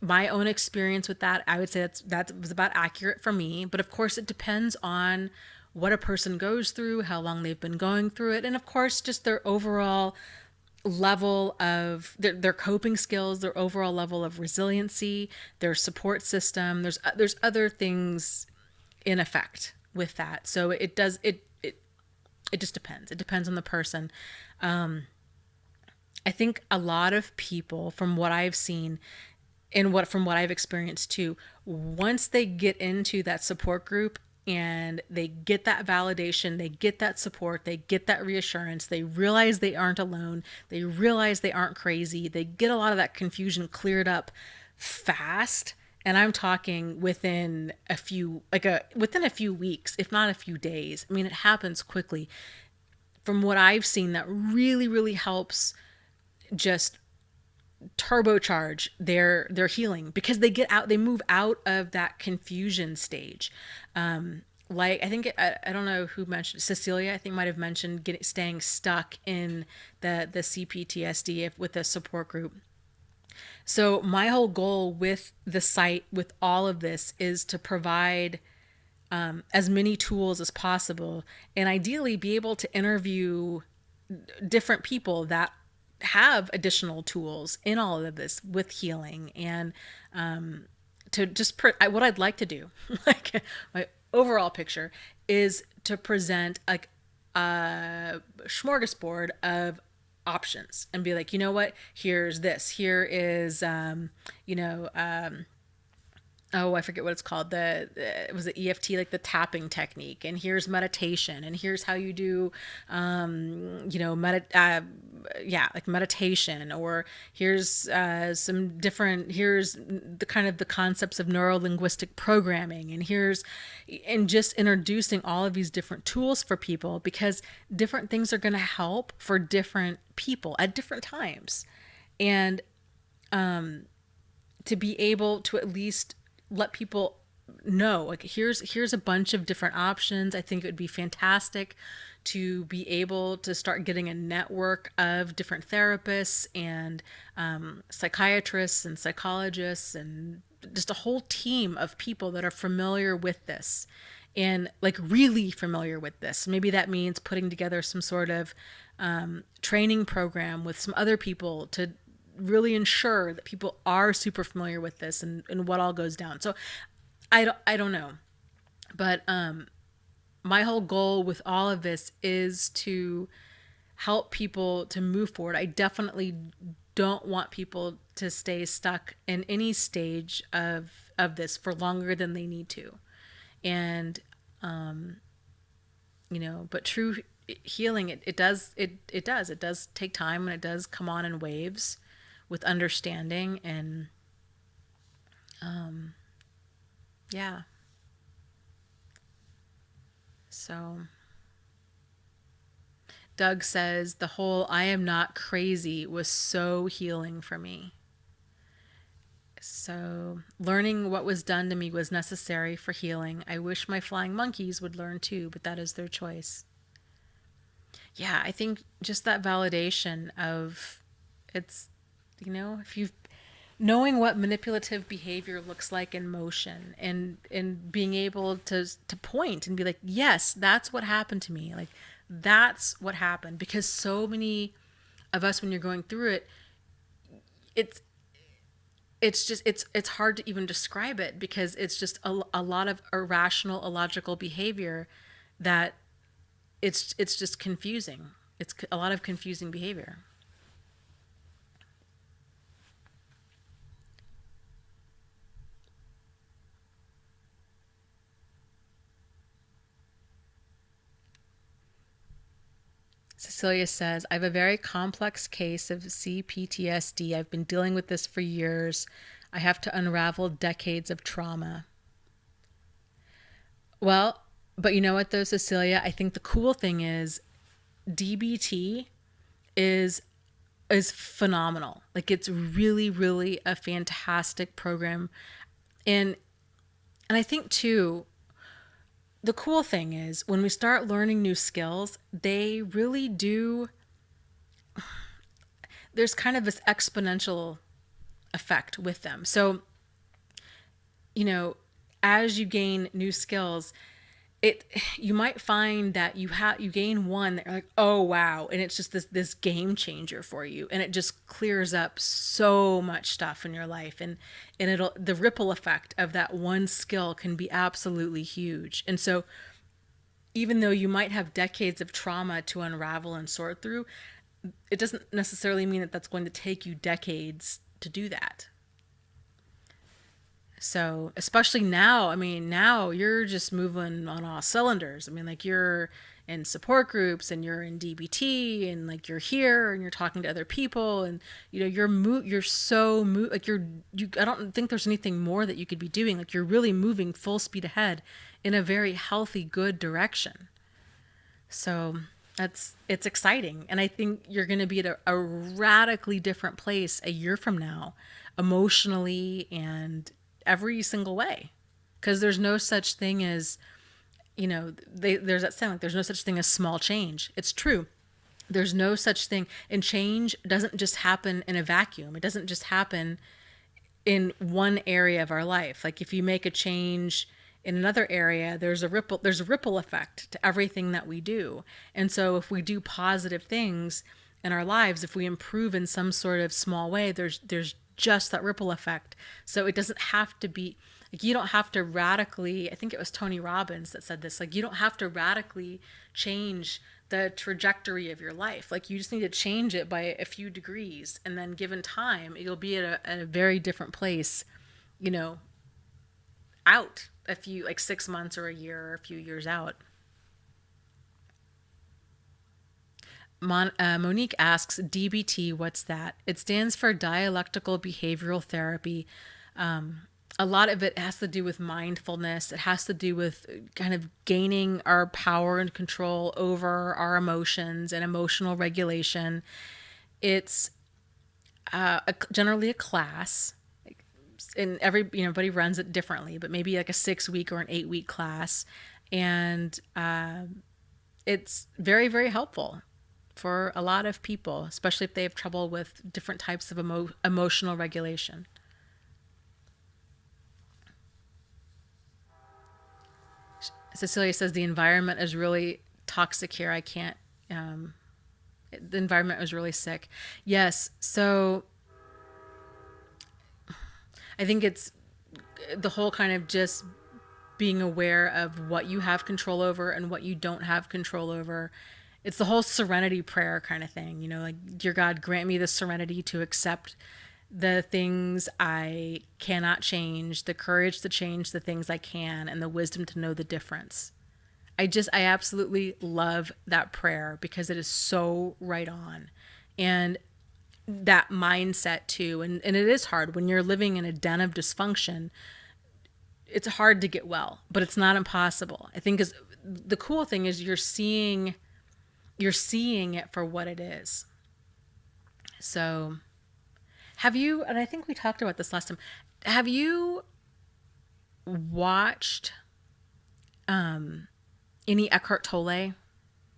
My own experience with that, I would say that was about accurate for me. But of course, it depends on what a person goes through, how long they've been going through it, and of course, just their overall level of their coping skills, their overall level of resiliency, their support system. There's other things in effect with that. So it just depends. It depends on the person. I think a lot of people, from what I've seen and from what I've experienced too, once they get into that support group and they get that validation, they get that support, they get that reassurance, they realize they aren't alone, they realize they aren't crazy, they get a lot of that confusion cleared up fast. And I'm talking within a few weeks, if not a few days. I mean, it happens quickly. From what I've seen, that really, really helps just turbocharge their healing, because they move out of that confusion stage. Like, I think I don't know who mentioned, Cecilia, I think might have mentioned staying stuck in the CPTSD with the support group. So my whole goal with the site, with all of this, is to provide as many tools as possible, and ideally be able to interview different people that have additional tools in all of this with healing, and to just what I'd like to do, like my overall picture is to present like a smorgasbord of options and be like, you know what, here's this, here is you know oh, I forget what it's called. It was the EFT, like the tapping technique. And here's meditation. And here's how you do, yeah, like meditation. Or here's here's the kind of the concepts of neuro linguistic programming. And just introducing all of these different tools for people, because different things are going to help for different people at different times. And to be able to at least let people know, like, here's a bunch of different options. I think it would be fantastic to be able to start getting a network of different therapists and psychiatrists and psychologists and just a whole team of people that are familiar with this, and like really familiar with this. Maybe that means putting together some sort of training program with some other people to really ensure that people are super familiar with this, and what all goes down. So I don't know. But my whole goal with all of this is to help people to move forward. I definitely don't want people to stay stuck in any stage of this for longer than they need to. And but true healing, it does take time, and it does come on in waves with understanding. And yeah, so Doug says the whole "I am not crazy" was so healing for me. So learning what was done to me was necessary for healing. I wish my flying monkeys would learn too, but that is their choice. Yeah, I think just that validation of, it's, if you've knowing what manipulative behavior looks like in motion, and being able to point and be like, yes, that's what happened to me, like that's what happened. Because so many of us, when you're going through it, it's it's hard to even describe it, because it's just a lot of irrational, illogical behavior that it's just confusing. It's a lot of confusing behavior. Cecilia says, I have a very complex case of CPTSD. I've been dealing with this for years. I have to unravel decades of trauma. Well, but you know what though, Cecilia? I think the cool thing is DBT is phenomenal. Like, it's really, really a fantastic program. And I think too, the cool thing is when we start learning new skills, they really do, there's kind of this exponential effect with them. So, as you gain new skills, you might find that you gain one that you're like, oh wow, and it's just this game changer for you, and it just clears up so much stuff in your life, and the ripple effect of that one skill can be absolutely huge. And so even though you might have decades of trauma to unravel and sort through, it doesn't necessarily mean that that's going to take you decades to do that. So, especially now, I mean, now you're just moving on all cylinders. I mean, like, you're in support groups, and you're in DBT, and like you're here and you're talking to other people, and you're so like I don't think there's anything more that you could be doing. Like, you're really moving full speed ahead in a very healthy, good direction. So, it's exciting, and I think you're going to be at a radically different place a year from now, emotionally and every single way. Because there's no such thing as, there's that saying, like, there's no such thing as small change. It's true. There's no such thing. And change doesn't just happen in a vacuum. It doesn't just happen in one area of our life. Like, if you make a change in another area, there's a ripple effect to everything that we do. And so if we do positive things in our lives, if we improve in some sort of small way, there's just that ripple effect. So it doesn't have to be like, you don't have to radically, I think it was Tony Robbins that said this, like, you don't have to radically change the trajectory of your life. Like, you just need to change it by a few degrees, and then given time, you'll be at a very different place, you know, out a few, like 6 months or a year or a few years out. Monique asks, DBT, what's that? It stands for dialectical behavioral therapy. A lot of it has to do with mindfulness. It has to do with kind of gaining our power and control over our emotions and emotional regulation. It's generally a class, and everybody runs it differently, but maybe like a 6 week or an 8 week class. And it's very, very helpful for a lot of people, especially if they have trouble with different types of emotional regulation. Cecilia says the environment is really toxic here. I can't, the environment was really sick. Yes. So I think it's the whole kind of just being aware of what you have control over and what you don't have control over. It's the whole serenity prayer kind of thing, like, dear God, grant me the serenity to accept the things I cannot change, the courage to change the things I can, and the wisdom to know the difference. I absolutely love that prayer because it is so right on. And that mindset too. And it is hard when you're living in a den of dysfunction. It's hard to get well, but it's not impossible. I think the cool thing is you're seeing it for what it is. So have you, and I think we talked about this last time, have you watched any Eckhart Tolle?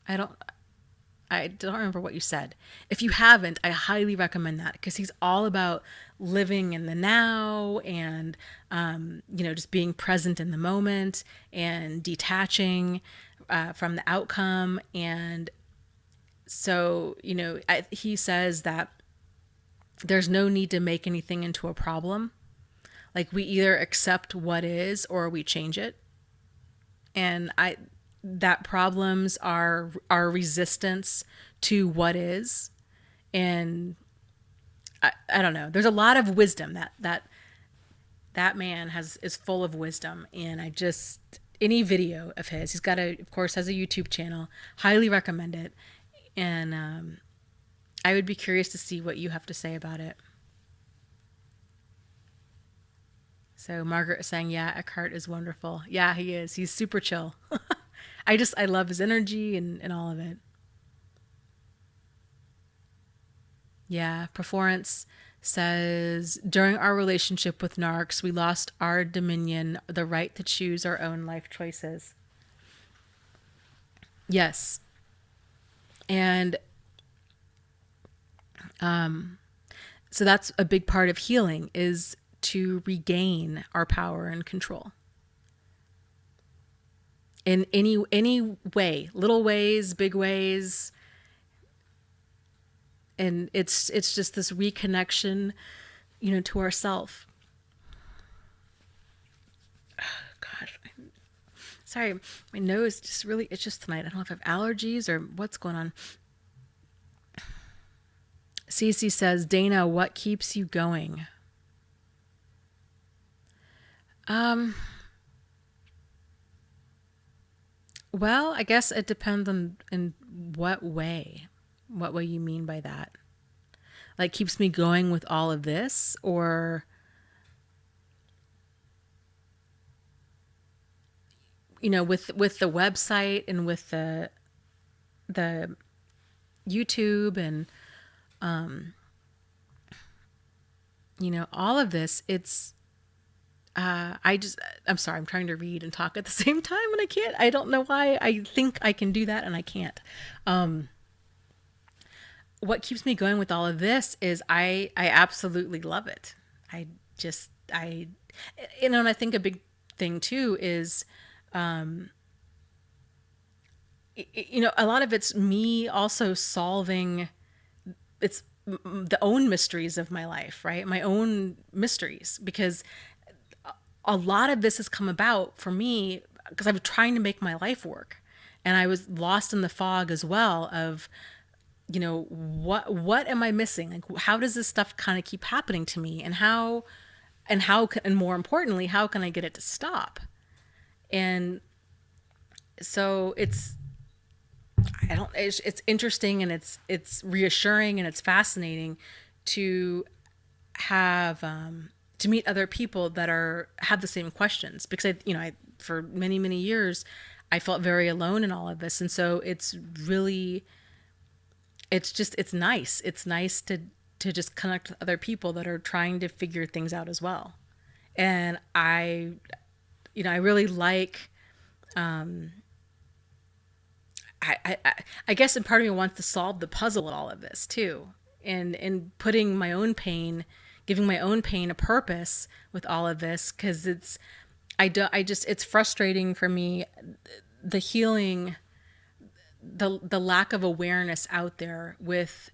I don't remember what you said. If you haven't, I highly recommend that, because he's all about living in the now and, just being present in the moment and detaching from the outcome. And so, he says that there's no need to make anything into a problem. Like, we either accept what is or we change it. And that problems are our resistance to what is. And I don't know, there's a lot of wisdom that man is full of wisdom. And any video of his, he's got of course has a YouTube channel, highly recommend it. And I would be curious to see what you have to say about it. So Margaret is saying, yeah, Eckhart is wonderful. Yeah, he is. He's super chill. I love his energy and all of it. Yeah, Performance says, during our relationship with narcs, we lost our dominion, the right to choose our own life choices. Yes. And so that's a big part of healing, is to regain our power and control. In any way, little ways, big ways. And it's just this reconnection, to ourself. Oh, gosh. Sorry, my nose just really itches tonight. I don't know if I have allergies or what's going on. Cece says, Dana, what keeps you going? Well, I guess it depends on in what way you mean by that. Like, keeps me going with all of this, or, with the website and with the YouTube and, all of this, it's, I'm sorry, I'm trying to read and talk at the same time and I can't. I don't know why. I think I can do that and I can't. What keeps me going with all of this is I absolutely love it. And I think a big thing too is, a lot of it's me also solving the own mysteries of my life, right? My own mysteries, because a lot of this has come about for me because I was trying to make my life work. And I was lost in the fog as well of, what am I missing? Like, how does this stuff kind of keep happening to me? And more importantly, how can I get it to stop? And so it's interesting, and it's reassuring, and it's fascinating to have to meet other people that have the same questions, because I for many many years I felt very alone in all of this. And so it's nice to just connect with other people that are trying to figure things out as well. And I really like, I guess, and part of me wants to solve the puzzle in all of this too, and putting my own pain, giving my own pain a purpose with all of this, because it's frustrating for me, the healing, the lack of awareness out there with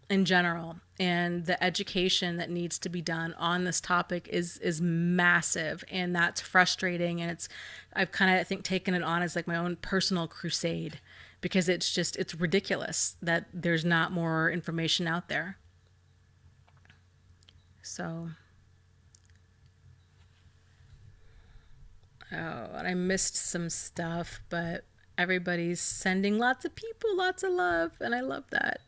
in general, and the education that needs to be done on this topic is massive, and that's frustrating. And I've kind of, I think, taken it on as like my own personal crusade, because it's ridiculous that there's not more information out there. So, oh, and I missed some stuff, but everybody's sending lots of people lots of love, and I love that.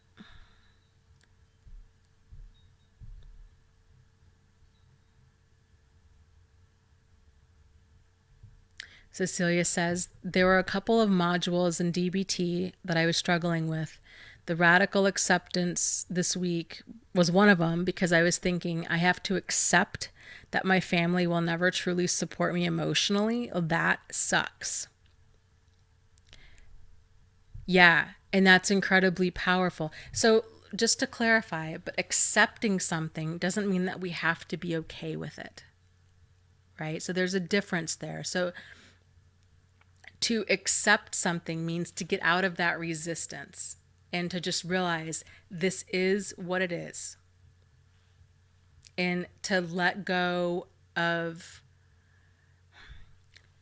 Cecilia says, there were a couple of modules in DBT that I was struggling with. The radical acceptance this week was one of them, because I was thinking I have to accept that my family will never truly support me emotionally. Oh, that sucks. Yeah, and that's incredibly powerful. So, just to clarify, but accepting something doesn't mean that we have to be okay with it, right? So there's a difference there. So to accept something means to get out of that resistance and to just realize this is what it is, and to let go of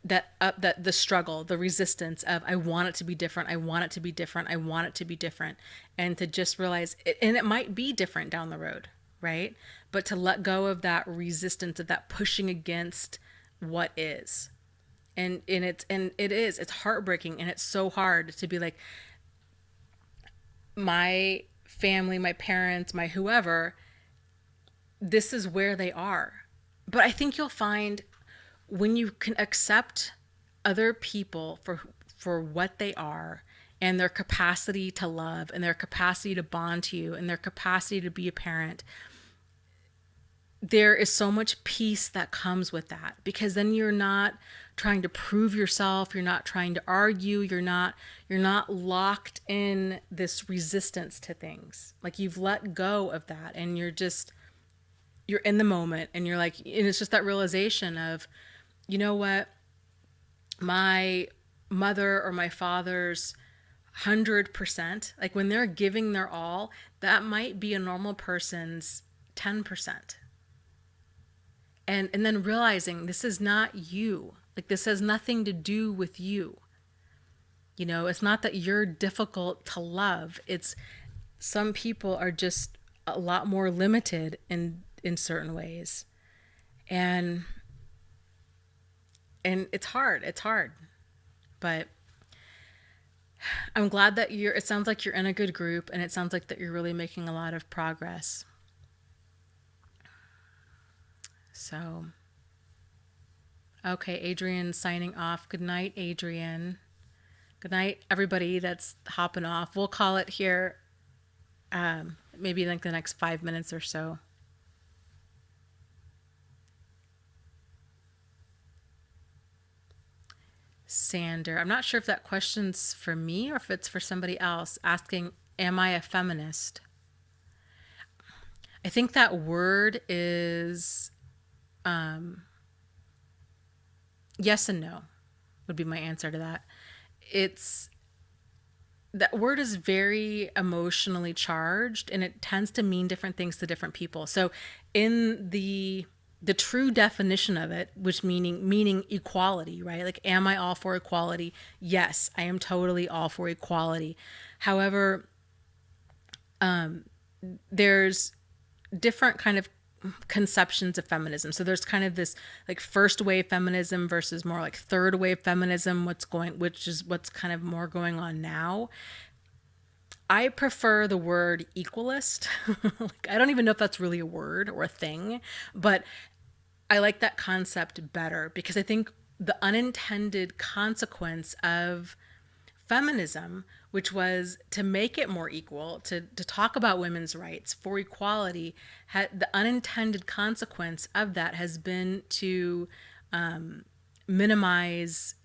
that the struggle, the resistance of, I want it to be different, I want it to be different, I want it to be different, and to just realize it, and it might be different down the road, right? But to let go of that resistance, of that pushing against what is. And it's heartbreaking, and it's so hard to be like, my family, my parents, my whoever, this is where they are. But I think you'll find, when you can accept other people for what they are, and their capacity to love, and their capacity to bond to you, and their capacity to be a parent, there is so much peace that comes with that, because then you're not trying to prove yourself, you're not trying to argue, you're not locked in this resistance to things. Like, you've let go of that, and you're in the moment, and you're like, and it's just that realization of, you know what, my mother or my father's 100%, like when they're giving their all, that might be a normal person's 10%. And then realizing this is not you. Like, this has nothing to do with you. It's not that you're difficult to love. It's, some people are just a lot more limited in certain ways. And it's hard. It's hard. But I'm glad that it sounds like you're in a good group, and it sounds like that you're really making a lot of progress. So, okay, Adrian signing off. Good night, Adrian. Good night, everybody that's hopping off. We'll call it here, maybe like the next 5 minutes or so. Sander, I'm not sure if that question's for me or if it's for somebody else, asking, am I a feminist? I think that word is, yes and no would be my answer to that. It's that word is very emotionally charged, and it tends to mean different things to different people. So in the true definition of it, which meaning equality, right? Like, am I all for equality? Yes, I am totally all for equality. However, there's different kind of conceptions of feminism. So there's kind of this like first wave feminism versus more like third wave feminism, which is what's kind of more going on now. I prefer the word equalist. Like, I don't even know if that's really a word or a thing, but I like that concept better because I think the unintended consequence of feminism, which was to make it more equal, to talk about women's rights for equality, the unintended consequence of that has been to minimize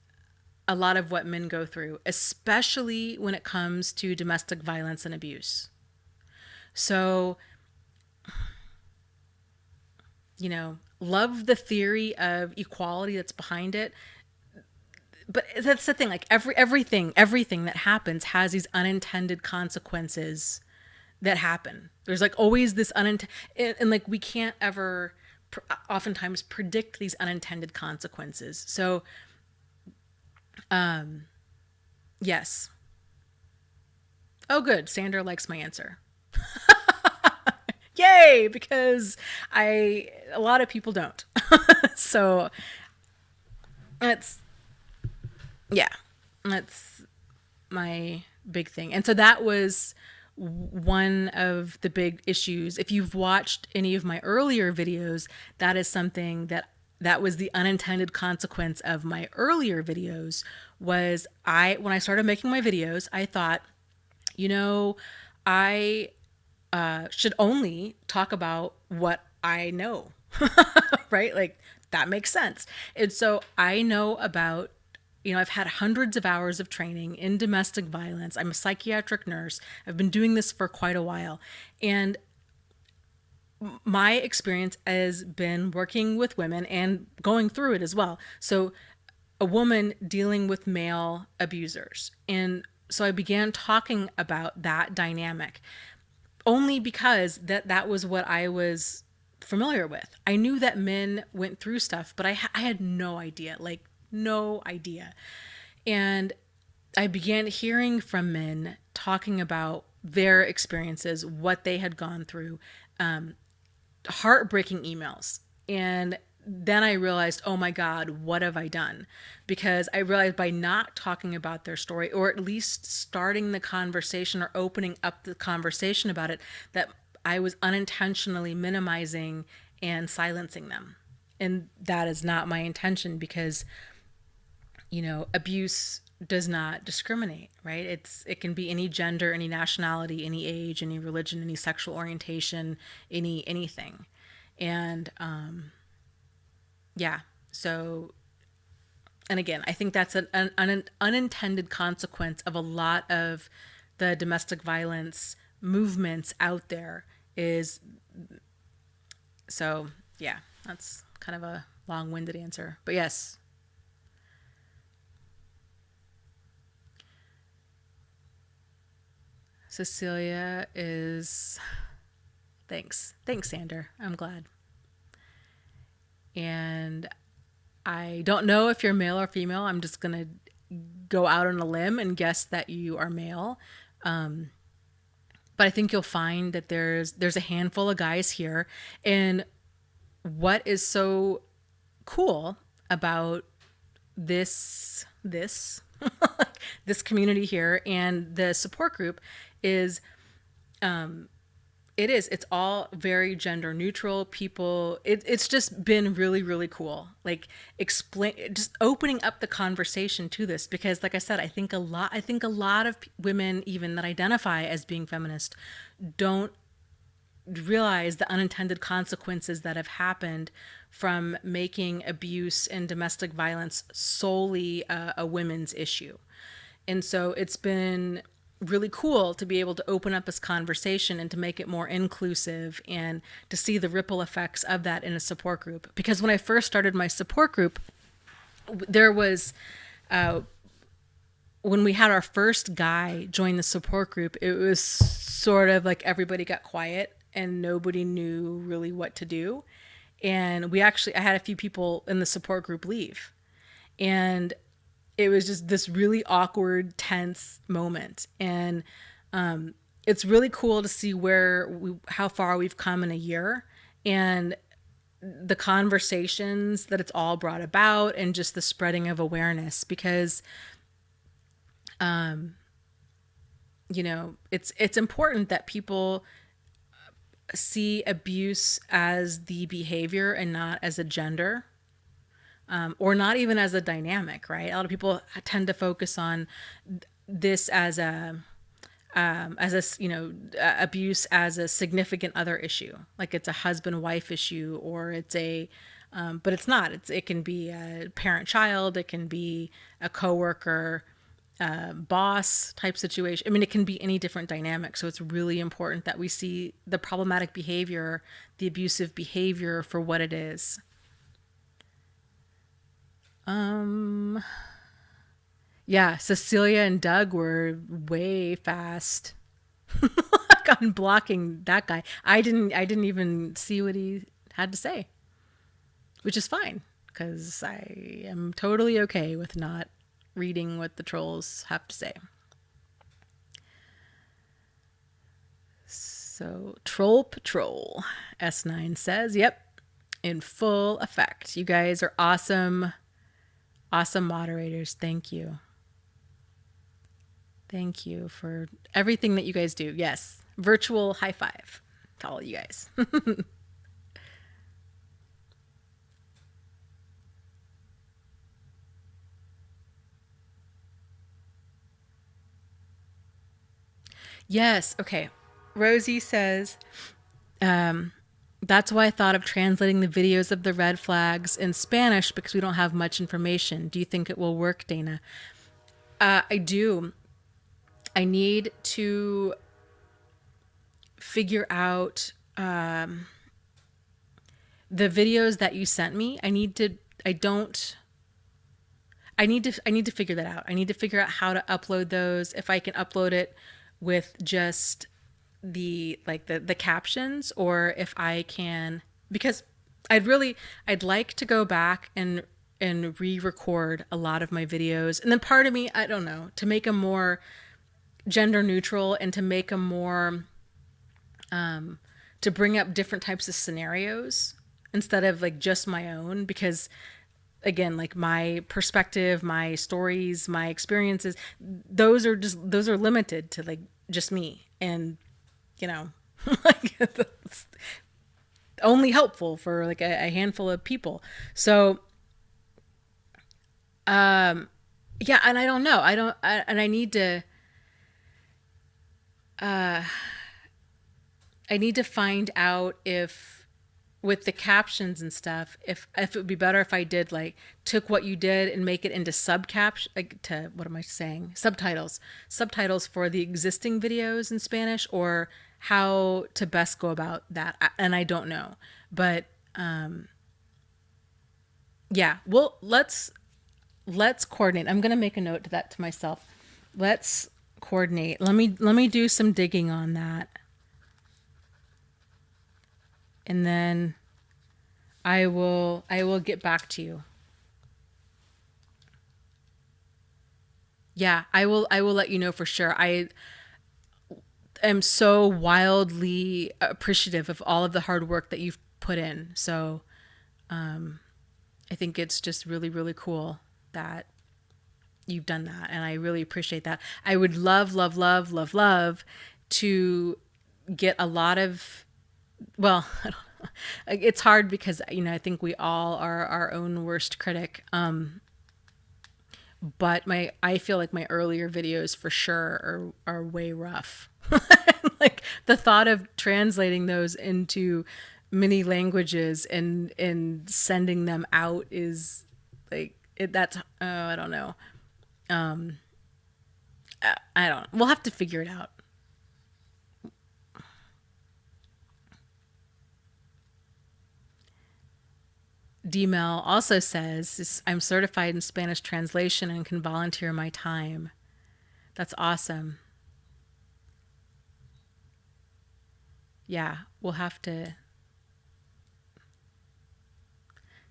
a lot of what men go through, especially when it comes to domestic violence and abuse. So, love the theory of equality that's behind it. But that's the thing, like everything that happens has these unintended consequences that happen. There's like always this unintended, and like we can't ever oftentimes predict these unintended consequences. So, yes. Oh, good. Sandra likes my answer. Yay, because a lot of people don't. So that's, yeah, that's my big thing. And so that was one of the big issues. If you've watched any of my earlier videos, that is something that was the unintended consequence of my earlier videos. Was when I started making my videos, I thought, I should only talk about what I know, right? Like, that makes sense. And so I know about, I've had hundreds of hours of training in domestic violence. I'm a psychiatric nurse. I've been doing this for quite a while. And my experience has been working with women and going through it as well. So, a woman dealing with male abusers. And so I began talking about that dynamic only because that was what I was familiar with. I knew that men went through stuff, but I had no idea, like no idea. And I began hearing from men talking about their experiences, what they had gone through, heartbreaking emails. And then I realized, oh my God, what have I done? Because I realized by not talking about their story, or at least starting the conversation or opening up the conversation about it, that I was unintentionally minimizing and silencing them. And that is not my intention because, abuse does not discriminate, right? It can be any gender, any nationality, any age, any religion, any sexual orientation, anything. And yeah, so, and again, I think that's an unintended consequence of a lot of the domestic violence movements out there. Is so, yeah, that's kind of a long-winded answer, but yes. Cecilia is, thanks, Sander. I'm glad. And I don't know if you're male or female. I'm just gonna go out on a limb and guess that you are male. But I think you'll find that there's a handful of guys here. And what is so cool about this this community here and the support group is it's all very gender neutral people. It's just been really, really cool, like just opening up the conversation to this, because like I said, I think a lot of women even that identify as being feminist don't realize the unintended consequences that have happened from making abuse and domestic violence solely a women's issue. And so it's been really cool to be able to open up this conversation and to make it more inclusive and to see the ripple effects of that in a support group. Because when I first started my support group, there was when we had our first guy join the support group, it was sort of like everybody got quiet and nobody knew really what to do. And I had a few people in the support group leave. And it was just this really awkward, tense moment. And it's really cool to see how far we've come in a year, and the conversations that it's all brought about, and just the spreading of awareness. Because it's important that people see abuse as the behavior and not as a gender, or not even as a dynamic, right? A lot of people tend to focus on this as abuse as a significant other issue, like it's a husband-wife issue, or but it's not. It can be a parent-child, it can be a coworker, boss type situation. I mean, it can be any different dynamic. So it's really important that we see the problematic behavior, the abusive behavior, for what it is. Yeah, Cecilia and Doug were way fast on blocking that guy. I didn't even see what he had to say, which is fine, because I am totally okay with not reading what the trolls have to say. So, Troll Patrol S9 says, yep, in full effect. You guys are awesome. Awesome moderators. Thank you. Thank you for everything that you guys do. Yes. Virtual high five to all you guys. Yes. Okay. Rosie says, that's why I thought of translating the videos of the red flags in Spanish, because we don't have much information. Do you think it will work, Dana? I do. I need to figure out the videos that you sent me. I need to figure that out. I need to figure out how to upload those. If I can upload it with just the captions, or if I can, because I'd like to go back and re-record a lot of my videos. And then part of me, I don't know, to make them more gender neutral, and to make them more to bring up different types of scenarios instead of like just my own. Because again, like my perspective, my stories, my experiences, those are limited to like just me, and like it's only helpful for like a handful of people. So yeah, and I don't know, and I need to find out if, with the captions and stuff, if it would be better if I did like took what you did and make it into subtitles for the existing videos in Spanish, or how to best go about that. And I don't know, but yeah, well, let's coordinate. I'm gonna make a note to that to myself. Let's coordinate. Let me do some digging on that. And then I will get back to you. Yeah, I will let you know for sure. I am so wildly appreciative of all of the hard work that you've put in. So I think it's just really, really cool that you've done that, and I really appreciate that. I would love, love, love, love, love to get a lot of, well, I don't know. It's hard because, I think we all are our own worst critic. But I feel like my earlier videos for sure are way rough. Like the thought of translating those into many languages and sending them out is like that's I don't know. I don't. We'll have to figure it out. D-Mel also says, I'm certified in Spanish translation and can volunteer my time. That's awesome. Yeah, we'll have to.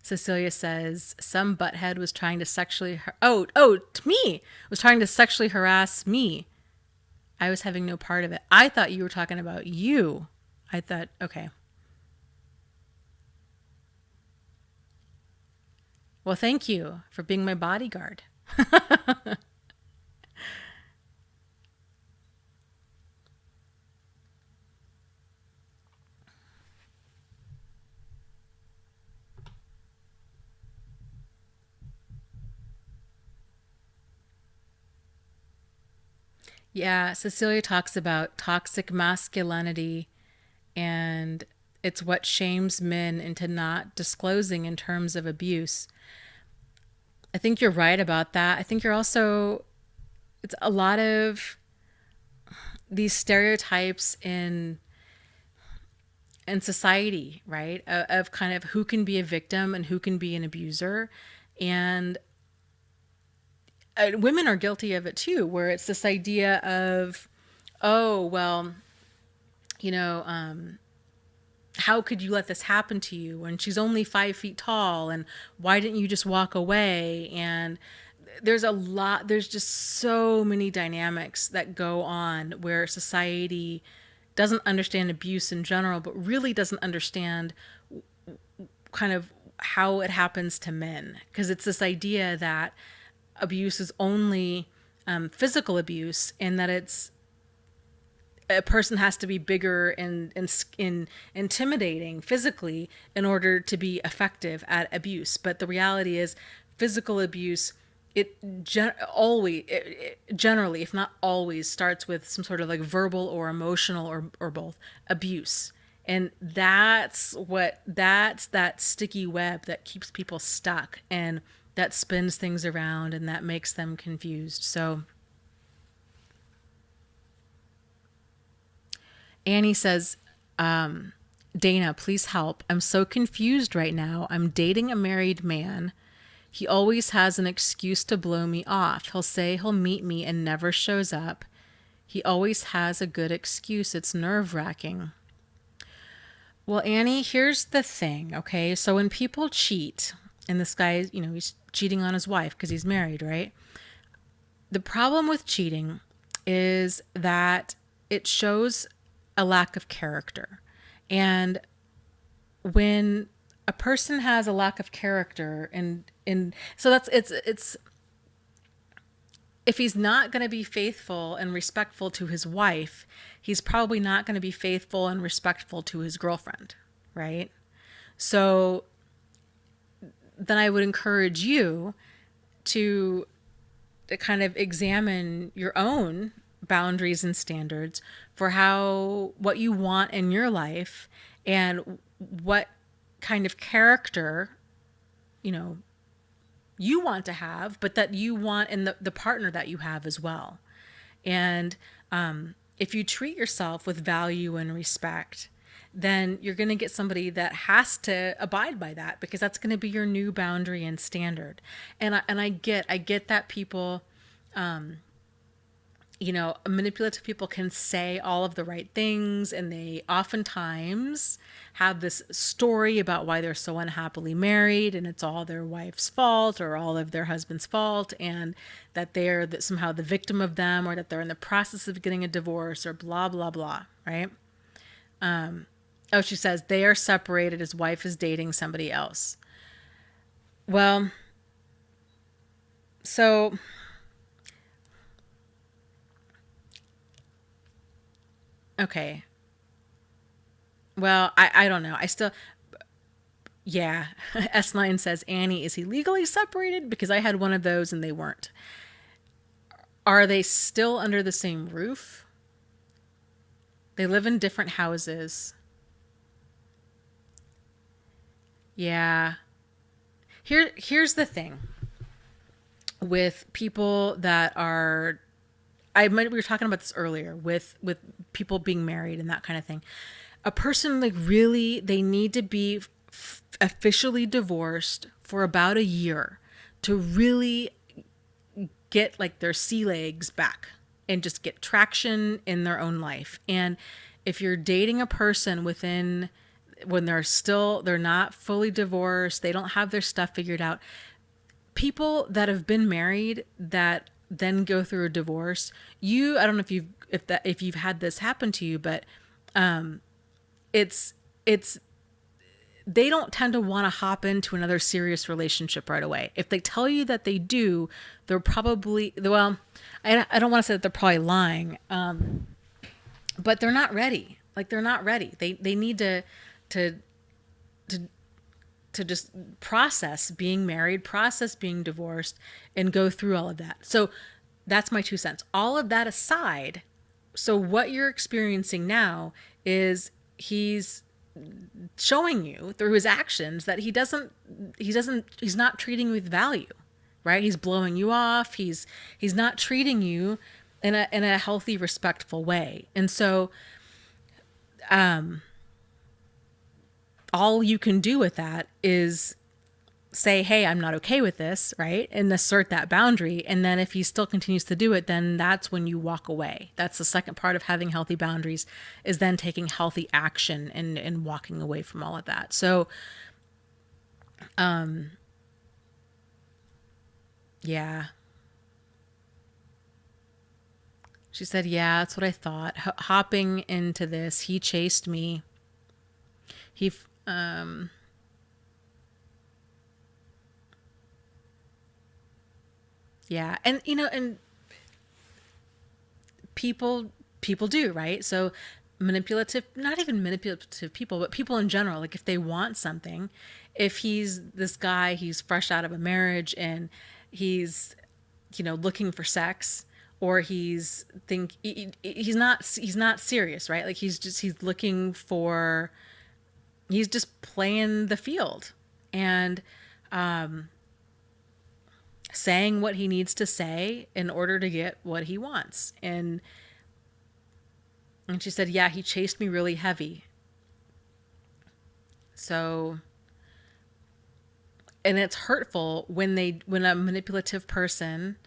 Cecilia says some butthead was trying to sexually to me was trying to sexually harass me. I was having no part of it. I thought you were talking about you. I thought, okay. Well, thank you for being my bodyguard. Yeah, Cecilia talks about toxic masculinity, and it's what shames men into not disclosing in terms of abuse. I think you're right about that. I think you're also, it's a lot of these stereotypes in society, right? Of kind of who can be a victim and who can be an abuser. And women are guilty of it too, where it's this idea of, oh, well, you know, how could you let this happen to you? And she's only 5 feet tall, and why didn't you just walk away? And there's just so many dynamics that go on where society doesn't understand abuse in general, but really doesn't understand kind of how it happens to men. Because it's this idea that abuse is only physical abuse, and that it's a person has to be bigger and intimidating physically in order to be effective at abuse. But the reality is, physical abuse, generally, if not always, starts with some sort of like verbal or emotional or both abuse. And that's that sticky web that keeps people stuck, and that spins things around, and that makes them confused. So Annie says, Dana, please help. I'm so confused right now. I'm dating a married man. He always has an excuse to blow me off. He'll say he'll meet me and never shows up. He always has a good excuse. It's nerve-wracking. Well, Annie, here's the thing, okay? So when people cheat, and this guy, he's cheating on his wife because he's married, right? The problem with cheating is that it shows a lack of character. And when a person has a lack of character, and so that's it's if he's not going to be faithful and respectful to his wife, he's probably not going to be faithful and respectful to his girlfriend, right? So then I would encourage you to kind of examine your own boundaries and standards for what you want in your life, and what kind of character, you want to have, but that you want in the partner that you have as well. And if you treat yourself with value and respect, then you're going to get somebody that has to abide by that, because that's going to be your new boundary and standard. And I get that people, manipulative people can say all of the right things, and they oftentimes have this story about why they're so unhappily married, and it's all their wife's fault or all of their husband's fault, and that they're somehow the victim of them, or that they're in the process of getting a divorce, or blah, blah, blah, right? She says they are separated. His wife is dating somebody else. Well, so okay. Well, I don't know. Yeah. S9 says, Annie, is he legally separated? Because I had one of those and they weren't. Are they still under the same roof? They live in different houses. Yeah. Here's the thing with people that are, we were talking about this earlier with people being married and that kind of thing. A person, like, really, they need to be officially divorced for about a year to really get like their sea legs back, and just get traction in their own life. And if you're dating a person when they're not fully divorced, they don't have their stuff figured out. People that have been married that then go through a divorce, I don't know if you've had this happen to you, but it's they don't tend to want to hop into another serious relationship right away. If they tell you that they do, they're probably, well, I don't want to say that they're probably lying, but they're not ready. Like, they're not ready. They need to just process being married, process being divorced, and go through all of that. So that's my 2 cents. All of that aside, so what you're experiencing now is he's showing you through his actions that he's not treating you with value, right? He's blowing you off. He's not treating you in a healthy, respectful way. And so, all you can do with that is say, hey, I'm not okay with this, right? And assert that boundary. And then if he still continues to do it, then that's when you walk away. That's the second part of having healthy boundaries, is then taking healthy action and walking away from all of that. So, yeah. She said, yeah, that's what I thought. Hopping into this, he chased me. He, yeah. And, and people do, right? So manipulative, not even manipulative people, but people in general, like if they want something, if he's this guy, he's fresh out of a marriage and he's, looking for sex, or he's not serious, right? Like he's looking for, he's just playing the field and saying what he needs to say in order to get what he wants. And she said, yeah, he chased me really heavy. So, and it's hurtful when a manipulative person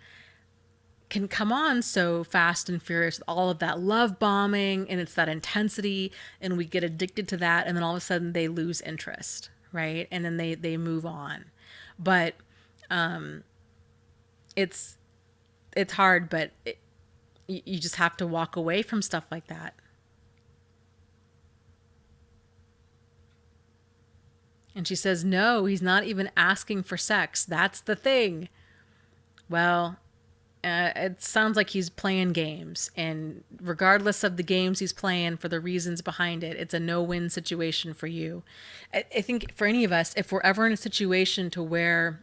can come on so fast and furious with all of that love bombing, and it's that intensity, and we get addicted to that, and then all of a sudden they lose interest, right? And then they move on. But it's hard, but you just have to walk away from stuff like that. And she says, no, he's not even asking for sex. That's the thing. Well, it sounds like he's playing games, and regardless of the games he's playing, for the reasons behind it, it's a no-win situation for you. I think for any of us, if we're ever in a situation to where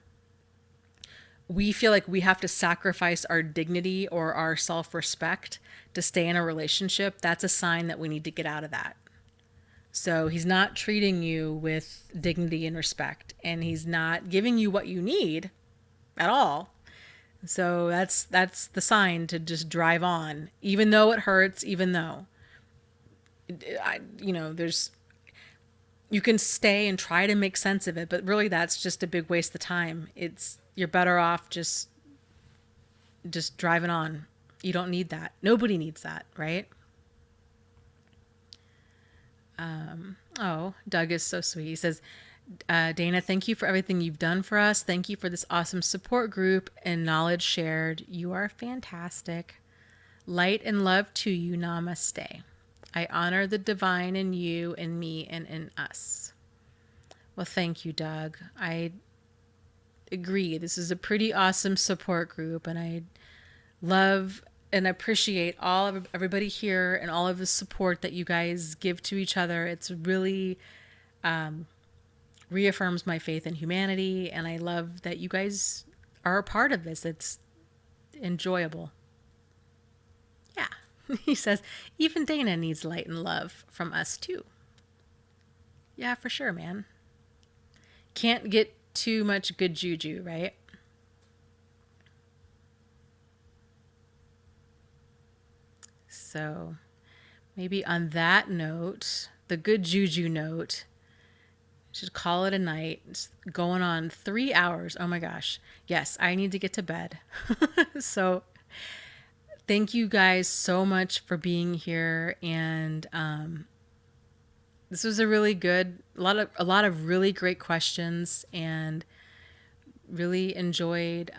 we feel like we have to sacrifice our dignity or our self-respect to stay in a relationship, that's a sign that we need to get out of that. So he's not treating you with dignity and respect, and he's not giving you what you need at all. So that's the sign to just drive on, even though it hurts, even though, you can stay and try to make sense of it, but really that's just a big waste of time. You're better off just driving on. You don't need that. Nobody needs that, right? Oh, Doug is so sweet. He says, Dana, thank you for everything you've done for us. Thank you for this awesome support group and knowledge shared. You are fantastic. Light and love to you. Namaste. I honor the divine in you and me and in us. Well, thank you, Doug. I agree. This is a pretty awesome support group, and I love and appreciate all of everybody here and all of the support that you guys give to each other. It's really reaffirms my faith in humanity, and I love that you guys are a part of this. It's enjoyable. Yeah. He says, even Dana needs light and love from us too. Yeah, for sure, man. Can't get too much good juju, right? So maybe on that note, the good juju note, should call it a night. It's going on 3 hours. Oh my gosh. Yes, I need to get to bed. So Thank you guys so much for being here. And this was a really good, a lot of really great questions, and really enjoyed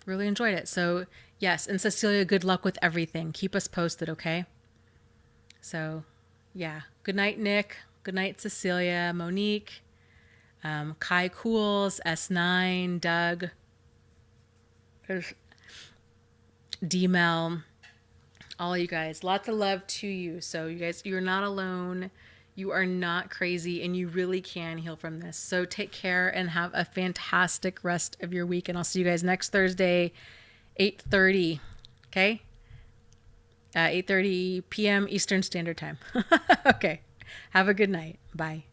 it. So yes, and Cecilia, good luck with everything. Keep us posted, okay? So yeah, good night, Nick. Good night, Cecilia, Monique, Kai Cools, S9, Doug, D-Mel, all you guys. Lots of love to you. So you guys, you're not alone. You are not crazy, and you really can heal from this. So take care and have a fantastic rest of your week. And I'll see you guys next Thursday, 8:30. Okay? 8:30 p.m. Eastern Standard Time. Okay. Have a good night. Bye.